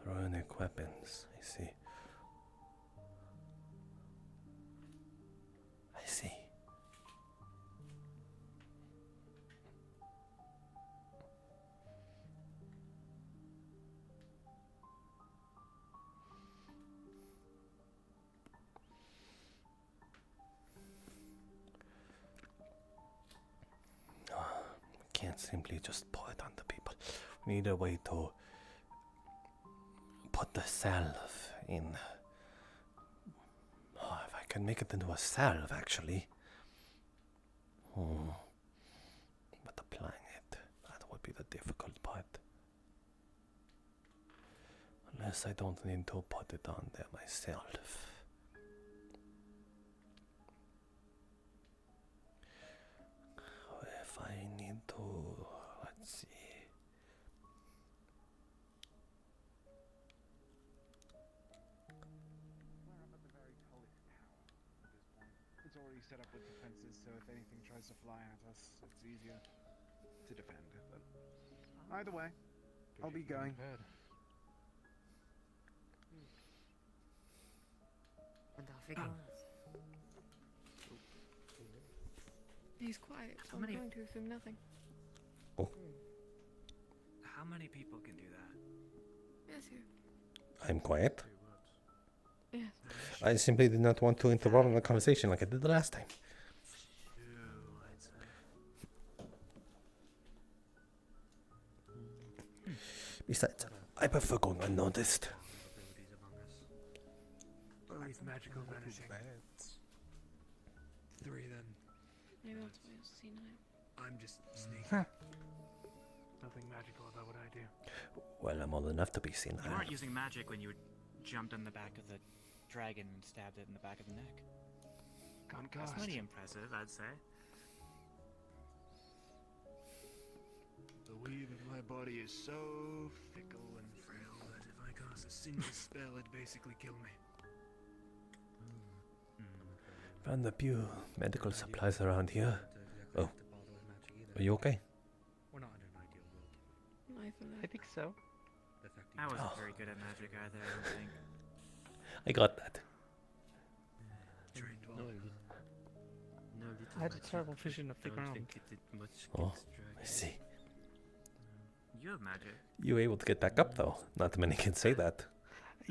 S1: Runic weapons, I see. I see. Can't simply just pour it on the people. We need a way to put the salve in. Oh, if I can make it into a salve, actually. But applying it, that would be the difficult part. Unless I don't need to put it on there myself. If I need to, let's see.
S8: We're up at the very tallest tower at this point. It's already set up with defenses, so if anything tries to fly at us, it's easier to defend. But either way, I'll be going.
S15: And off it goes.
S10: He's quiet, so I'm going to assume nothing.
S1: Oh.
S11: How many people can do that?
S10: Yes, you.
S1: I'm quiet.
S10: Yes.
S1: I simply did not want to interrupt the conversation like I did the last time. Besides, I prefer going unnoticed.
S13: At least magical vanishing. 3 then.
S10: Maybe that's why you'll see night.
S13: I'm just sneaking.
S4: Nothing magical about what I do.
S1: Well, I'm old enough to be seen.
S6: You weren't using magic when you jumped on the back of the dragon and stabbed it in the back of the neck. That's mighty impressive, I'd say.
S13: The weave of my body is so fickle and frail that if I cast a single spell, it'd basically kill me.
S1: Found a few medical supplies around here. Oh, are you okay?
S12: We're not in an ideal world.
S4: I think so.
S6: I wasn't very good at magic either, I don't think.
S1: I got that.
S4: I had a terrible vision of the ground.
S1: Oh, I see.
S6: You have magic.
S1: You were able to get back up though. Not many can say that.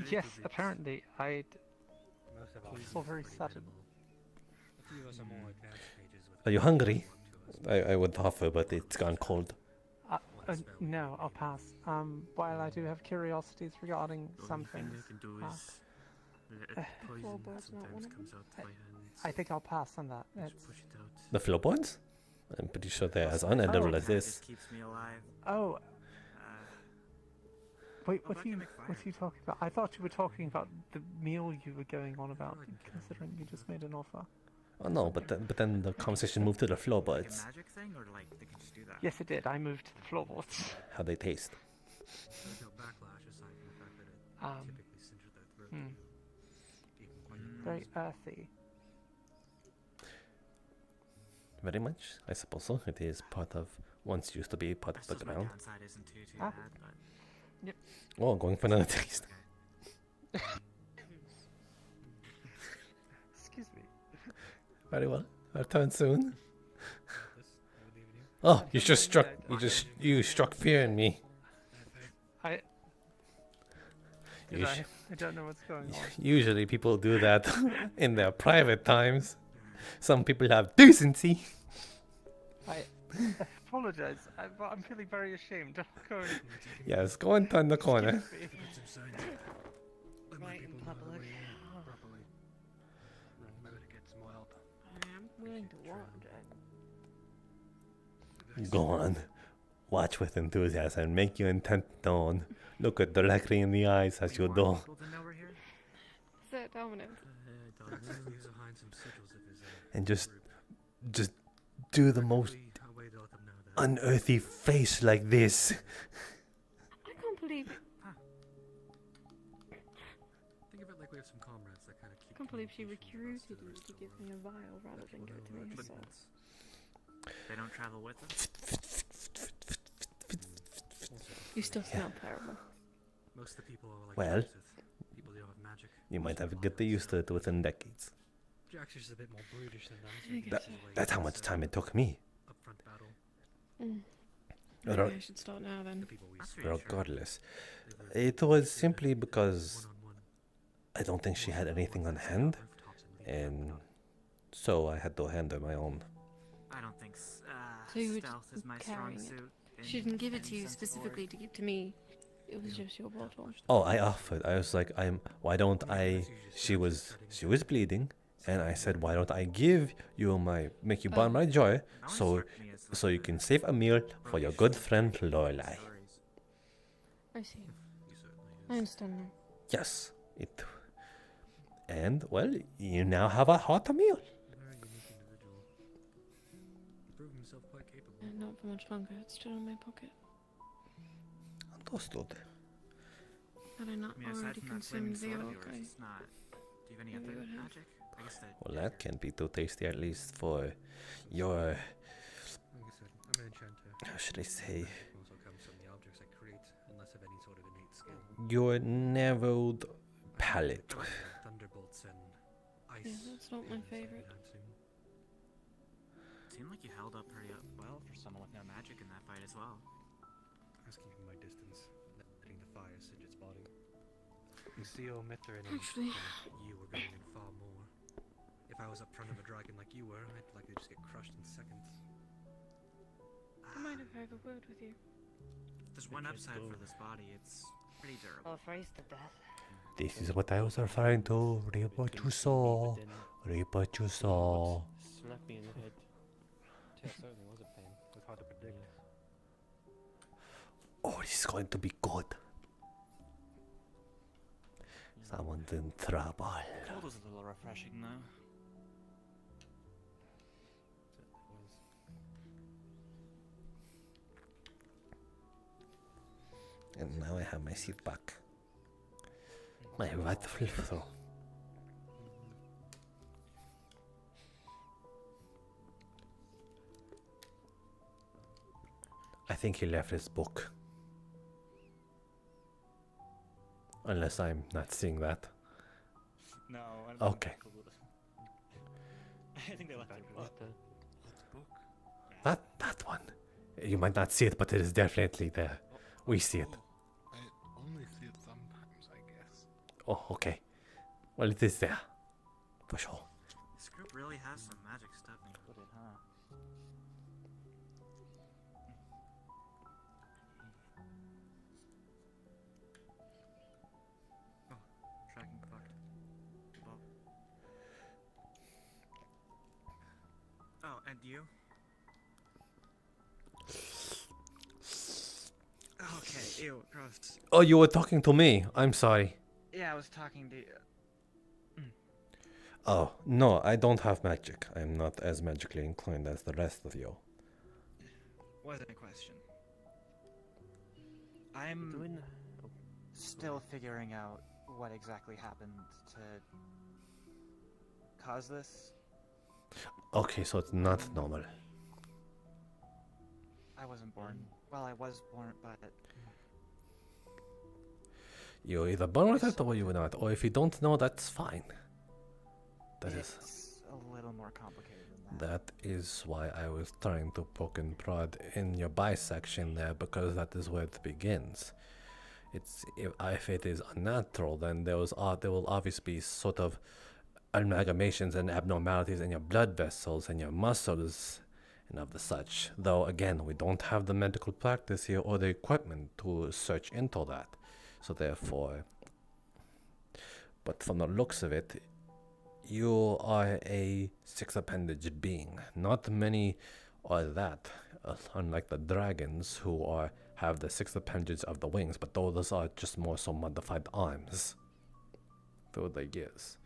S4: Yes, apparently I saw very sudden.
S12: A few of us are more advanced mages with
S1: Are you hungry? I would offer, but it's gone cold.
S4: No, I'll pass. While I do have curiosities regarding some things, I think I'll pass on that.
S1: The floorboards? I'm pretty sure they're as unedible as this.
S6: Keeps me alive.
S4: Oh. Wait, what are you talking about? I thought you were talking about the meal you were going on about, considering you just made an offer.
S1: Oh no, but then the conversation moved to the floorboards.
S6: Like a magic thing, or like they can just do that?
S4: Yes, it did. I moved to the floorboards.
S1: How they taste?
S11: There's no backlash aside from the fact that it typically singes their throat. Even quite
S4: Very earthy.
S1: Very much, I suppose so. It is part of, once used to be part of the ground.
S6: Downside isn't too bad, but...
S4: Yep.
S1: Oh, going for another taste.
S4: Excuse me.
S1: Very well. Our turn soon. Oh, you struck fear in me.
S4: I don't know what's going on.
S1: Usually people do that in their private times. Some people have decency.
S4: I apologize. I'm feeling very ashamed.
S1: Yes, go and turn the corner.
S15: Right in public. I'm willing to watch it.
S1: Go on. Watch with enthusiasm and make your intent known. Look it directly in the eyes as you do.
S10: Sir Dominant.
S1: And just do the most unearthly face like this.
S10: I can't believe it.
S11: Think of it like we have some comrades that kind of keep.
S10: I can't believe she recruited you to give me a vial rather than go to me herself.
S6: They don't travel with us?
S10: You still smell terrible.
S11: Most of the people are like
S1: Well,
S11: people who don't have magic.
S1: you might have to get used to it within decades.
S11: Jax is just a bit more brutish than them.
S1: That's how much time it took me.
S11: Upfront battle.
S10: Maybe I should start now then.
S1: Regardless, it was simply because I don't think she had anything on hand, and so I had to handle my own.
S6: I don't think
S10: So you
S6: stealth is my
S10: carrying
S6: strong
S10: it.
S6: suit.
S10: She didn't give it to you specifically to give to me. It was just your bottle.
S1: Oh, I offered. I was like, why don't I? She was bleeding, and I said, why don't I give you make you burn my joy, so you can save a meal for your good friend Lorelai.
S10: I see. I understand now.
S1: Yes, and well, you now have a hot meal.
S10: Not for much longer. It's still in my pocket.
S1: Understood.
S10: Had I not already consumed the orc,
S6: Do you have any other magic? I guess that.
S1: Well, that can't be too tasty, at least for your.
S11: Like I said, I'm an enchanter.
S1: How should I say?
S11: Also comes from the objects I create, unless of any sort of innate skill.
S1: Your narrowed palate.
S11: Thunderbolts and ice.
S10: Yeah, that's not my favorite.
S6: Seemed like you held up pretty well for someone with no magic in that fight as well.
S11: I was keeping my distance, letting the fire singe its body. Lucio, Mithrin, and you were going in far more. If I was up front of a dragon like you were, I'd likely just get crushed in seconds.
S10: I might have had a word with you.
S6: There's one upside for this body. It's pretty durable.
S15: Oh, freeze to death.
S1: This is what I was referring to. Reap what you saw. Reap what you saw.
S9: Slap me in the head.
S11: Yeah, it certainly was a pain. It was hard to predict.
S1: Oh, this is going to be good. Someone's in trouble.
S6: Cold was a little refreshing though.
S1: And now I have my seat back. My rightful throne. I think he left his book. Unless I'm not seeing that.
S6: No.
S1: Okay.
S6: I think they left their book.
S1: That one. You might not see it, but it is definitely there. We see it.
S14: I only see it sometimes, I guess.
S1: Oh, okay. Well, it is there. For sure.
S6: This group really has some magic stuff included, huh? Oh, tracking fucked. Well. Oh, and you? Okay, ew, gross.
S1: Oh, you were talking to me. I'm sorry.
S6: Yeah, I was talking to you.
S1: Oh, no, I don't have magic. I'm not as magically inclined as the rest of you.
S6: Wasn't a question. I'm still figuring out what exactly happened to cause this.
S1: Okay, so it's not normal.
S6: I wasn't born. Well, I was born, but
S1: You're either born with it or you're not. Or if you don't know, that's fine. That is.
S6: it's a little more complicated than that.
S1: That is why I was trying to poke and prod in your bisection there, because that is where it begins. It's if it is unnatural, then there will obviously be sort of amalgamations and abnormalities in your blood vessels and your muscles and of the such. Though again, we don't have the medical practice here or the equipment to search into that. So therefore, but from the looks of it, you are a six appendage being. Not many are that, unlike the dragons who have the six appendages of the wings, but those are just more so modified arms through the years.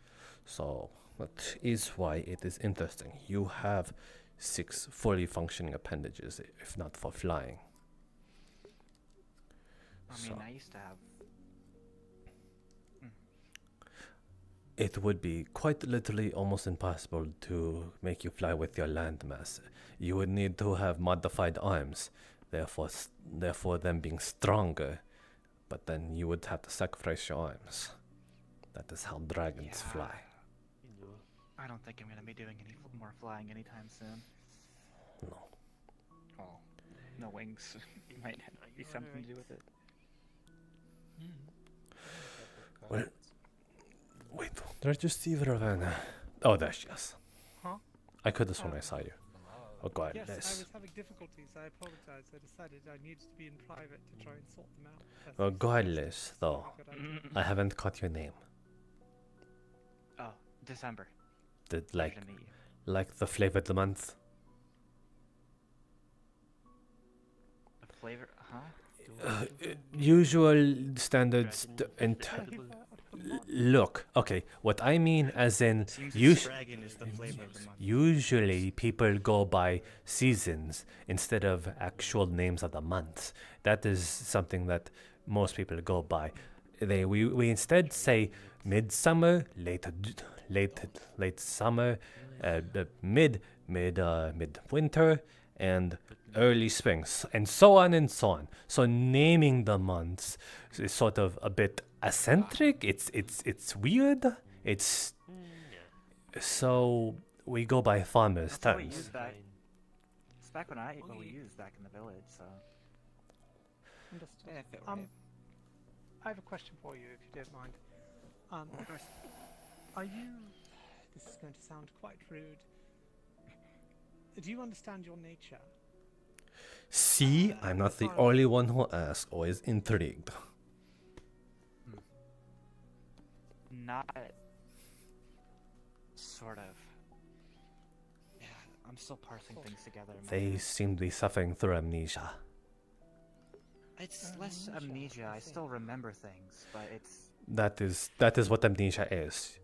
S1: So that is why it is interesting. You have 6 fully functioning appendages, if not for flying.
S6: I mean, I used to have.
S1: It would be quite literally almost impossible to make you fly with your landmass. You would need to have modified arms, therefore them being stronger, but then you would have to sacrifice your arms. That is how dragons fly.
S6: I don't think I'm gonna be doing any more flying anytime soon.
S1: No.
S6: Oh, no wings. Might be something to do with it.
S1: Well, wait, there's just either Ravenna. Oh, there she is.
S4: Huh?
S1: I could have sworn I saw you. Oh, God,
S4: yes, I
S1: yes.
S4: was having difficulties. I apologize. I decided I needed to be in private to try and sort them out.
S1: Regardless, though, I haven't caught your name.
S6: Oh, December.
S1: Like the flavor of the month?
S6: The flavor, huh?
S1: Usual standards look, okay, what I mean as in usually people go by seasons instead of actual names of the months. That is something that most people go by. We instead say midsummer, late summer, mid winter, and early springs, and so on and so on. So naming the months is sort of a bit eccentric. It's weird. It's so we go by farmers' terms.
S6: It's back when we used back in the village. So.
S4: Understood. I have a question for you, if you don't mind. Are you? This is going to sound quite rude. Do you understand your nature?
S1: See, I'm not the only one who asks or is intrigued.
S6: Not sort of. Yeah, I'm still parsing things together. in my
S1: They
S6: head.
S1: seem to be suffering through amnesia.
S6: It's less amnesia. I still remember things, but it's
S1: That is what amnesia is.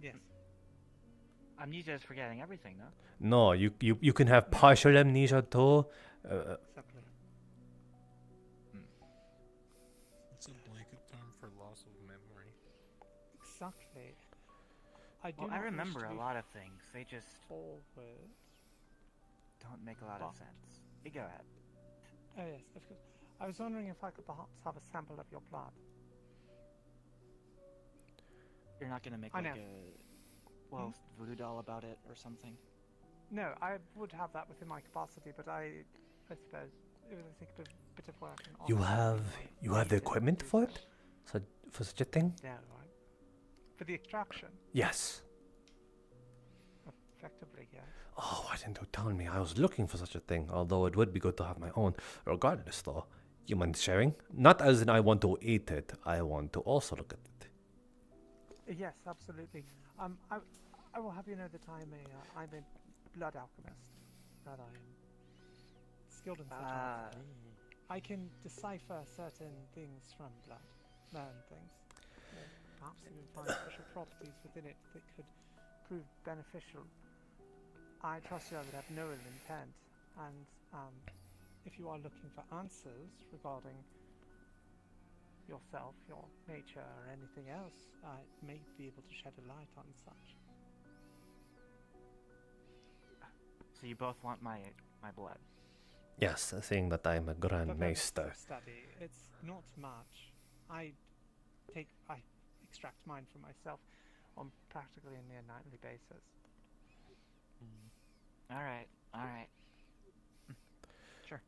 S6: yes. Amnesia is forgetting everything, no?
S1: No, you can have partial amnesia too.
S4: Exactly.
S14: It's a blanket term for loss of memory.
S4: Exactly. I do
S6: Well, I
S4: not wish
S6: remember
S4: to
S6: a
S4: be
S6: lot of things. They just
S4: forward.
S6: don't make a lot of sense. You go ahead.
S4: Oh yes, of course. I was wondering if I could perhaps have a sample of your blood.
S6: You're not gonna make
S4: I
S6: like
S4: know.
S6: a voodoo doll about it or something.
S4: No, I would have that within my capacity, but I suppose it would take a bit of work. And
S1: You
S4: honestly,
S1: have the equipment for it, for such a thing.
S4: yeah, right. For the extraction,
S1: Yes.
S4: effectively, yeah.
S1: Oh, why didn't you tell me? I was looking for such a thing. Although it would be good to have my own. Regardless, though, you mind sharing? Not as in I want to eat it. I want to also look at it.
S4: Yes, absolutely. I will have you know that I'm a blood alchemist. That I am skilled in such arts. I can decipher certain things from blood, learn things. Perhaps even find special properties within it that could prove beneficial. I trust you I would have no ill intent, and if you are looking for answers regarding yourself, your nature, or anything else, I may be able to shed a light on such.
S6: So you both want my blood?
S1: Yes, seeing that I'm a Grand
S4: For
S1: Maester.
S4: purposes of study, it's not much. I extract mine from myself on practically a near nightly basis.
S6: All right. Sure.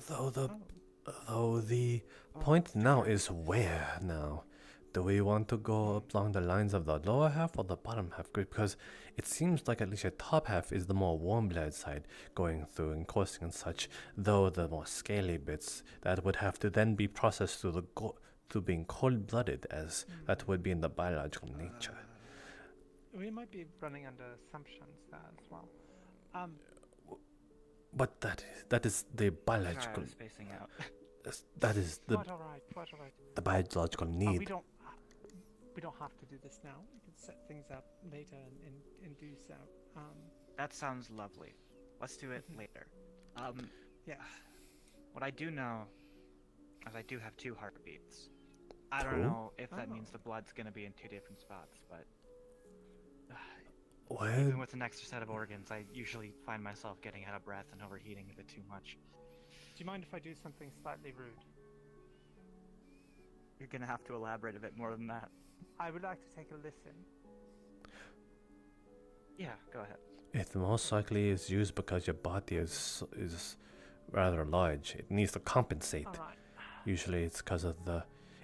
S1: Though the point now is where now? Do we want to go along the lines of the lower half or the bottom half? Because it seems like at least your top half is the more warm blood side going through and coursing and such, though the more scaly bits that would have to then be processed through to being cold-blooded, as that would be in the biological nature.
S4: We might be running under assumptions there as well.
S1: But that is the biological.
S6: Sorry, I was spacing out.
S1: That is the
S4: Quite alright.
S1: the biological need.
S4: We don't have to do this now. We can set things up later and do so.
S6: That sounds lovely. Let's do it later.
S4: Yeah.
S6: What I do know is I do have 2 heartbeats. I
S1: Two?
S6: don't know if that means the blood's gonna be in 2 different spots, but even with an extra set of organs, I usually find myself getting out of breath and overheating a bit too much.
S4: Do you mind if I do something slightly rude?
S6: You're gonna have to elaborate a bit more than that.
S4: I would like to take a listen.
S6: Yeah, go ahead.
S1: It most likely is used because your body is rather large. It needs to compensate.
S4: Alright.
S1: Usually it's because of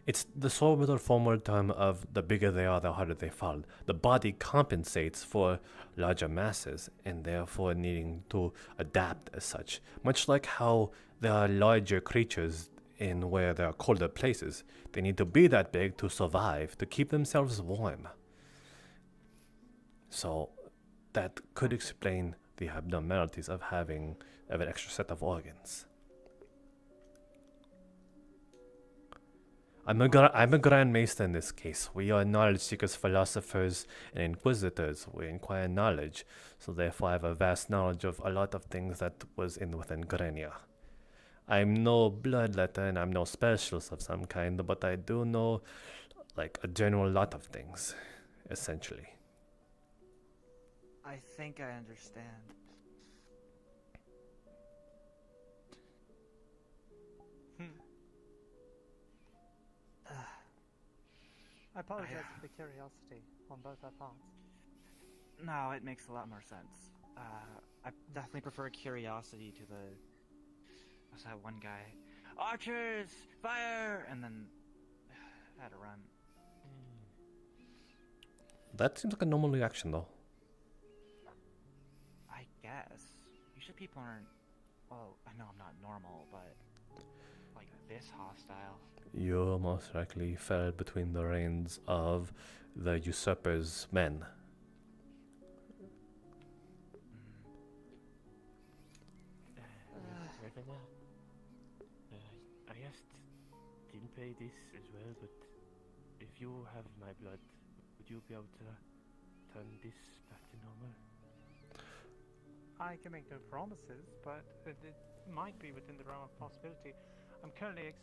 S1: it's the solar formal term of the bigger they are, the harder they fall. The body compensates for larger masses and therefore needing to adapt as such. Much like how there are larger creatures in where there are colder places. They need to be that big to survive, to keep themselves warm. So that could explain the abnormalities of having an extra set of organs. I'm a Grand Maester in this case. We are knowledge seekers, philosophers, and inquisitors. We inquire knowledge, so therefore I have a vast knowledge of a lot of things that was within Grenia. I'm no bloodletter and I'm no specialist of some kind, but I do know like a general lot of things, essentially.
S6: I think I understand.
S4: I apologize for the curiosity on both our parts.
S6: No, it makes a lot more sense. I definitely prefer curiosity to the... What's that one guy? Archers! Fire! And then... I had to run.
S1: That seems like a normal reaction, though.
S6: I guess. Usually people aren't... Well, I know I'm not normal, but... Like this hostile.
S1: You most likely fell between the reins of the usurper's men.
S9: pay this as well, but if you have my blood, would you be able to turn this back to normal?
S4: I can make no promises, but it might be within the realm of possibility. I'm currently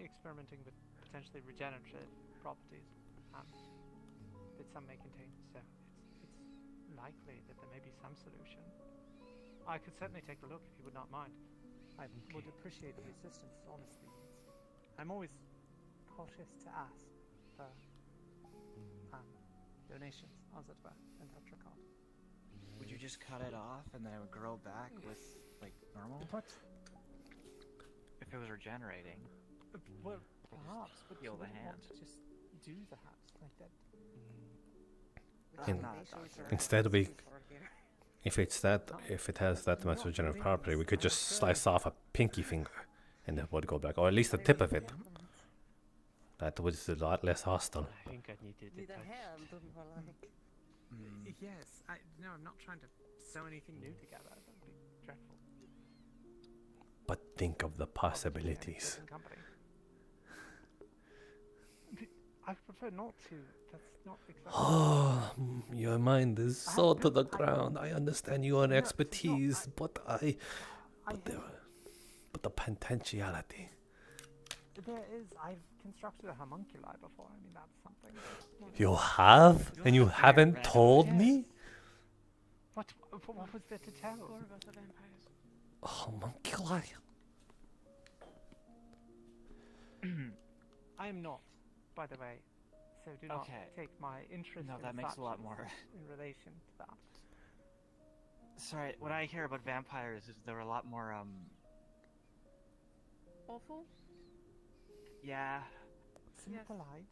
S4: experimenting with potentially regenerative properties that some may contain, so it's likely that there may be some solution. I could certainly take a look if you would not mind. I would appreciate the assistance, honestly. I'm always cautious to ask for donations, as it were, in that regard.
S6: Would you just cut it off and then it would grow back with, like, normal?
S4: What?
S6: If it was regenerating.
S4: Well, perhaps, but
S6: heal the
S4: you
S6: hand.
S4: wouldn't want to just do perhaps like that.
S1: Instead, if it has that much regenerative property, we could just slice off a pinky finger, and it would go back, or at least the tip of it. That was a lot less hostile.
S9: I think I needed it.
S4: Yes, no, I'm not trying to sew anything new together. That would be dreadful.
S1: But think of the possibilities.
S4: I prefer not to. That's not exactly.
S1: Oh, your mind is so to the ground. I understand your expertise, but the potentiality.
S4: There is. I've constructed a homunculi before. I mean, that's something.
S1: You have, and you haven't told me.
S4: What was there to tell?
S1: Homunculi.
S4: I am not, by the way. So do not take my interest.
S6: No,
S4: in
S6: that makes
S4: such
S6: a lot more.
S4: In relation to that.
S6: Sorry, what I hear about vampires is they're a lot more
S10: awful?
S6: Yeah.
S4: Polite.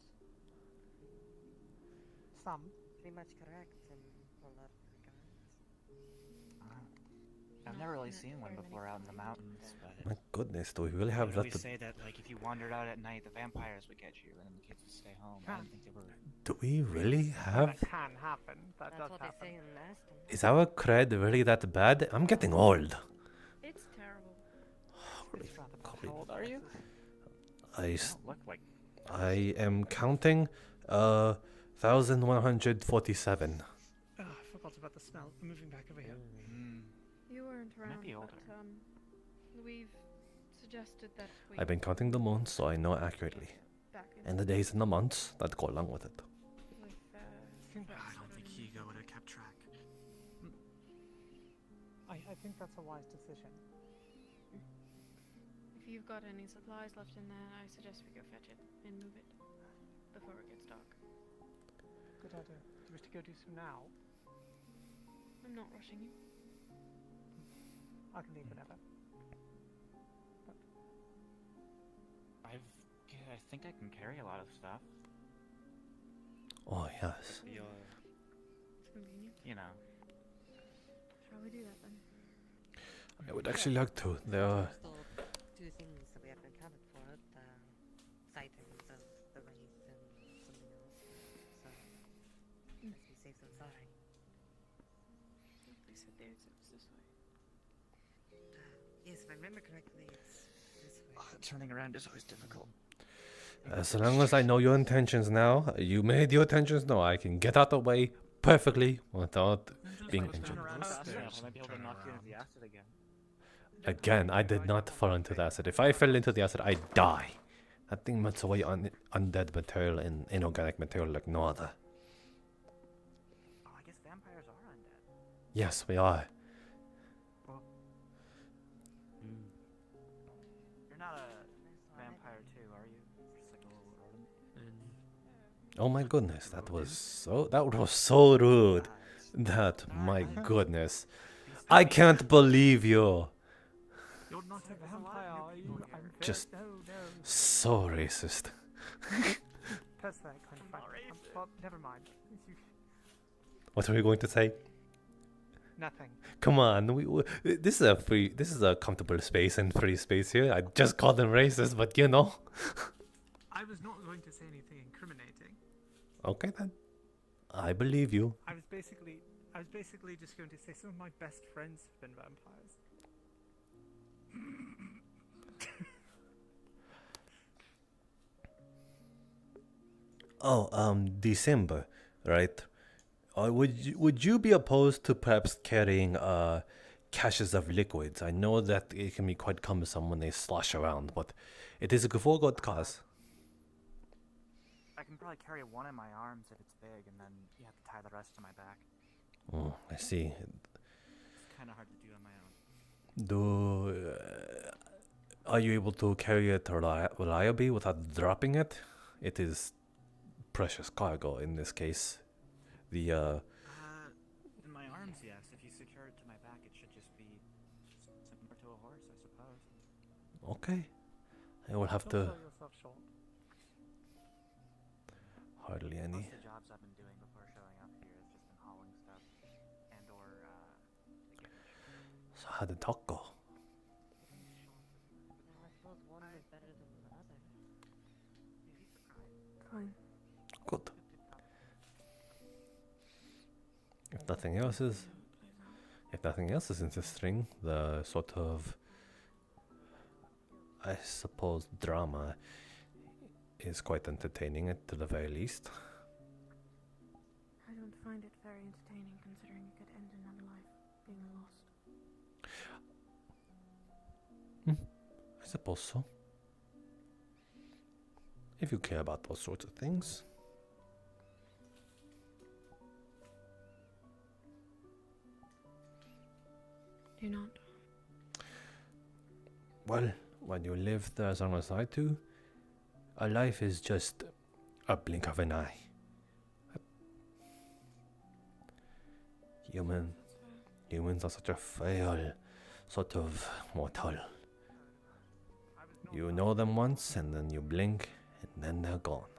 S4: Some.
S15: Pretty much correct in a lot of regards.
S6: I've never really seen one before out in the mountains, but
S1: My goodness, do we really have
S6: they
S1: that?
S6: always say that, like, if you wandered out at night, the vampires would get you, and then the kids would stay home. I didn't think they were.
S1: Do we really have?
S4: That can happen. That does happen.
S15: They say in Aston.
S1: Is our cred really that bad? I'm getting old.
S10: It's terrible.
S6: How old are you?
S1: I am counting 1147.
S4: I forgot about the smell. I'm moving back over here.
S10: You weren't around,
S6: be older.
S10: but we've suggested that we...
S1: I've been counting the moons, so I know accurately. And the days and the months that go along with it.
S6: I don't think Higo would have kept track.
S4: I think that's a wise decision.
S10: If you've got any supplies left in there, I suggest we go fetch it and move it before it gets dark.
S4: Good idea. Do you wish to go do so now?
S10: I'm not rushing you.
S4: I can leave whenever.
S6: I think I can carry a lot of stuff.
S1: Oh, yes.
S10: It's convenient.
S6: You know.
S10: Shall we do that then?
S1: I would actually like to. There are.
S15: Two things that we haven't accounted for: the sightings of the wraith and something else. So, let's be safe than sorry.
S10: They said the exit was this way.
S15: Yes, if I remember correctly, it's this way.
S6: Turning around is always difficult.
S1: As long as I know your intentions now, you made your intentions known. I can get out the way perfectly without being injured.
S6: I might be able to knock you into the acid again.
S1: Again, I did not fall into the acid. If I fell into the acid, I die. That thing melts away undead material and inorganic material like no other.
S6: Oh, I guess vampires are undead.
S1: Yes, we are.
S6: You're not a vampire too, are you? Just like a little rodent.
S1: Oh my goodness, that was so rude. My goodness. I can't believe you.
S4: You're not a vampire, are you?
S1: Just so racist.
S4: Personally, I kind of find well, never mind.
S1: What are we going to say?
S4: Nothing.
S1: Come on, this is a comfortable space and free space here. I just called them racist, but you know.
S4: I was not going to say anything incriminating.
S1: Okay then, I believe you.
S4: I was basically just going to say some of my best friends have been vampires.
S1: Oh, December, right? Would you be opposed to perhaps carrying caches of liquids? I know that it can be quite cumbersome when they slosh around, but it is a for good cause.
S6: I can probably carry one in my arms if it's big, and then you have to tie the rest to my back.
S1: Oh, I see.
S6: It's kind of hard to do on my own.
S1: Are you able to carry it reliably without dropping it? It is precious cargo in this case.
S6: In my arms, yes. If you secure it to my back, it should just be similar to a horse, I suppose.
S1: Okay. I will have
S4: Don't
S1: to...
S4: sell yourself short.
S1: Hardly any.
S6: Most of the jobs I've been doing before showing up here has just been hauling stuff and or
S1: So how did talk go?
S15: I suppose one is better than the other.
S10: Fine.
S1: Good. If nothing else is interesting, the sort of, I suppose, drama is quite entertaining to the very least.
S10: I don't find it very entertaining considering it could end another life being lost.
S1: I suppose so. If you care about those sorts of things.
S10: Do you not?
S1: Well, when you live there as long as I do, a life is just a blink of an eye. Humans are such a frail sort of mortal. You know them once, and then you blink, and then they're gone.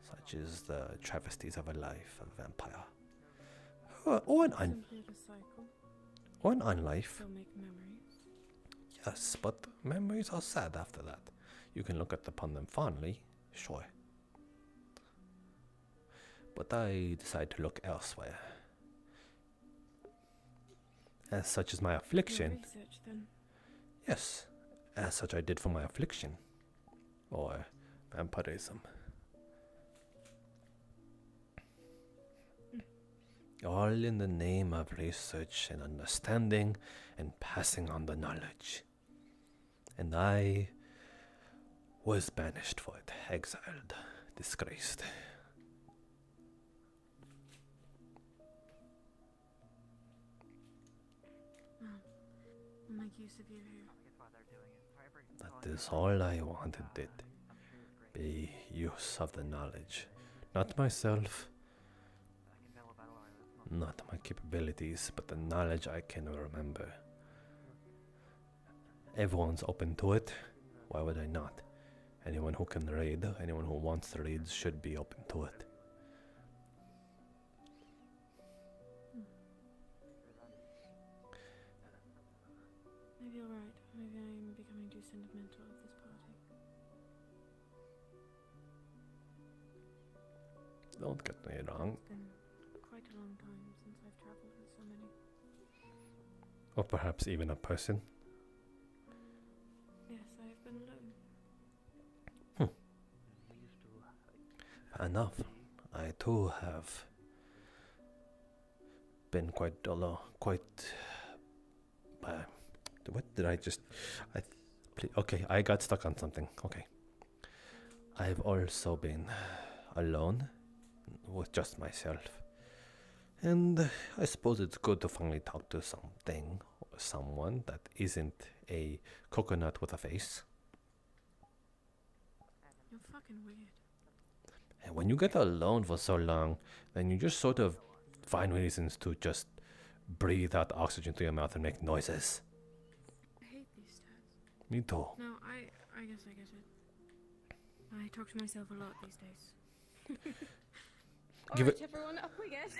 S1: Such is the travesties of a life of a vampire. Or an unlife.
S10: Still make memories.
S1: Yes, but memories are sad after that. You can look upon them fondly, sure. But I decide to look elsewhere. As such as my affliction.
S10: Your research, then.
S1: Yes, as such I did for my affliction. Or vampirism. All in the name of research and understanding and passing on the knowledge. And I was banished for it, exiled, disgraced.
S10: I'll make use of you here.
S1: That is all I wanted did. Be use of the knowledge. Not myself, not my capabilities, but the knowledge I can remember. Everyone's open to it. Why would I not? Anyone who can read, anyone who wants to read should be open to it.
S10: Maybe you're right. Maybe I'm becoming too sentimental of this party.
S1: Don't get me wrong.
S10: It's been quite a long time since I've traveled with so many.
S1: Or perhaps even a person.
S10: Yes, I've been alone.
S1: Enough. I too have been quite alone. What did I just... Okay, I got stuck on something. Okay. I've also been alone with just myself. And I suppose it's good to finally talk to something or someone that isn't a coconut with a face.
S10: You're fucking weird.
S1: And when you get alone for so long, then you just sort of find reasons to just breathe out oxygen through your mouth and make noises.
S10: I hate these stats.
S1: Me too.
S10: No, I guess I get it. I talk to myself a lot these days.
S1: Give
S10: Alright,
S1: it-
S10: everyone, up we get.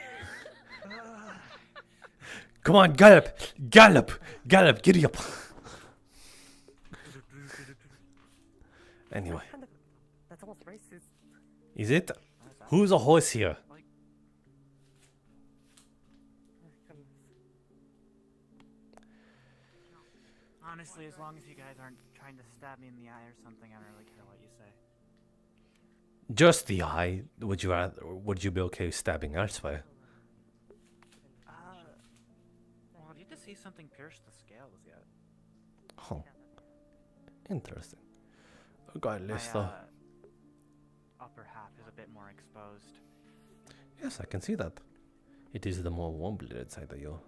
S1: Come on, gallop! Gallop! Gallop! Giddy up! Anyway.
S15: That's almost racist.
S1: Is it? Who's a horse here?
S6: Honestly, as long as you guys aren't trying to stab me in the eye or something, I don't really care what you say.
S1: Just the eye. Would you be okay stabbing elsewhere?
S6: Well, I've yet to see something pierce the scales yet.
S1: Oh, interesting. Regardless,
S6: My
S1: though.
S6: upper half is a bit more exposed.
S1: Yes, I can see that. It is the more warm-blooded side of you.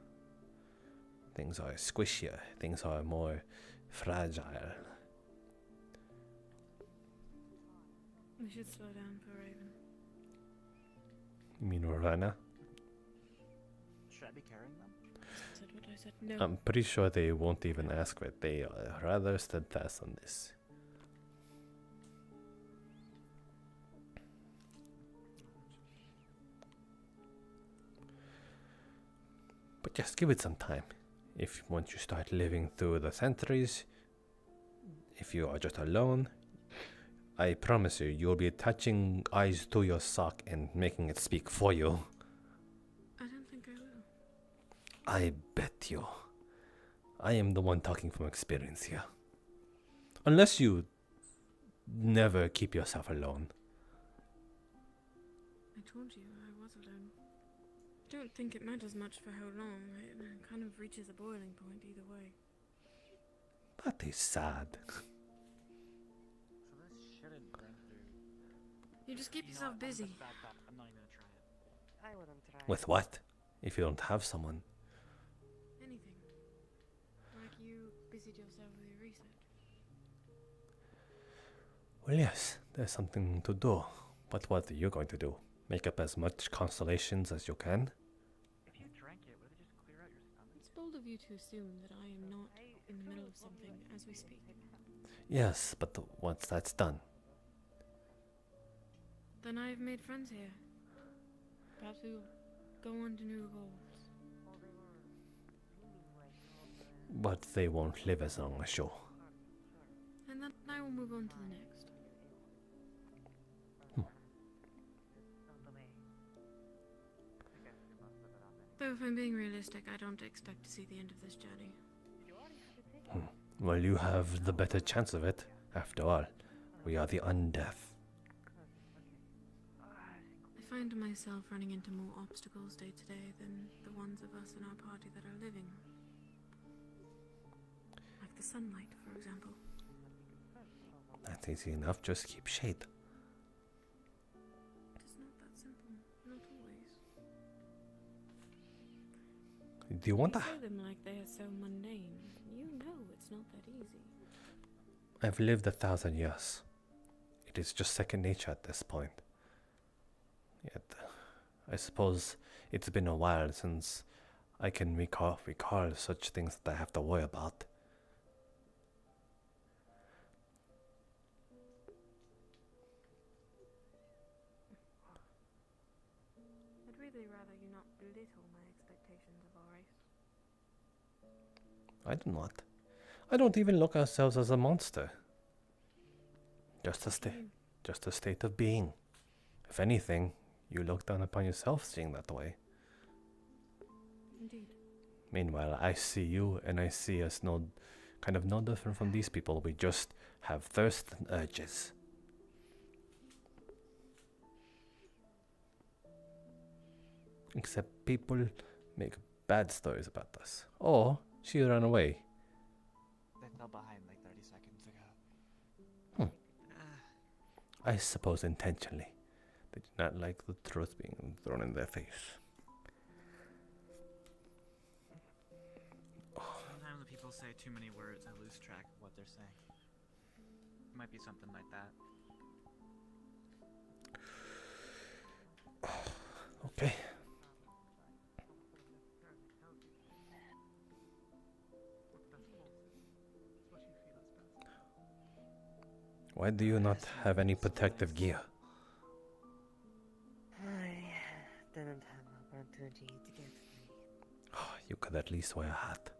S1: Things are squishier. Things are more fragile.
S10: We should slow down for Raven.
S1: You mean Rana?
S6: Should I be carrying them?
S10: Said what I said. No.
S1: I'm pretty sure they won't even ask for it. They are rather steadfast on this. But just give it some time. If once you start living through the centuries, if you are just alone, I promise you, you'll be attaching eyes to your sock and making it speak for you.
S10: I don't think I will.
S1: I bet you. I am the one talking from experience here. Unless you never keep yourself alone.
S10: I told you I was alone. I don't think it matters much for how long. It kind of reaches a boiling point either way.
S1: That is sad.
S6: So this shouldn't bring through.
S10: You just keep yourself busy.
S6: I'm not even gonna try it.
S15: I wouldn't try.
S1: With what? If you don't have someone.
S10: Anything. Like you busied yourself with your research.
S1: Well, yes, there's something to do. But what are you going to do? Make up as much constellations as you can?
S6: If you drank it, would it just clear out your stomach?
S10: It's bold of you to assume that I am not in the middle of something as we speak.
S1: Yes, but once that's done.
S10: Then I have made friends here. Perhaps we will go on to new goals.
S1: But they won't live as long as you.
S10: And then I will move on to the next. Though if I'm being realistic, I don't expect to see the end of this journey.
S1: Well, you have the better chance of it. After all, we are the undeath.
S10: I find myself running into more obstacles day to day than the ones of us in our party that are living. Like the sunlight, for example.
S1: That's easy enough, just keep shade.
S10: It's not that simple. Not always.
S1: Do you want
S10: You
S1: that?
S10: say them like they are so mundane. You know it's not that easy.
S1: I've lived 1,000 years. It is just second nature at this point. Yet, I suppose it's been a while since I can recall such things that I have to worry about.
S10: I'd really rather you not belittle my expectations of our race.
S1: I do not. I don't even look at ourselves as a monster. Just a state of being. If anything, you look down upon yourself seeing that way.
S10: Indeed.
S1: Meanwhile, I see you and I see us no different from these people. We just have thirst and urges. Except people make bad stories about us. Or she ran away.
S6: They fell behind like 30 seconds ago.
S1: I suppose intentionally. They did not like the truth being thrown in their face.
S6: Sometimes when people say too many words, I lose track of what they're saying. It might be something like that.
S1: Okay. Why do you not have any protective gear?
S15: I didn't have an opportunity to get any.
S1: You could at least wear a hat.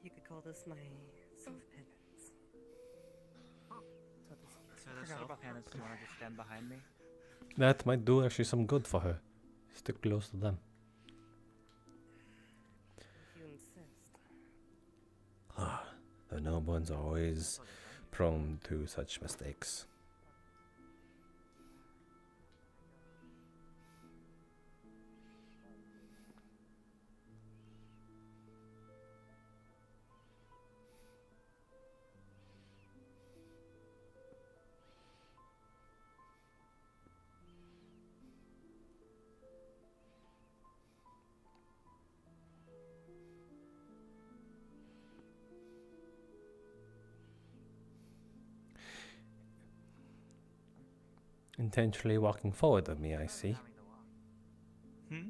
S15: You could call this my self-penance.
S6: So the self-penance, do you want to just stand behind me?
S1: That might do actually some good for her. Stick close to them.
S15: If you insist.
S1: The nobles are always prone to such mistakes. Intentionally walking forward with me, I see.
S3: Hmm?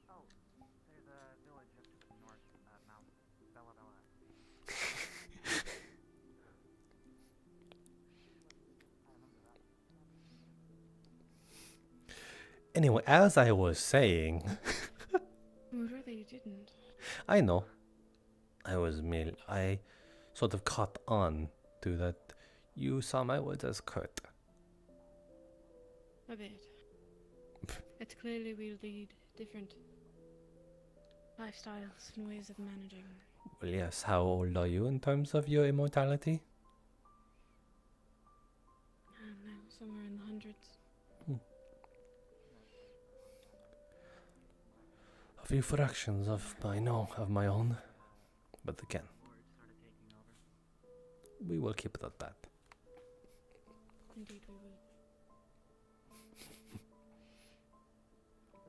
S4: Oh, there's a village up to the north of that mountain. Bella Bella.
S1: Anyway, as I was saying,
S10: Would rather you didn't.
S1: I know. I sort of caught on to that you saw my words as curt.
S10: A bit. It's clearly we lead different lifestyles and ways of managing.
S1: Well, yes, how old are you in terms of your immortality?
S10: I don't know, somewhere in the hundreds.
S1: A few fractions of my own. But again, we will keep it at that.
S10: Indeed we will.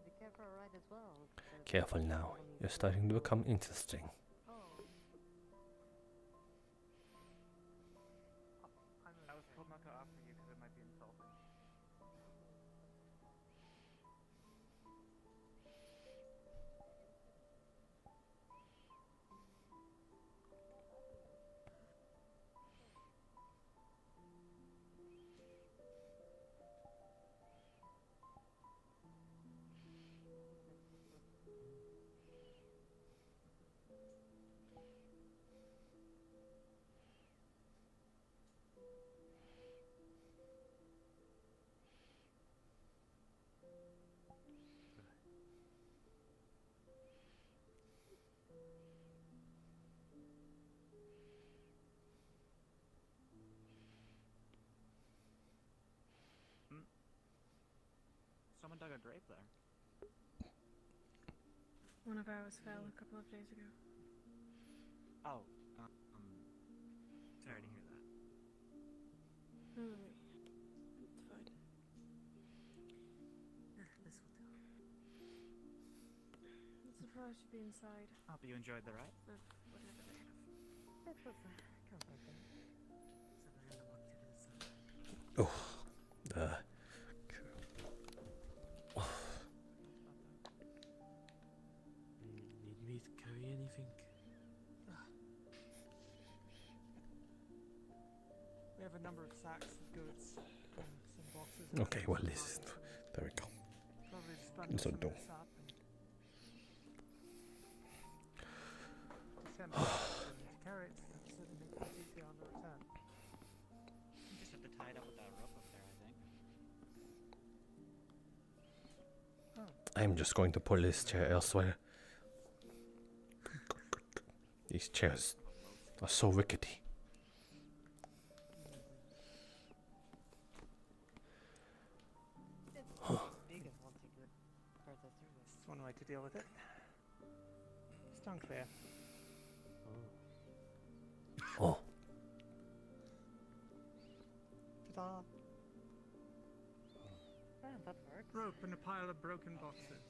S15: Be careful, right, as well.
S1: Careful now. You're starting to become interesting.
S4: I was told not to offer you because it might be insulting.
S6: Someone dug a grave there.
S10: One of ours fell a couple of days ago.
S6: Oh, sorry to hear that.
S10: No worry. It's fine.
S15: This will do.
S10: I'm surprised you'd be inside.
S6: Hope you enjoyed the ride.
S10: Of whatever they have.
S15: It was comforting. So I had to walk to the side.
S9: Need me to carry anything?
S4: We have a number of sacks of goods and some boxes.
S1: Okay, well, there we go.
S4: Probably just bundle
S1: So
S4: some of
S1: do.
S4: this up and send it and carry it so that it makes it easier on the return.
S6: You just have to tie it up with that rope up there, I think.
S1: I'm just going to pull this chair elsewhere. These chairs are so rickety.
S4: That's one way to deal with it. Just unclear.
S1: Oh.
S4: Ta-da!
S15: That works.
S4: Rope and a pile of broken boxes.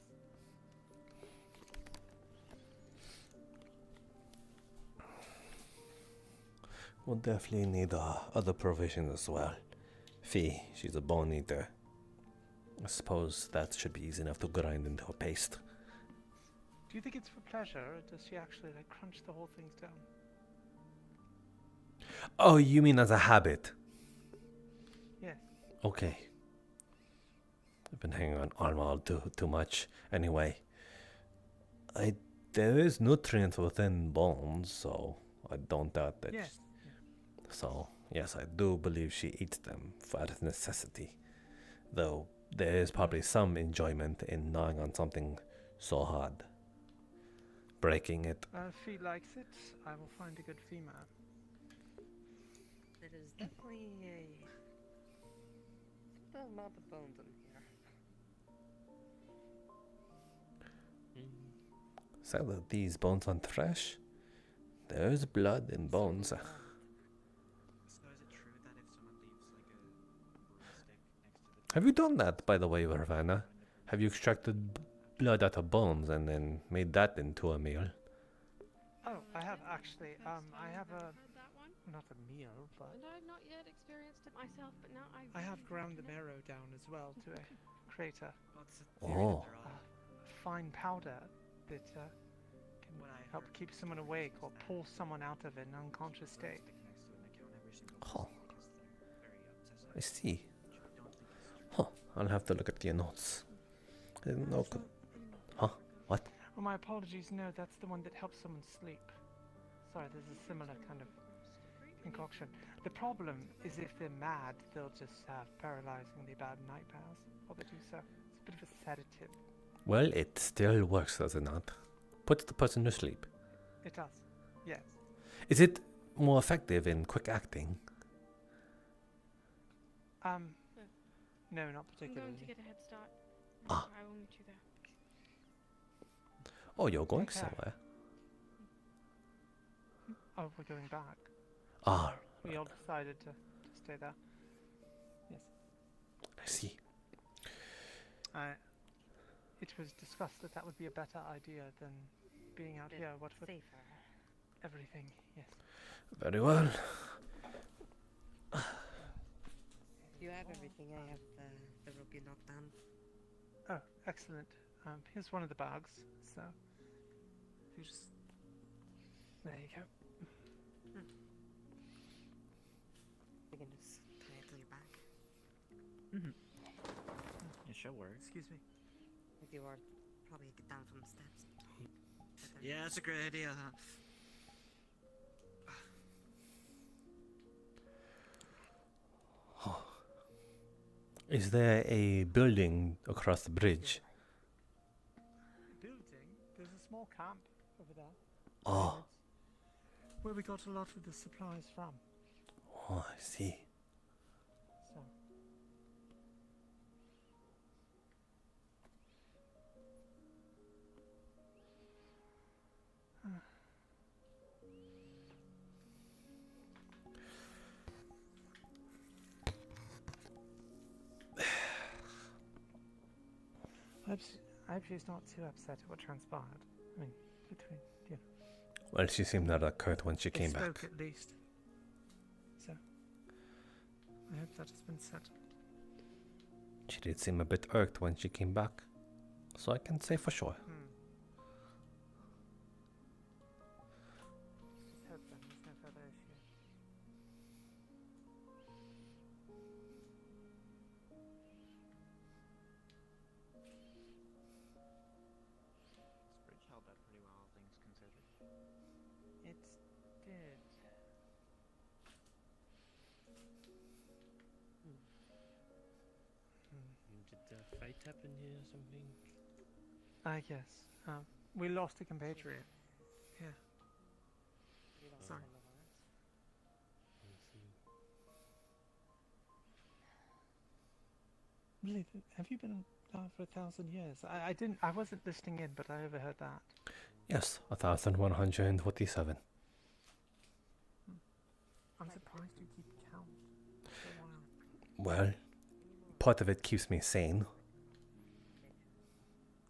S1: We'll definitely need other provisions as well. Fee, she's a bone eater. I suppose that should be easy enough to grind into a paste.
S4: Do you think it's for pleasure, or does she actually like crunch the whole things down?
S1: Oh, you mean as a habit?
S4: Yes.
S1: Okay. I've been hanging on Armal too much. Anyway, there is nutrients within bones, so I don't doubt that.
S4: Yes.
S1: So, yes, I do believe she eats them out of necessity. Though there is probably some enjoyment in gnawing on something so hard. Breaking it.
S4: If he likes it, I will find a good female.
S15: There is definitely a good amount of bones in here.
S1: So that these bones aren't fresh? There's blood and bones.
S6: So is it true that if someone leaves like a stick next to the
S1: Have you done that, by the way, Ravana? Have you extracted blood out of bones and then made that into a meal?
S4: Oh, I have actually. I have a
S10: Had that one?
S4: not a meal, but
S10: And I've not yet experienced it myself, but now
S4: I have ground the marrow down as well to a crater.
S6: What's the
S1: Oh.
S6: theory that they're all
S4: Fine powder that can
S6: What I
S4: help
S6: heard
S4: keep someone awake or pull someone out of an unconscious state.
S6: stick next to an account every single
S1: Oh.
S6: person because they're very obsessive.
S1: I see.
S6: Which I don't think is true.
S1: Huh. I'll have to look at your notes. I didn't know. Huh? What?
S4: Oh, my apologies. No, that's the one that helps someone sleep. Sorry, there's a similar kind of concoction. The problem is if they're mad, they'll just have paralyzingly bad nightmares while they do so. It's a bit of a sedative.
S1: Well, it still works, does it not? Puts the person to sleep.
S4: It does. Yes.
S1: Is it more effective in quick acting?
S4: No, not
S10: I'm
S4: particularly.
S10: going to get a head start.
S1: Ah.
S10: I will meet you there.
S1: Oh, you're going
S4: Take care.
S1: somewhere.
S4: Oh, we're going back.
S1: Ah,
S4: We all decided to stay there. Yes.
S1: I see.
S4: It was discussed that that would be a better idea than being out here. What with
S15: Safer.
S4: everything? Yes.
S1: Very well.
S15: You have everything. I have the rope you knocked down.
S4: Oh, excellent. Here's one of the bags. So, you just there you go.
S15: You can just tie it to your back.
S6: It should work.
S4: Excuse me.
S15: If you are probably get down from the steps.
S6: Yeah, that's a great idea.
S1: Is there a building across the bridge?
S4: Building. There's a small camp over there.
S1: Oh,
S4: Where we got a lot of the supplies from.
S1: oh, I see.
S4: So. I hope she's not too upset at what transpired. I mean, between you know.
S1: Well, she seemed rather curt when she
S4: They
S1: came
S4: spoke
S1: back.
S4: at least. So, I hope that has been settled.
S1: She did seem a bit irked when she came back. So I can say for sure.
S4: Just hope then there's no further issue.
S6: This bridge held up pretty well, all things considered.
S4: It did.
S9: Did a fight happen here or something?
S4: Yes. We lost a compatriot. Yeah. Sorry. Really? Have you been gone for 1,000 years? I didn't. I wasn't listening in, but I overheard that.
S1: Yes, 1127.
S4: I'm surprised you keep count.
S1: Well, part of it keeps me sane.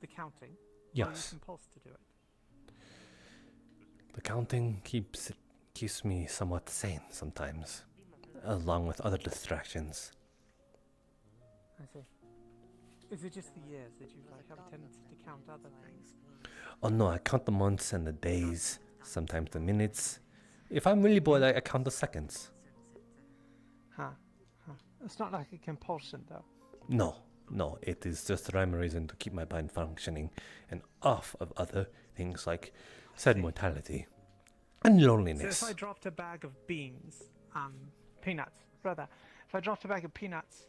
S4: The counting. Or
S1: Yes.
S4: are you compulsed to do it?
S1: The counting keeps me somewhat sane sometimes, along with other distractions.
S4: I see. Is it just the years that you like have a tendency to count other things?
S1: Oh no, I count the months and the days, sometimes the minutes. If I'm really bored, I count the seconds.
S4: Huh. It's not like a compulsion, though.
S1: No, it is just a rhyme or reason to keep my mind functioning and off of other things like said mortality. And
S4: So
S1: loneliness.
S4: if I dropped a bag of beans, peanuts, rather, if I dropped a bag of peanuts,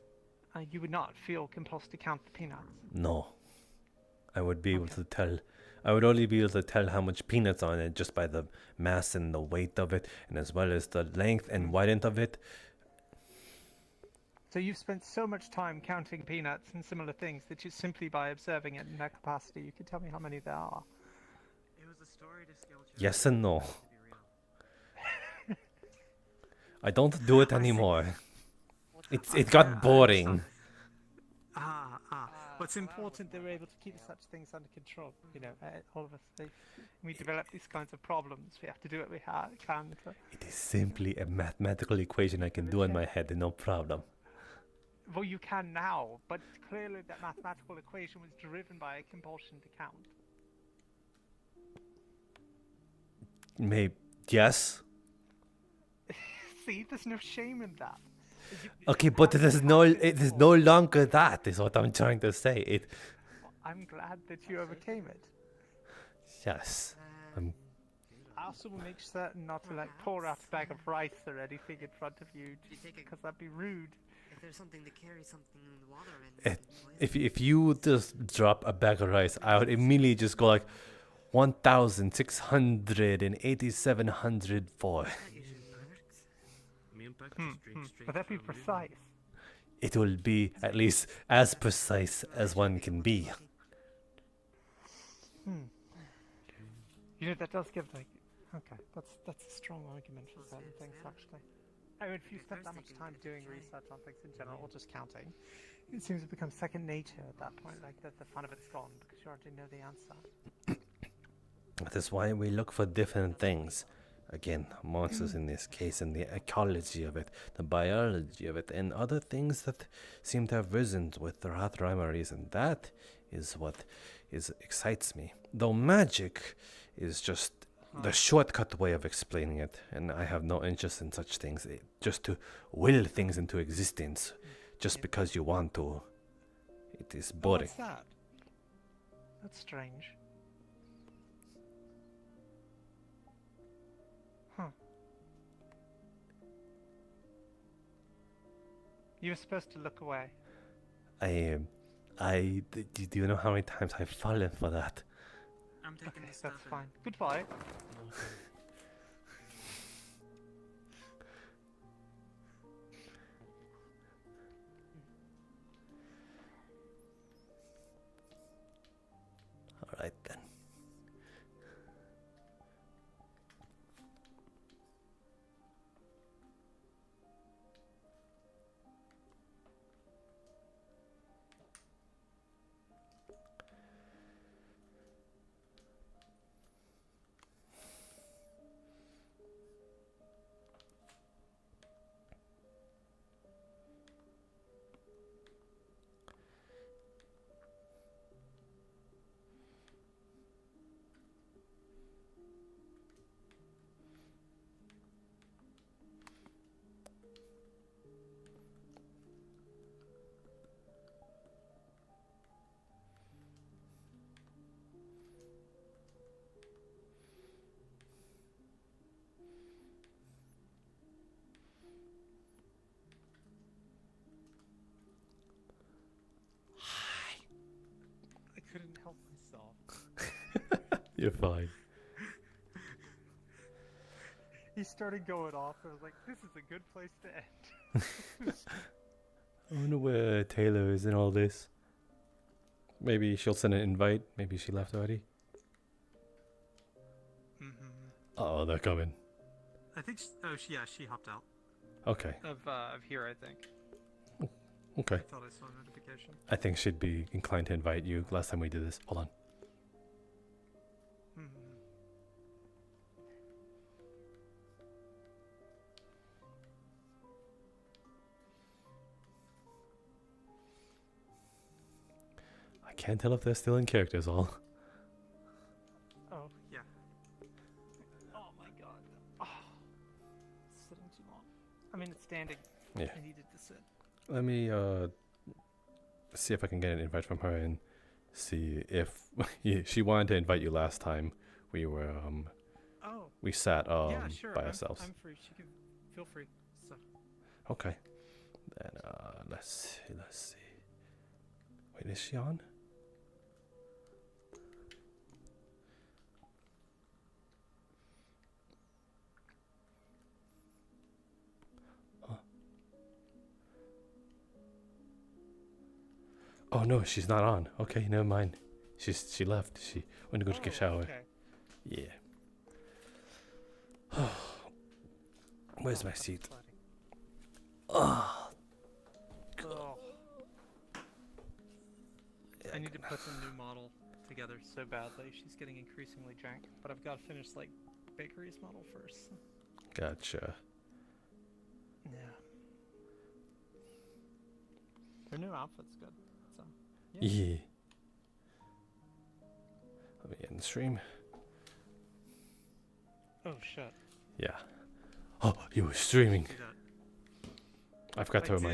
S4: you would not feel compulsed to count the peanuts.
S1: No. I would be able to tell. I would only be able to tell how much peanuts on it just by the mass and the weight of it, and as well as the length and width of it.
S4: So you've spent so much time counting peanuts and similar things that you simply by observing it in that capacity, you could tell me how many there are.
S6: It was a story to scale children.
S1: Yes and no. I don't do it anymore. It got boring.
S4: What's important that we're able to keep such things under control. You know, all of us, we develop these kinds of problems. We have to do what we can to...
S1: It is simply a mathematical equation I can do in my head, no problem.
S4: Well, you can now, but clearly that mathematical equation was driven by a compulsion to count.
S1: Maybe, yes.
S4: See, there's no shame in that.
S1: Okay, but it is no longer that, is what I'm trying to say.
S4: I'm glad that you overcame it.
S1: Yes.
S4: I also will make certain not to pour out a bag of rice or anything in front of you, because that'd be rude.
S15: If there's something to carry something in the water and
S1: If you just drop a bag of rice, I would immediately just go like 1,68704.
S4: Would that be precise?
S1: It will be at least as precise as one can be.
S4: You know, that does give like... Okay, that's a strong argument for certain things, actually. I mean, if you spend that much time doing research on things in general, or just counting, it seems to become second nature at that point. Like, the fun of it's gone, because you already know the answer.
S1: That is why we look for different things. Again, monsters in this case, and the ecology of it, the biology of it, and other things that seem to have risen with the rhyme or reason. That is what excites me. Though magic is just the shortcut way of explaining it, and I have no interest in such things. Just to will things into existence, just because you want to. It is boring.
S4: What's that? That's strange. You were supposed to look away.
S1: Do you know how many times I've fallen for that?
S6: I'm taking
S4: Okay,
S6: this stuff
S4: that's fine. Goodbye.
S1: Alright then.
S4: I couldn't help myself.
S1: You're fine.
S4: He started going off, and I was like, this is a good place to end.
S1: I wonder where Taylor is in all this. Maybe she'll send an invite. Maybe she left already. Oh, they're coming.
S16: I think. She hopped out.
S1: Okay.
S16: Of here, I think.
S1: Okay.
S16: I thought I saw a notification.
S1: I think she'd be inclined to invite you. Last time we did this. Hold on. I can't tell if they're still in characters all.
S4: Oh.
S16: Yeah.
S4: Oh my god. Oh. Sitting too long. I mean, it's standing.
S1: Yeah.
S4: I needed to sit.
S1: Let me see if I can get an invite from her and see if she wanted to invite you last time we were
S4: Oh.
S1: we sat
S4: Yeah, sure.
S1: by ourselves.
S4: I'm free. She can feel free. So.
S1: Okay. Then let's see. Wait, is she on? Oh no, she's not on. Okay, never mind. She left. She went to go take a shower.
S4: Okay.
S1: Yeah. Where's my seat? Oh.
S4: Oh. I need to put the new model together so badly. She's getting increasingly jank, but I've got to finish like Bakery's model first.
S1: Gotcha.
S4: Yeah. Her new outfit's good. So.
S1: Yeah. Let me end the stream.
S4: Oh shit.
S1: Yeah. Oh, you were streaming.
S4: See that?
S1: I forgot to
S4: I
S1: remind.